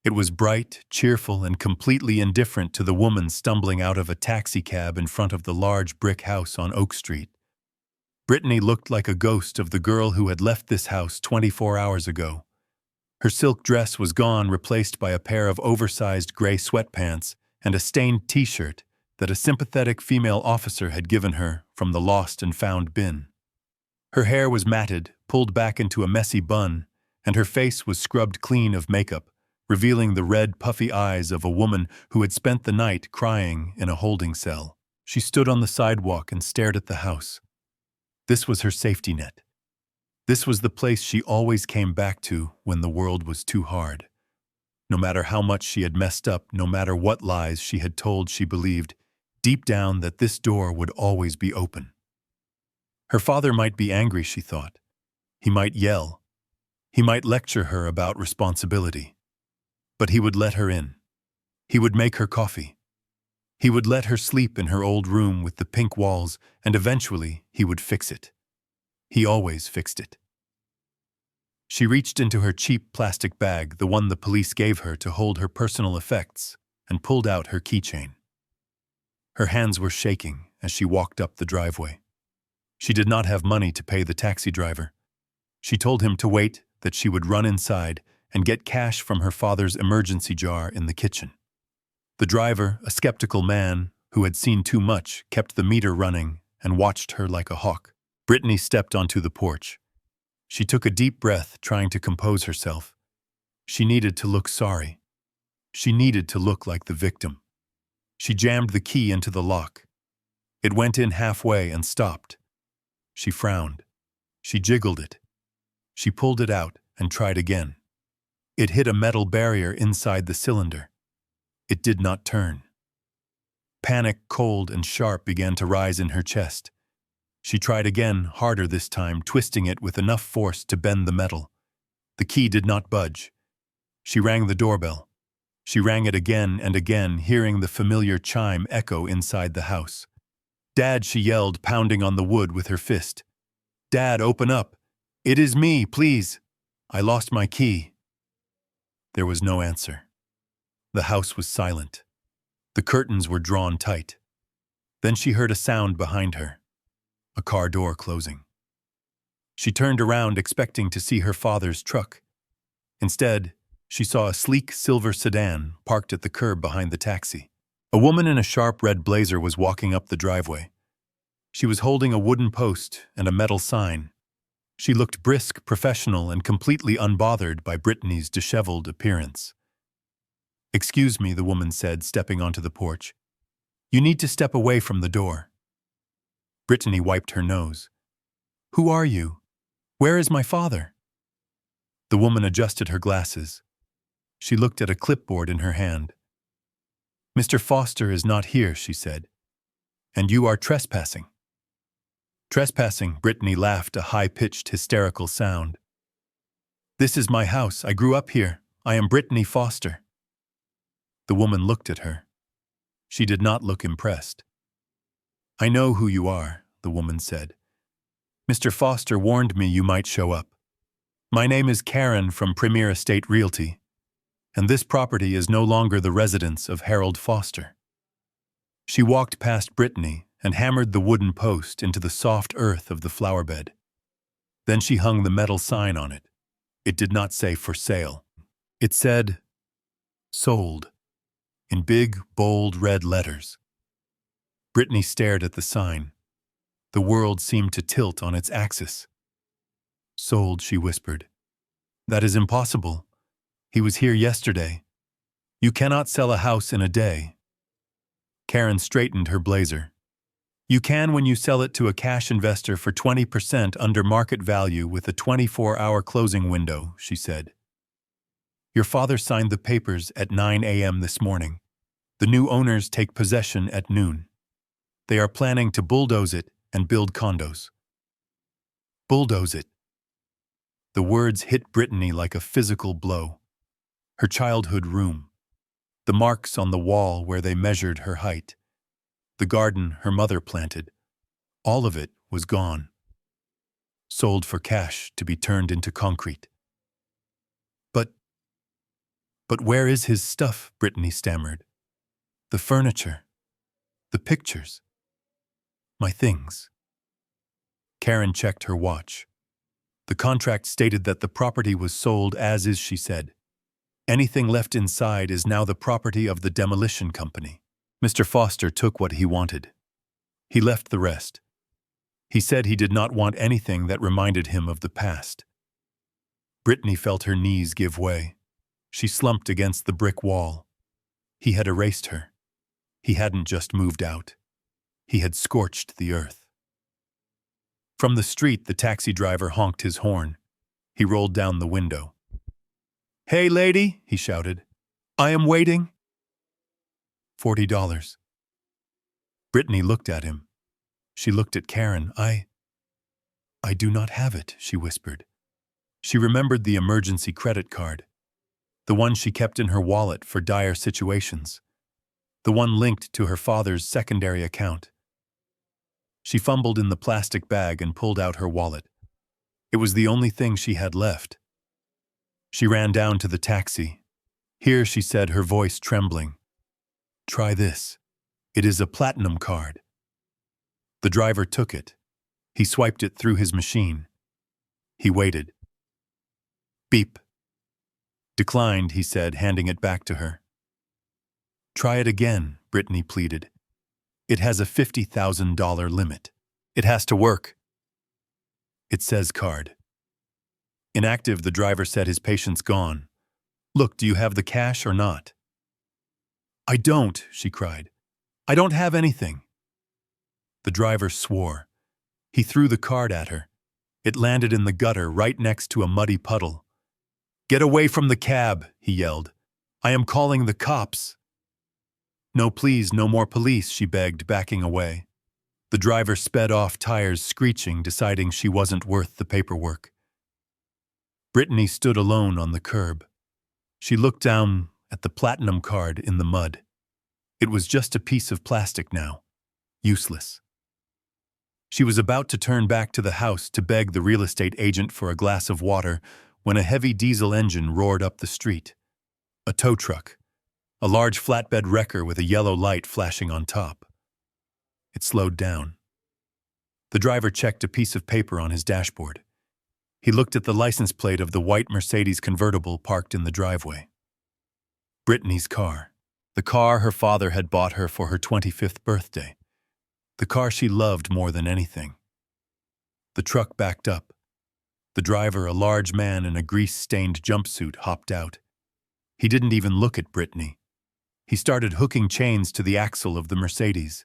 It was bright, cheerful, and completely indifferent to the woman stumbling out of a taxicab in front of the large brick house on Oak Street. Brittany looked like a ghost of the girl who had left this house 24 hours ago. Her silk dress was gone, replaced by a pair of oversized gray sweatpants and a stained t-shirt that a sympathetic female officer had given her from the lost and found bin. Her hair was matted, pulled back into a messy bun, and her face was scrubbed clean of makeup, revealing the red, puffy eyes of a woman who had spent the night crying in a holding cell. She stood on the sidewalk and stared at the house. This was her safety net. This was the place she always came back to when the world was too hard. No matter how much she had messed up, no matter what lies she had told, she believed, deep down, that this door would always be open. Her father might be angry, she thought. He might yell. He might lecture her about responsibility. But he would let her in. He would make her coffee. He would let her sleep in her old room with the pink walls, and eventually he would fix it. He always fixed it. She reached into her cheap plastic bag, the one the police gave her to hold her personal effects, and pulled out her keychain. Her hands were shaking as she walked up the driveway. She did not have money to pay the taxi driver. She told him to wait, that she would run inside and get cash from her father's emergency jar in the kitchen. The driver, a skeptical man who had seen too much, kept the meter running and watched her like a hawk. Brittany stepped onto the porch. She took a deep breath, trying to compose herself. She needed to look sorry. She needed to look like the victim. She jammed the key into the lock. It went in halfway and stopped. She frowned. She jiggled it. She pulled it out and tried again. It hit a metal barrier inside the cylinder. It did not turn. Panic, cold and sharp, began to rise in her chest. She tried again, harder this time, twisting it with enough force to bend the metal. The key did not budge. She rang the doorbell. She rang it again and again, hearing the familiar chime echo inside the house. "Dad," she yelled, pounding on the wood with her fist. Dad, open up. It is me, please. I lost my key. There was no answer. The house was silent. The curtains were drawn tight. Then she heard a sound behind her, a car door closing. She turned around expecting to see her father's truck. Instead, she saw a sleek silver sedan parked at the curb behind the taxi. A woman in a sharp red blazer was walking up the driveway. She was holding a wooden post and a metal sign. She looked brisk, professional, and completely unbothered by Brittany's disheveled appearance. "Excuse me," the woman said, stepping onto the porch. "You need to step away from the door." Brittany wiped her nose. "Who are you? Where is my father?" The woman adjusted her glasses. She looked at a clipboard in her hand. "Mr. Foster is not here," she said. "And you are trespassing." "Trespassing," Brittany laughed, a high-pitched, hysterical sound. "This is my house. I grew up here. I am Brittany Foster." The woman looked at her. She did not look impressed. "I know who you are," the woman said. "Mr. Foster warned me you might show up. My name is Karen from Premier Estate Realty, and this property is no longer the residence of Harold Foster." She walked past Brittany and hammered the wooden post into the soft earth of the flower bed. Then she hung the metal sign on it. It did not say "for sale." It said, "Sold," in big, bold red letters. Brittany stared at the sign. The world seemed to tilt on its axis. "Sold," she whispered. "That is impossible. He was here yesterday. You cannot sell a house in a day." Karen straightened her blazer. "You can when you sell it to a cash investor for 20% under market value with a 24-hour closing window," she said. "Your father signed the papers at 9 a.m. this morning. The new owners take possession at noon. They are planning to bulldoze it and build condos." Bulldoze it. The words hit Brittany like a physical blow. Her childhood room, the marks on the wall where they measured her height, the garden her mother planted, all of it was gone. Sold for cash to be turned into concrete. But where is his stuff?" Brittany stammered. "The furniture, the pictures, my things." Karen checked her watch. The contract stated that the property was sold as is, she said. "Anything left inside is now the property of the demolition company." Mr. Foster took what he wanted. He left the rest. He said he did not want anything that reminded him of the past. Brittany felt her knees give way. She slumped against the brick wall. He had erased her. He hadn't just moved out. He had scorched the earth. From the street, the taxi driver honked his horn. He rolled down the window. "Hey, lady," he shouted. "I am waiting." $40. Brittany looked at him. She looked at Karen. I do not have it," she whispered. She remembered the emergency credit card, the one she kept in her wallet for dire situations, the one linked to her father's secondary account. She fumbled in the plastic bag and pulled out her wallet. It was the only thing she had left. She ran down to the taxi. "Here," she said, her voice trembling. "Try this. It is a platinum card." The driver took it. He swiped it through his machine. He waited. Beep. "Declined," he said, handing it back to her. "Try it again," Brittany pleaded. "It has a $50,000 limit. It has to work." "It says card." Inactive, the driver said, his patience gone. "Look, do you have the cash or not?" "I don't," she cried. "I don't have anything." The driver swore. He threw the card at her. It landed in the gutter right next to a muddy puddle. "Get away from the cab," he yelled. "I am calling the cops." "No, please, no more police," she begged, backing away. The driver sped off, tires screeching, deciding she wasn't worth the paperwork. Brittany stood alone on the curb. She looked down at the platinum card in the mud. It was just a piece of plastic now, useless. She was about to turn back to the house to beg the real estate agent for a glass of water when a heavy diesel engine roared up the street. A tow truck, a large flatbed wrecker with a yellow light flashing on top. It slowed down. The driver checked a piece of paper on his dashboard. He looked at the license plate of the white Mercedes convertible parked in the driveway. Brittany's car. The car her father had bought her for her 25th birthday. The car she loved more than anything. The truck backed up. The driver, a large man in a grease-stained jumpsuit, hopped out. He didn't even look at Brittany. He started hooking chains to the axle of the Mercedes.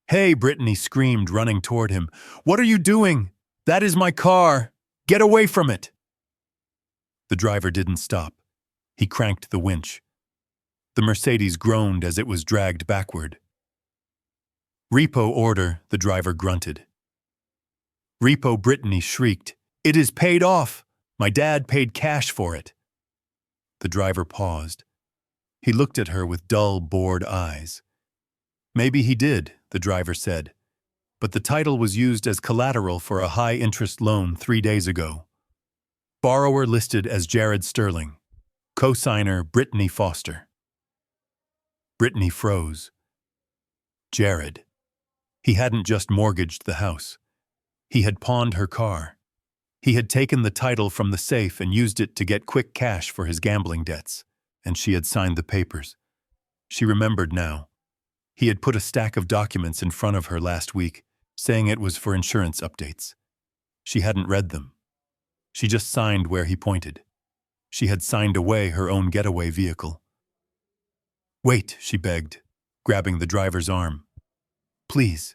"Hey!" Brittany screamed, running toward him. "What are you doing? That is my car! Get away from it!" The driver didn't stop. He cranked the winch. The Mercedes groaned as it was dragged backward. "Repo order," the driver grunted. "Repo," Brittany shrieked. "It is paid off! My dad paid cash for it." The driver paused. He looked at her with dull, bored eyes. "Maybe he did," the driver said, "but the title was used as collateral for a high-interest loan 3 days ago. Borrower listed as Jared Sterling. Co-signer Brittany Foster." Brittany froze. Jared. He hadn't just mortgaged the house. He had pawned her car. He had taken the title from the safe and used it to get quick cash for his gambling debts, and she had signed the papers. She remembered now. He had put a stack of documents in front of her last week, saying it was for insurance updates. She hadn't read them. She just signed where he pointed. She had signed away her own getaway vehicle. "Wait," she begged, grabbing the driver's arm. "Please.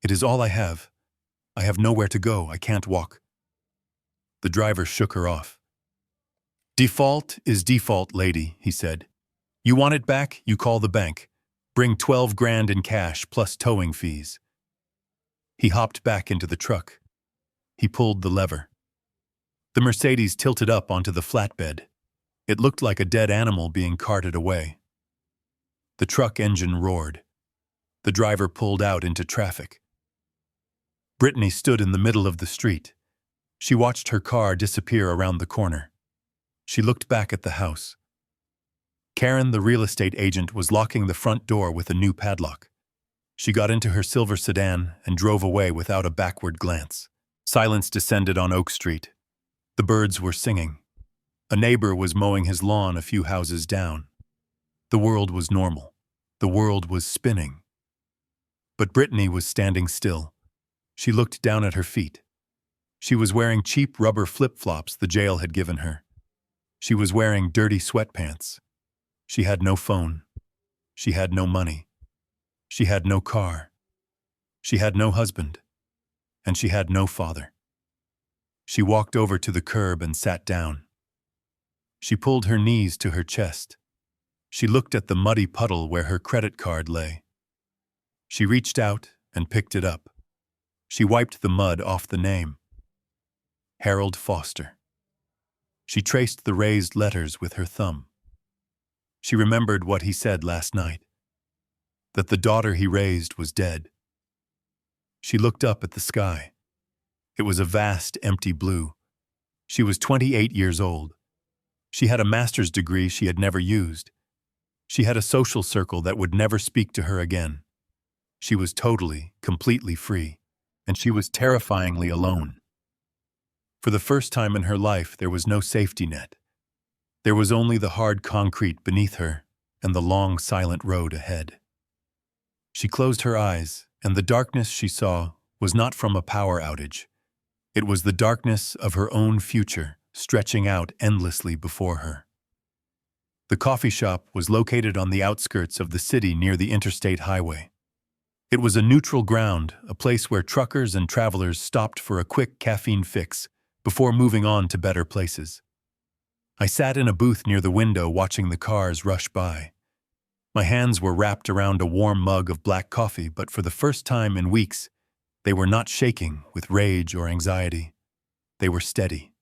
It is all I have. I have nowhere to go. I can't walk." The driver shook her off. "Default is default, lady," he said. "You want it back, you call the bank. Bring 12 grand in cash plus towing fees." He hopped back into the truck. He pulled the lever. The Mercedes tilted up onto the flatbed. It looked like a dead animal being carted away. The truck engine roared. The driver pulled out into traffic. Brittany stood in the middle of the street. She watched her car disappear around the corner. She looked back at the house. Karen, the real estate agent, was locking the front door with a new padlock. She got into her silver sedan and drove away without a backward glance. Silence descended on Oak Street. The birds were singing. A neighbor was mowing his lawn a few houses down. The world was normal. The world was spinning. But Brittany was standing still. She looked down at her feet. She was wearing cheap rubber flip-flops the jail had given her. She was wearing dirty sweatpants. She had no phone. She had no money. She had no car. She had no husband. And she had no father. She walked over to the curb and sat down. She pulled her knees to her chest. She looked at the muddy puddle where her credit card lay. She reached out and picked it up. She wiped the mud off the name. Harold Foster. She traced the raised letters with her thumb. She remembered what he said last night, that the daughter he raised was dead. She looked up at the sky. It was a vast, empty blue. She was 28 years old. She had a master's degree she had never used. She had a social circle that would never speak to her again. She was totally, completely free, and she was terrifyingly alone. For the first time in her life, there was no safety net. There was only the hard concrete beneath her and the long, silent road ahead. She closed her eyes, and the darkness she saw was not from a power outage. It was the darkness of her own future stretching out endlessly before her. The coffee shop was located on the outskirts of the city near the interstate highway. It was a neutral ground, a place where truckers and travelers stopped for a quick caffeine fix before moving on to better places. I sat in a booth near the window watching the cars rush by. My hands were wrapped around a warm mug of black coffee, but for the first time in weeks, they were not shaking with rage or anxiety. They were steady.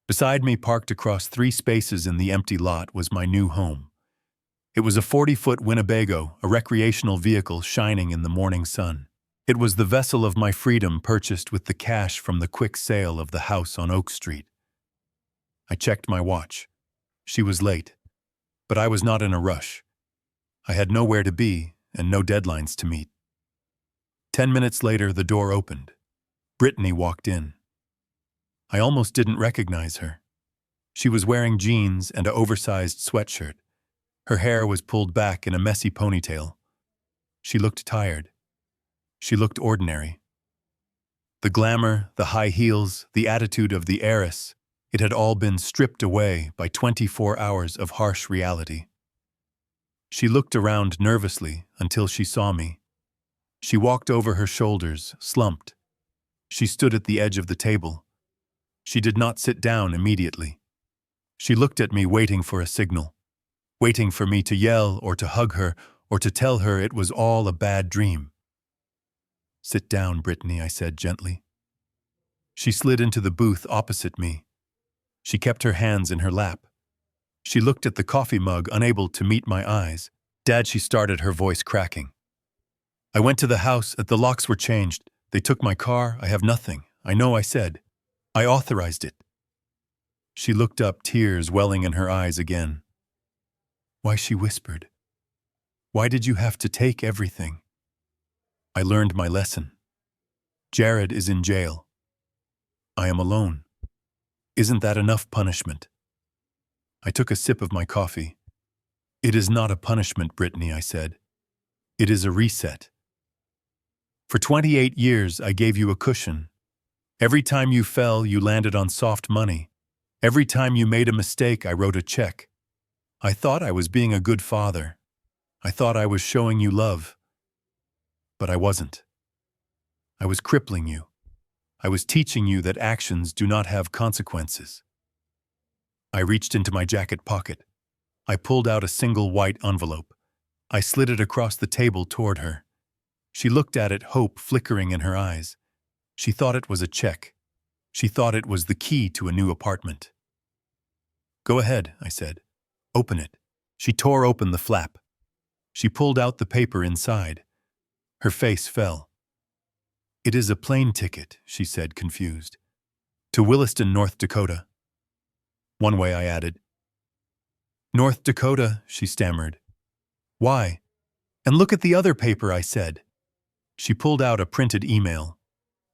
Beside me, parked across 3 spaces in the empty lot, was my new home. It was a 40-foot Winnebago, a recreational vehicle shining in the morning sun. It was the vessel of my freedom purchased with the cash from the quick sale of the house on Oak Street. I checked my watch. She was late, but I was not in a rush. I had nowhere to be and no deadlines to meet. 10 minutes later, the door opened. Brittany walked in. I almost didn't recognize her. She was wearing jeans and an oversized sweatshirt. Her hair was pulled back in a messy ponytail. She looked tired. She looked ordinary. The glamour, the high heels, the attitude of the heiress, it had all been stripped away by 24 hours of harsh reality. She looked around nervously until she saw me. She walked over her shoulders, slumped. She stood at the edge of the table. She did not sit down immediately. She looked at me, waiting for a signal, waiting for me to yell or to hug her or to tell her it was all a bad dream. "Sit down, Brittany," I said gently. She slid into the booth opposite me. She kept her hands in her lap. She looked at the coffee mug, unable to meet my eyes. "Dad," she started, her voice cracking. "I went to the house, the locks were changed. They took my car, I have nothing. I know," I said. "I authorized it." She looked up, tears welling in her eyes again. "Why," she whispered. "Why did you have to take everything?" I learned my lesson. Jared is in jail. I am alone. Isn't that enough punishment? I took a sip of my coffee. "It is not a punishment, Brittany," I said. "It is a reset. For 28 years, I gave you a cushion. Every time you fell, you landed on soft money. Every time you made a mistake, I wrote a check. I thought I was being a good father. I thought I was showing you love. But I wasn't. I was crippling you. I was teaching you that actions do not have consequences." I reached into my jacket pocket. I pulled out a single white envelope. I slid it across the table toward her. She looked at it, hope flickering in her eyes. She thought it was a check. She thought it was the key to a new apartment. "Go ahead," I said. "Open it." She tore open the flap. She pulled out the paper inside. Her face fell. "It is a plane ticket," she said, confused. "To Williston, North Dakota." "One way," I added. "North Dakota," she stammered. "Why?" "And look at the other paper," I said. She pulled out a printed email.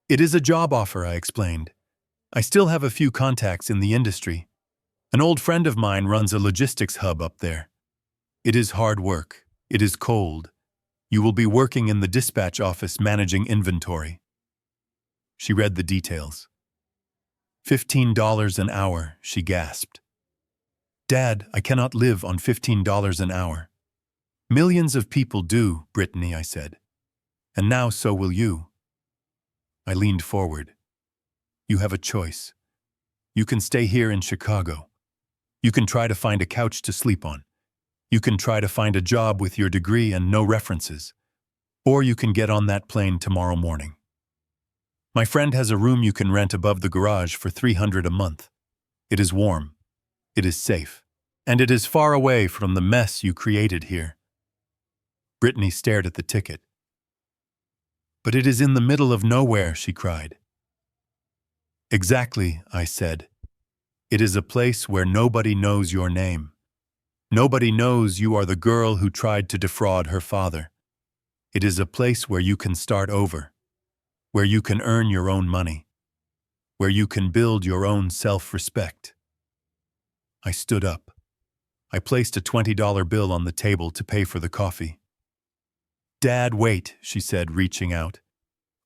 "It is a job offer," I explained. "I still have a few contacts in the industry. An old friend of mine runs a logistics hub up there. It is hard work. It is cold. You will be working in the dispatch office managing inventory." She read the details. $15 an hour, she gasped. "Dad, I cannot live on $15 an hour." "Millions of people do, Brittany," I said. "And now so will you." I leaned forward. "You have a choice. You can stay here in Chicago. You can try to find a couch to sleep on. You can try to find a job with your degree and no references. Or you can get on that plane tomorrow morning. My friend has a room you can rent above the garage for $300 a month. It is warm. It is safe. And it is far away from the mess you created here." Brittany stared at the ticket. "But it is in the middle of nowhere," she cried. "Exactly," I said. "It is a place where nobody knows your name. Nobody knows you are the girl who tried to defraud her father. It is a place where you can start over, where you can earn your own money, where you can build your own self-respect." I stood up. I placed a $20 bill on the table to pay for the coffee. "Dad, wait," she said, reaching out.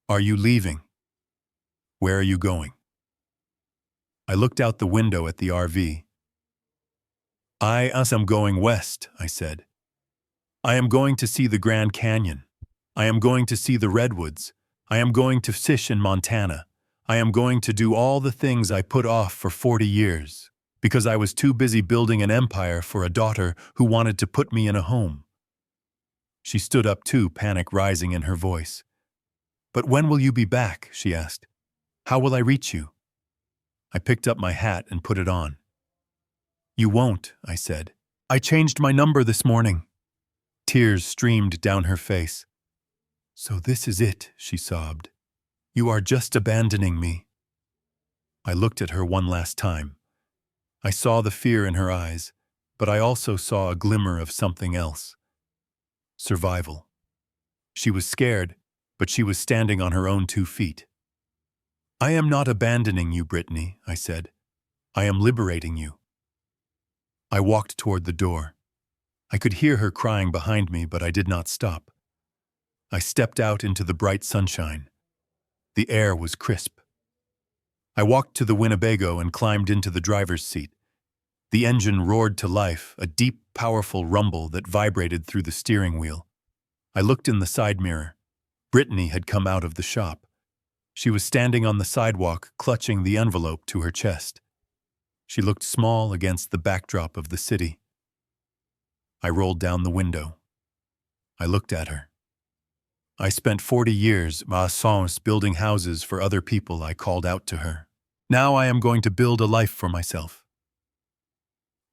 "Are you leaving? Where are you going?" I looked out the window at the RV. "I am going west," I said. "I am going to see the Grand Canyon. I am going to see the redwoods. I am going to fish in Montana. I am going to do all the things I put off for 40 years, because I was too busy building an empire for a daughter who wanted to put me in a home." She stood up too, panic rising in her voice. "But when will you be back?" she asked. "How will I reach you?" I picked up my hat and put it on. "You won't," I said. "I changed my number this morning." Tears streamed down her face. "So this is it," she sobbed. "You are just abandoning me." I looked at her one last time. I saw the fear in her eyes, but I also saw a glimmer of something else. Survival. She was scared, but she was standing on her own 2 feet. "I am not abandoning you, Brittany," I said. "I am liberating you." I walked toward the door. I could hear her crying behind me, but I did not stop. I stepped out into the bright sunshine. The air was crisp. I walked to the Winnebago and climbed into the driver's seat. The engine roared to life, a deep, powerful rumble that vibrated through the steering wheel. I looked in the side mirror. Brittany had come out of the shop. She was standing on the sidewalk, clutching the envelope to her chest. She looked small against the backdrop of the city. I rolled down the window. I looked at her. "I spent 40 years, building houses for other people," I called out to her. "Now I am going to build a life for myself.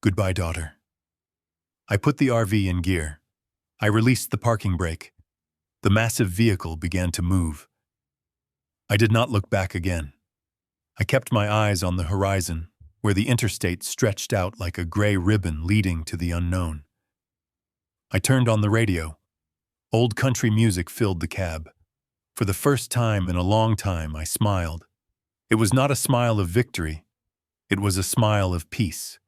Goodbye, daughter." I put the RV in gear. I released the parking brake. The massive vehicle began to move. I did not look back again. I kept my eyes on the horizon, where the interstate stretched out like a gray ribbon leading to the unknown. I turned on the radio. Old country music filled the cab. For the first time in a long time, I smiled. It was not a smile of victory. It was a smile of peace.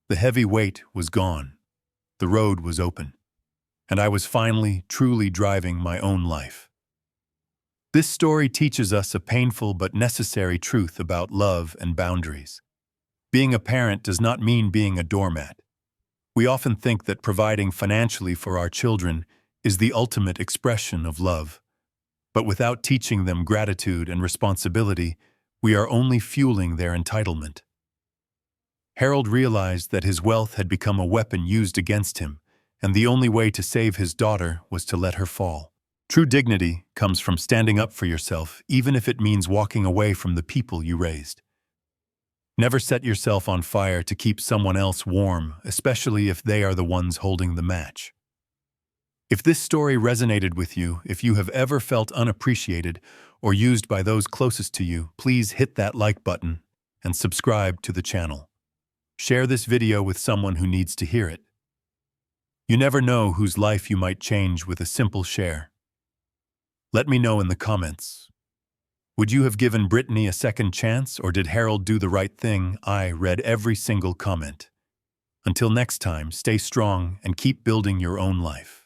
The heavy weight was gone. The road was open. And I was finally, truly driving my own life. This story teaches us a painful but necessary truth about love and boundaries. Being a parent does not mean being a doormat. We often think that providing financially for our children is the ultimate expression of love. But without teaching them gratitude and responsibility, we are only fueling their entitlement. Harold realized that his wealth had become a weapon used against him, and the only way to save his daughter was to let her fall. True dignity comes from standing up for yourself, even if it means walking away from the people you raised. Never set yourself on fire to keep someone else warm, especially if they are the ones holding the match. If this story resonated with you, if you have ever felt unappreciated or used by those closest to you, please hit that like button and subscribe to the channel. Share this video with someone who needs to hear it. You never know whose life you might change with a simple share. Let me know in the comments. Would you have given Brittany a second chance, or did Harold do the right thing? I read every single comment. Until next time, stay strong and keep building your own life.